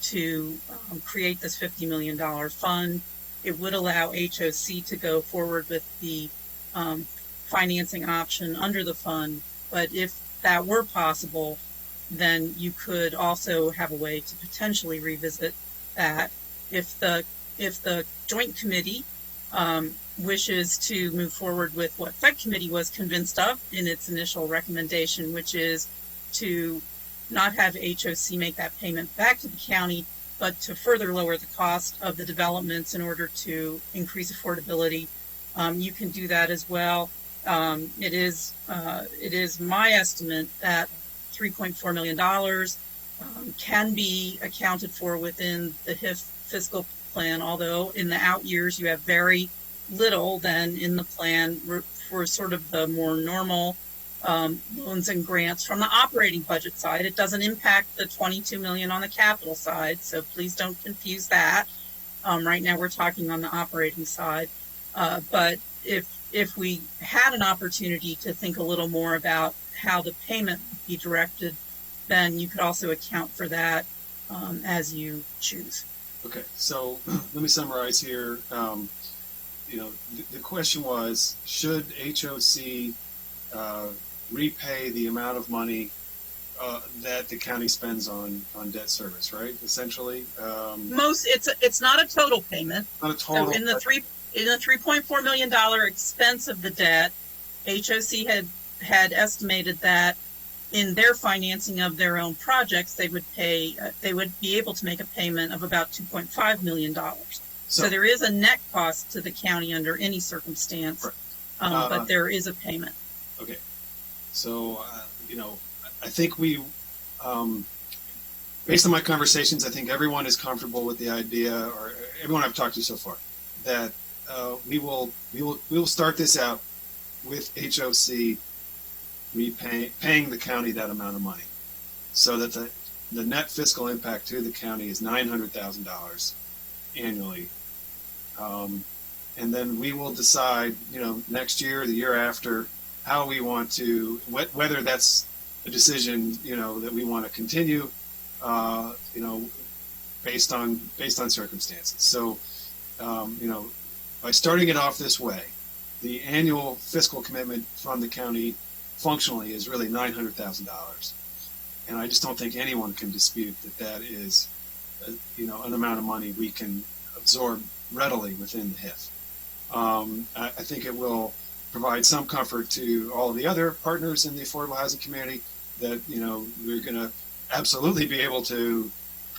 to create this $50 million fund. It would allow HOC to go forward with the financing option under the fund, but if that were possible, then you could also have a way to potentially revisit that. If the joint committee wishes to move forward with what PHED committee was convinced of in its initial recommendation, which is to not have HOC make that payment back to the county, but to further lower the cost of the developments in order to increase affordability, you can do that as well. It is my estimate that $3.4 million can be accounted for within the HIF fiscal plan, although in the out years you have very little then in the plan for sort of the more normal loans and grants from the operating budget side. It doesn't impact the $22 million on the capital side, so please don't confuse that. Right now we're talking on the operating side, but if we had an opportunity to think a little more about how the payment would be directed, then you could also account for that as you choose. Okay, so let me summarize here. The question was, should HOC repay the amount of money that the county spends on debt service, right? Essentially, it's not a total payment. Not a total. So in the $3.4 million expense of the debt, HOC had estimated that in their financing of their own projects, they would be able to make a payment of about $2.5 million. So there is a net cost to the county under any circumstance, but there is a payment. Okay. So, I think we, based on my conversations, I think everyone is comfortable with the idea, or everyone I've talked to so far, that we will start this out with HOC paying the county that amount of money, so that the net fiscal impact to the county is $900,000 annually. And then we will decide, next year, the year after, how we want to, whether that's a decision, that we want to continue, based on circumstances. So, by starting it off this way, the annual fiscal commitment from the county functionally is really $900,000. And I just don't think anyone can dispute that is, an amount of money we can absorb readily within the HIF. I think it will provide some comfort to all of the other partners in the affordable housing community that, we're going to absolutely be able to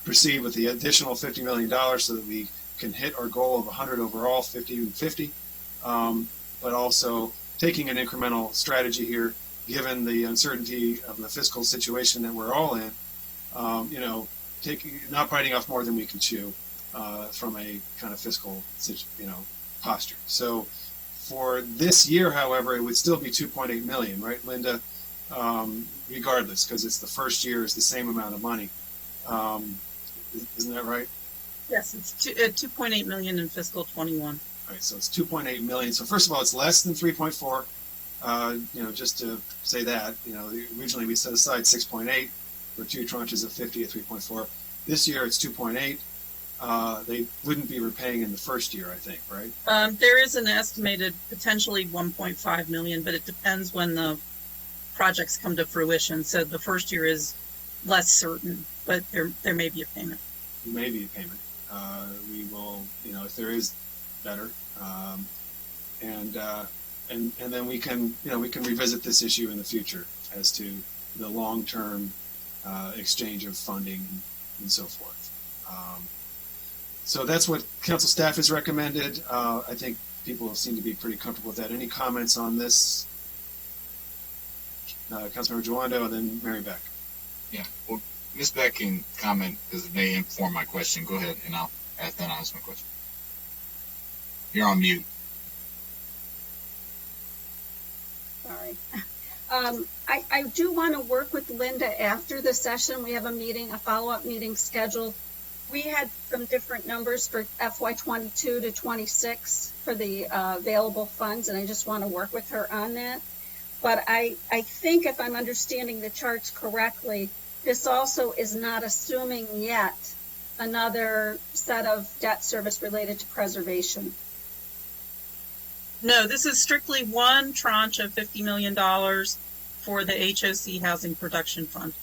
proceed with the additional $50 million so that we can hit our goal of 100 overall, 50 and 50, but also taking an incremental strategy here given the uncertainty of the fiscal situation that we're all in, not biting off more than we can chew from a kind of fiscal, posture. So for this year, however, it would still be 2.8 million, right, Linda? Regardless, because it's the first year, is the same amount of money. Isn't that right? Yes, it's 2.8 million in fiscal 21. All right, so it's 2.8 million. So first of all, it's less than 3.4. Just to say that, originally we set aside 6.8 for two tranches of 50 at 3.4. This year it's 2.8. They wouldn't be repaying in the first year, I think, right? There is an estimated potentially 1.5 million, but it depends when the projects come to fruition. So the first year is less certain, but there may be a payment. Maybe a payment. We will, if there is, better. And then we can revisit this issue in the future as to the long-term exchange of funding and so forth. So that's what council staff has recommended. I think people seem to be pretty comfortable with that. Any comments on this? Councilmember Joando and then Mary Beck. Yeah, well, Ms. Beck can comment because it may inform my question. Go ahead, and then I'll ask my question. You're on mute. Sorry. I do want to work with Linda after the session. We have a follow-up meeting scheduled. We had some different numbers for FY22 to 26 for the available funds, and I just want to work with her on that. But I think if I'm understanding the charts correctly, this also is not assuming yet another set of debt service related to preservation. No, this is strictly one tranche of $50 million for the HOC Housing Production Fund.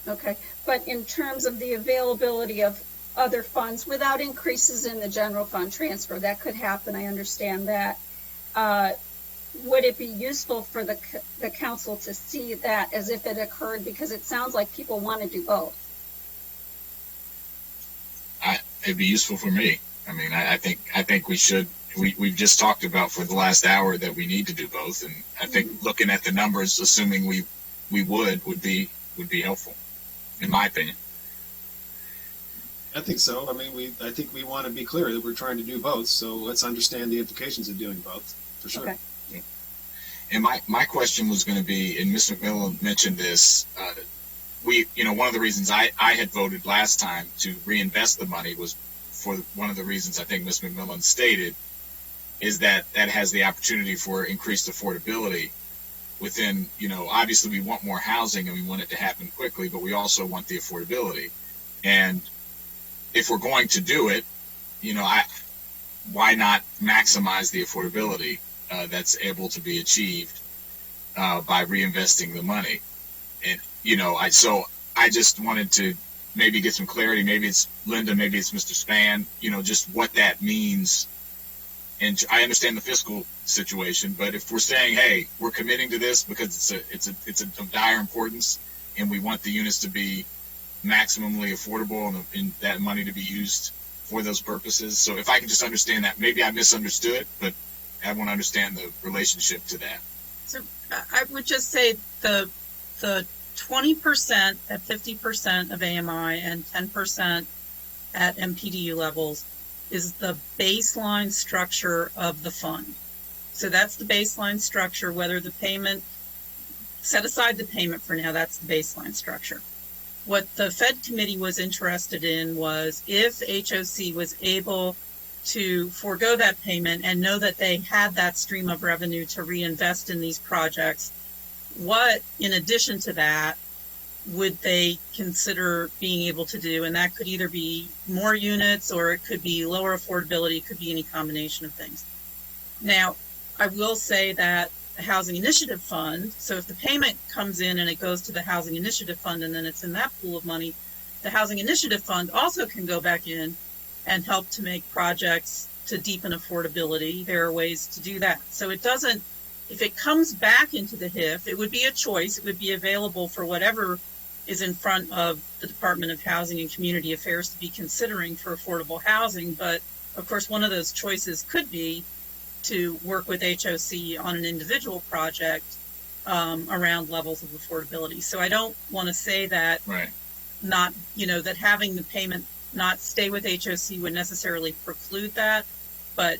Okay, but in terms of the availability of other funds without increases in the general fund transfer, that could happen, I understand that. Would it be useful for the council to see that as if it occurred? Because it sounds like people want to do both. It'd be useful for me. I mean, I think we should. We've just talked about for the last hour that we need to do both, and I think looking at the numbers, assuming we would be helpful, in my opinion. I think so. I mean, I think we want to be clear that we're trying to do both. So let's understand the implications of doing both, for sure. Okay. Yeah. And my question was going to be, and Ms. McMillan mentioned this. One of the reasons I had voted last time to reinvest the money was for one of the reasons I think Ms. McMillan stated, is that has the opportunity for increased affordability within, obviously we want more housing and we want it to happen quickly, but we also want the affordability. And if we're going to do it, why not maximize the affordability that's able to be achieved by reinvesting the money? And, I just wanted to maybe get some clarity. Maybe it's Linda, maybe it's Mr. Spann, just what that means. And I understand the fiscal situation, but if we're saying, hey, we're committing to this because it's of dire importance and we want the units to be maximally affordable and that money to be used for those purposes. So if I can just understand that, maybe I misunderstood, but I want to understand the relationship to that. So I would just say the 20% at 50% of AMI and 10% at MPDU levels is the baseline structure of the fund. So that's the baseline structure, whether the payment, set aside the payment for now, that's the baseline structure. What the PHED committee was interested in was if HOC was able to forego that payment and know that they had that stream of revenue to reinvest in these projects, what, in addition to that, would they consider being able to do? And that could either be more units or it could be lower affordability. It could be any combination of things. Now, I will say that the Housing Initiative Fund, so if the payment comes in and it goes to the Housing Initiative Fund and then it's in that pool of money, the Housing Initiative Fund also can go back in and help to make projects to deepen affordability. There are ways to do that. So it doesn't, if it comes back into the HIF, it would be a choice. It would be available for whatever is in front of the Department of Housing and Community Affairs to be considering for affordable housing. But of course, one of those choices could be to work with HOC on an individual project around levels of affordability. So I don't want to say that not, that having the payment not stay with HOC would necessarily preclude that, but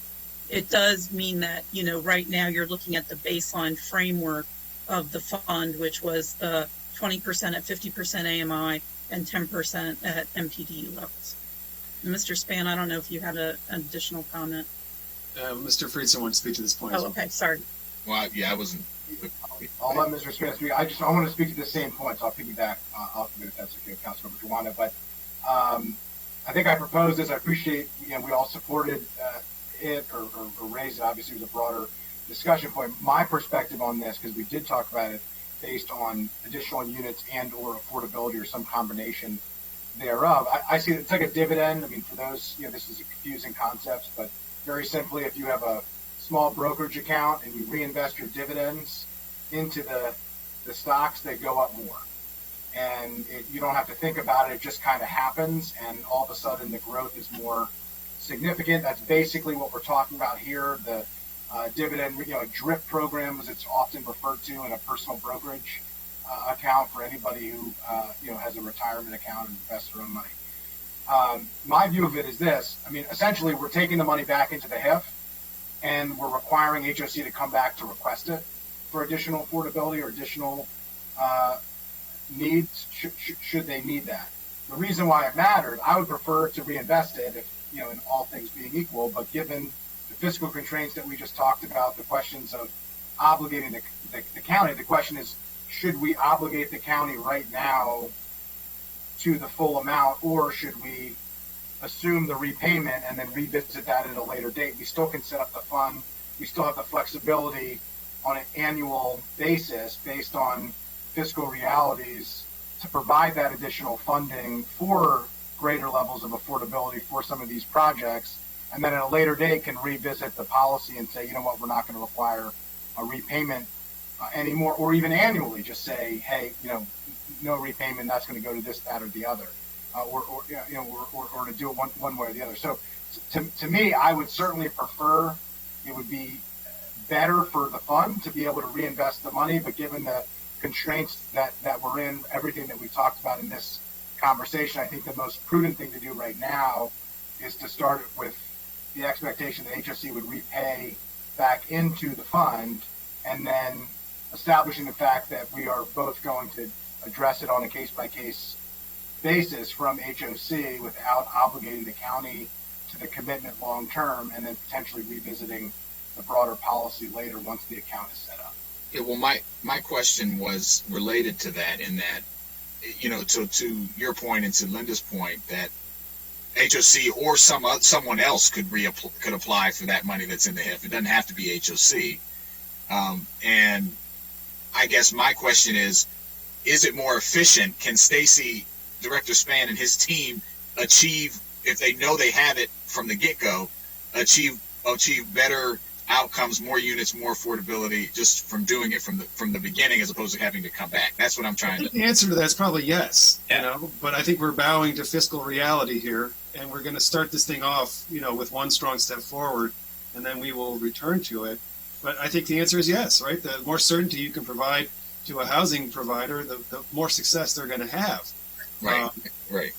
it does mean that, right now you're looking at the baseline framework of the fund, which was the 20% at 50% AMI and 10% at MPDU levels. Mr. Span, I don't know if you had an additional comment. Mr. Friedson wanted to speak to this point. Oh, okay, sorry. Well, yeah, I wasn't. I'll let Mr. Span speak. I want to speak to the same points. I'll piggyback off of it if that's okay with Councilmember Juana. But I think I proposed this. I appreciate, we all supported it or raised it. Obviously, it was a broader discussion point. My perspective on this, because we did talk about it based on additional units and or affordability or some combination thereof. I see it's like a dividend. I mean, for those, this is a confusing concept, but very simply, if you have a small brokerage account and you reinvest your dividends into the stocks, they go up more. And you don't have to think about it. It just kind of happens, and all of a sudden the growth is more significant. That's basically what we're talking about here. The dividend, DRIP program, as it's often referred to, in a personal brokerage account for anybody who has a retirement account and invests their own money. My view of it is this. I mean, essentially, we're taking the money back into the HIF, and we're requiring HOC to come back to request it for additional affordability or additional needs should they need that. The reason why it mattered, I would prefer to reinvest it if, in all things being equal, but given the fiscal constraints that we just talked about, the questions of obligating the county, the question is, should we obligate the county right now to the full amount, or should we assume the repayment and then revisit that at a later date? We still can set up the fund. We still have the flexibility on an annual basis based on fiscal realities to provide that additional funding for greater levels of affordability for some of these projects, and then at a later date can revisit the policy and say, we're not going to require a repayment anymore, or even annually just say, hey, no repayment, that's going to go to this, that, or the other, or to do it one way or the other. So to me, I would certainly prefer, it would be better for the fund to be able to reinvest the money, but given the constraints that we're in, everything that we talked about in this conversation, I think the most prudent thing to do right now is to start with the expectation that HOC would repay back into the fund, and then establishing the fact that we are both going to address it on a case-by-case basis from HOC without obligating the county to the commitment long-term, and then potentially revisiting the broader policy later once the account is set up. Yeah, well, my question was related to that, in that, to your point and to Linda's point, that HOC or someone else could apply for that money that's in the HIF. It doesn't have to be HOC. And I guess my question is it more efficient? Can Director Span and his team achieve, if they know they have it from the get-go, achieve better outcomes, more units, more affordability, just from doing it from the beginning, as opposed to having to come back? That's what I'm trying to. The answer to that is probably yes. But I think we're bowing to fiscal reality here, and we're going to start this thing off, with one strong step forward, and then we will return to it. But I think the answer is yes, right? The more certainty you can provide to a housing provider, the more success they're going to have. Right. Right.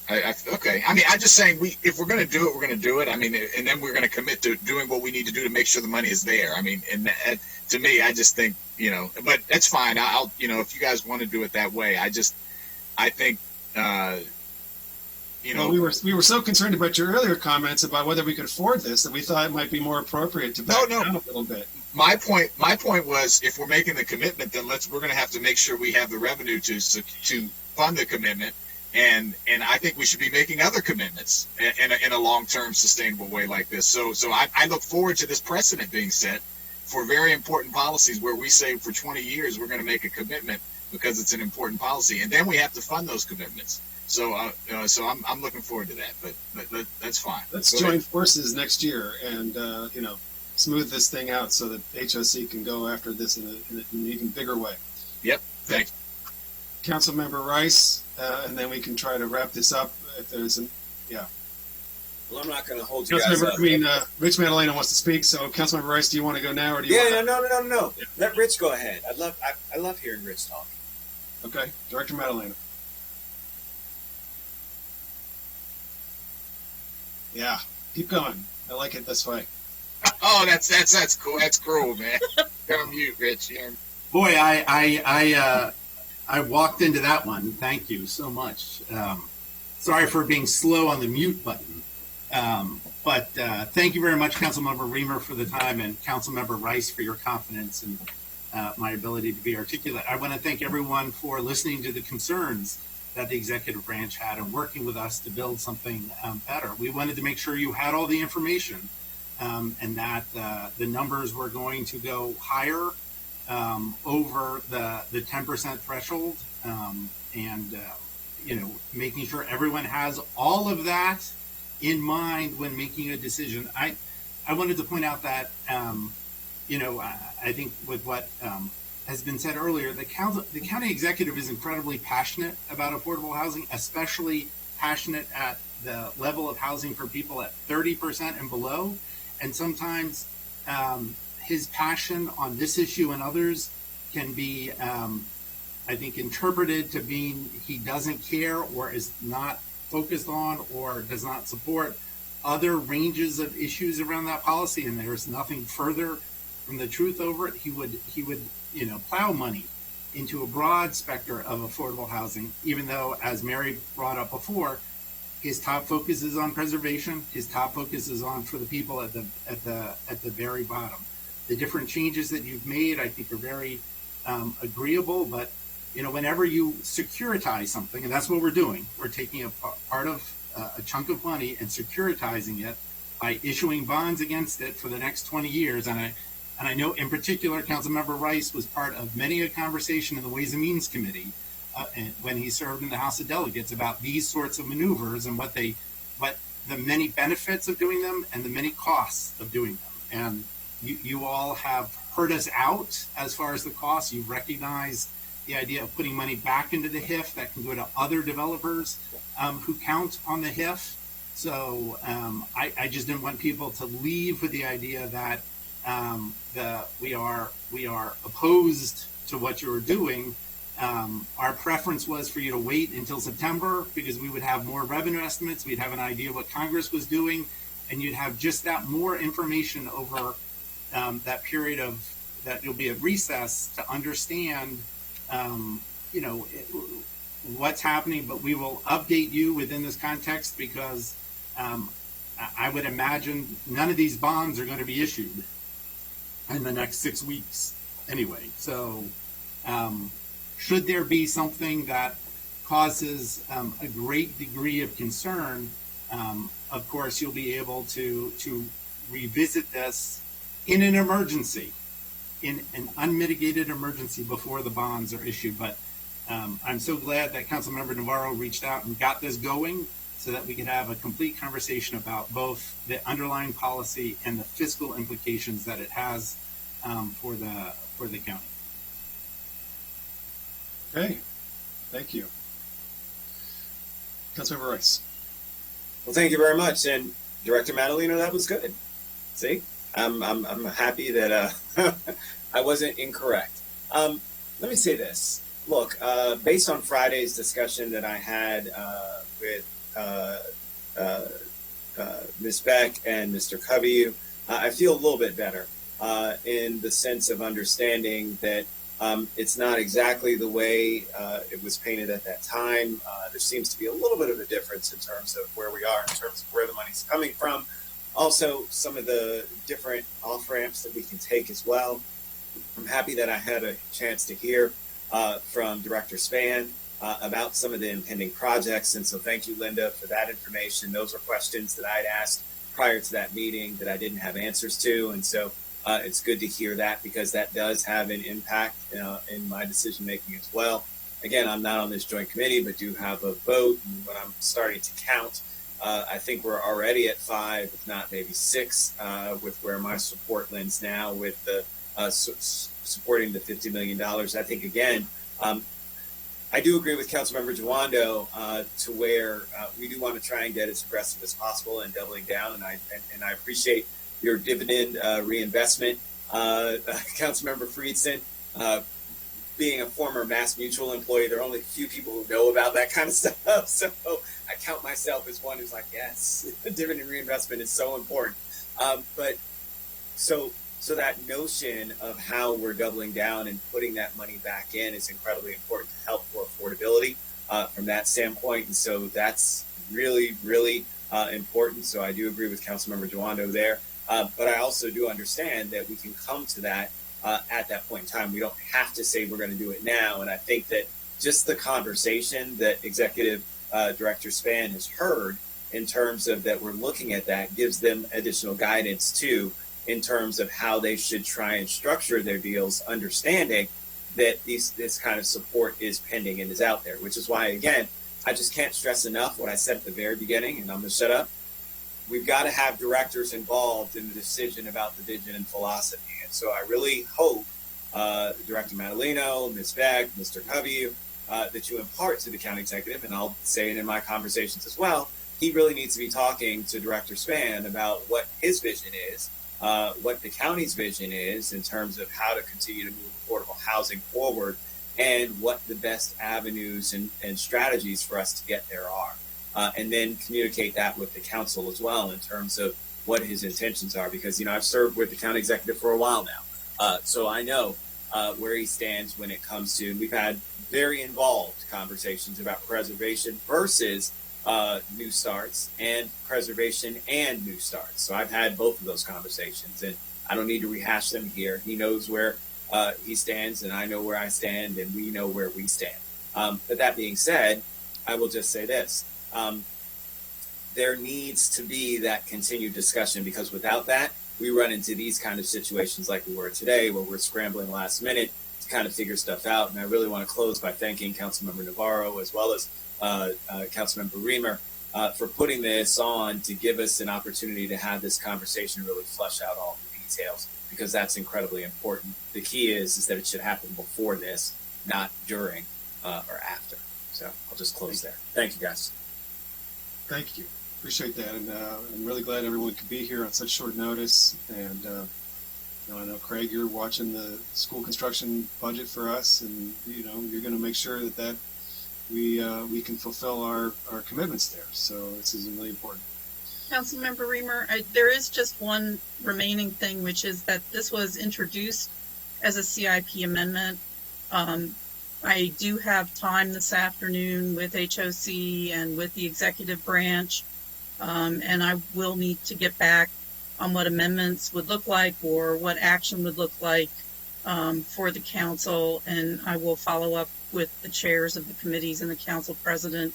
Okay. I mean, I'm just saying, if we're going to do it, we're going to do it. I mean, and then we're going to commit to doing what we need to do to make sure the money is there. I mean, and to me, I just think, but that's fine. I'll, if you guys want to do it that way, I think, Well, we were so concerned about your earlier comments about whether we could afford this that we thought it might be more appropriate to back down a little bit. My point was, if we're making the commitment, then we're going to have to make sure we have the revenue to fund the commitment. And I think we should be making other commitments in a long-term sustainable way like this. So I look forward to this precedent being set for very important policies where we say for 20 years we're going to make a commitment because it's an important policy, and then we have to fund those commitments. So I'm looking forward to that. But that's fine. Let's join forces next year and smooth this thing out so that HOC can go after this in an even bigger way. Yep. Thanks. Councilmember Rice, and then we can try to wrap this up if there's Well, I'm not going to hold you guys up. Rich Madalena wants to speak, so Councilmember Rice, do you want to go now, or do you? No. Let Rich go ahead. I love hearing Rich talk. Okay, Director Madalena. Yeah, keep going. I like it this way. Oh, that's cool. That's cruel, man. Go on mute, Rich. Yeah. Boy, I walked into that one. Thank you so much. Sorry for being slow on the mute button. But thank you very much, Councilmember Reamer, for the time, and Councilmember Rice for your confidence and my ability to be articulate. I want to thank everyone for listening to the concerns that the executive branch had and working with us to build something better. We wanted to make sure you had all the information and that the numbers were going to go higher over the 10% threshold, and making sure everyone has all of that in mind when making a decision. I wanted to point out that I think with what has been said earlier, the county executive is incredibly passionate about affordable housing, especially passionate at the level of housing for people at 30% and below. And sometimes his passion on this issue and others can be, I think, interpreted to mean he doesn't care or is not focused on or does not support other ranges of issues around that policy. And there's nothing further from the truth over it. He would plow money into a broad spectrum of affordable housing, even though, as Mary brought up before, his top focus is on preservation. His top focus is on for the people at the very bottom. The different changes that you've made, I think, are very agreeable. But whenever you securitize something, and that's what we're doing, we're taking a part of a chunk of money and securitizing it by issuing bonds against it for the next 20 years. And I know in particular, Councilmember Rice was part of many a conversation in the Ways and Means Committee when he served in the House of Delegates about these sorts of maneuvers and what the many benefits of doing them and the many costs of doing them. And you all have heard us out as far as the costs. You recognize the idea of putting money back into the HIF that can go to other developers who count on the HIF. So I just didn't want people to leave with the idea that we are opposed to what you're doing. Our preference was for you to wait until September because we would have more revenue estimates. We'd have an idea what Congress was doing, and you'd have just that more information over that period that you'll be at recess to understand, what's happening. But we will update you within this context because I would imagine none of these bonds are going to be issued in the next 6 weeks anyway. So should there be something that causes a great degree of concern, of course, you'll be able to revisit this in an emergency, in an unmitigated emergency before the bonds are issued. But I'm so glad that Councilmember Navarro reached out and got this going so that we could have a complete conversation about both the underlying policy and the fiscal implications that it has for the county. Okay, thank you. Councilmember Rice. Well, thank you very much. And Director Madalena, that was good. See, I'm happy that I wasn't incorrect. Let me say this. Look, based on Friday's discussion that I had with Ms. Beck and Mr. Covey, I feel a little bit better in the sense of understanding that it's not exactly the way it was painted at that time. There seems to be a little bit of a difference in terms of where we are, in terms of where the money's coming from. Also, some of the different off-ramps that we can take as well. I'm happy that I had a chance to hear from Director Span about some of the impending projects. And so thank you, Linda, for that information. Those were questions that I'd asked prior to that meeting that I didn't have answers to. And so it's good to hear that because that does have an impact in my decision-making as well. Again, I'm not on this joint committee, but do have a vote. And when I'm starting to count, I think we're already at 5, if not maybe 6, with where my support lands now with the supporting the $50 million. I think, again, I do agree with Councilmember Jawando to where we do want to try and get as aggressive as possible in doubling down, and I appreciate your dividend reinvestment, Councilmember Friedson. Being a former Mass Mutual employee, there are only a few people who know about that kind of stuff. So I count myself as one who's like, yes, dividend reinvestment is so important. But so that notion of how we're doubling down and putting that money back in is incredibly important to help for affordability from that standpoint. And so that's really, really important. So I do agree with Councilmember Jawando there. But I also do understand that we can come to that at that point in time. We don't have to say we're going to do it now. And I think that just the conversation that Executive Director Span has heard in terms of that we're looking at that gives them additional guidance too, in terms of how they should try and structure their deals, understanding that this kind of support is pending and is out there, which is why, again, I just can't stress enough what I said at the very beginning, and I'm going to shut up. We've got to have directors involved in the decision about the vision and philosophy. And so I really hope Director Madaleno, Ms. Beck, Mr. Covey, that you impart to the county executive, and I'll say it in my conversations as well, he really needs to be talking to Director Span about what his vision is, what the county's vision is in terms of how to continue to move affordable housing forward, and what the best avenues and strategies for us to get there are. And then communicate that with the council as well in terms of what his intentions are. Because, you know, I've served with the county executive for a while now. So I know where he stands when it comes to, we've had very involved conversations about preservation versus new starts, and preservation and new starts. So I've had both of those conversations, and I don't need to rehash them here. He knows where he stands, and I know where I stand, and we know where we stand. But that being said, I will just say this. There needs to be that continued discussion, because without that, we run into these kind of situations like we were today, where we're scrambling last minute to kind of figure stuff out. And I really want to close by thanking Councilmember Navarro as well as Councilmember Reamer for putting this on to give us an opportunity to have this conversation and really flesh out all the details, because that's incredibly important. The key is that it should happen before this, not during or after. So I'll just close there. Thank you, guys. Thank you. Appreciate that. And I'm really glad everyone could be here on such short notice. And I know, Craig, you're watching the school construction budget for us, and you're going to make sure that we can fulfill our commitments there. So this is really important. Councilmember Reamer, there is just one remaining thing, which is that this was introduced as a CIP amendment. I do have time this afternoon with HOC and with the executive branch, and I will need to get back on what amendments would look like or what action would look like for the council, and I will follow up with the chairs of the committees and the council president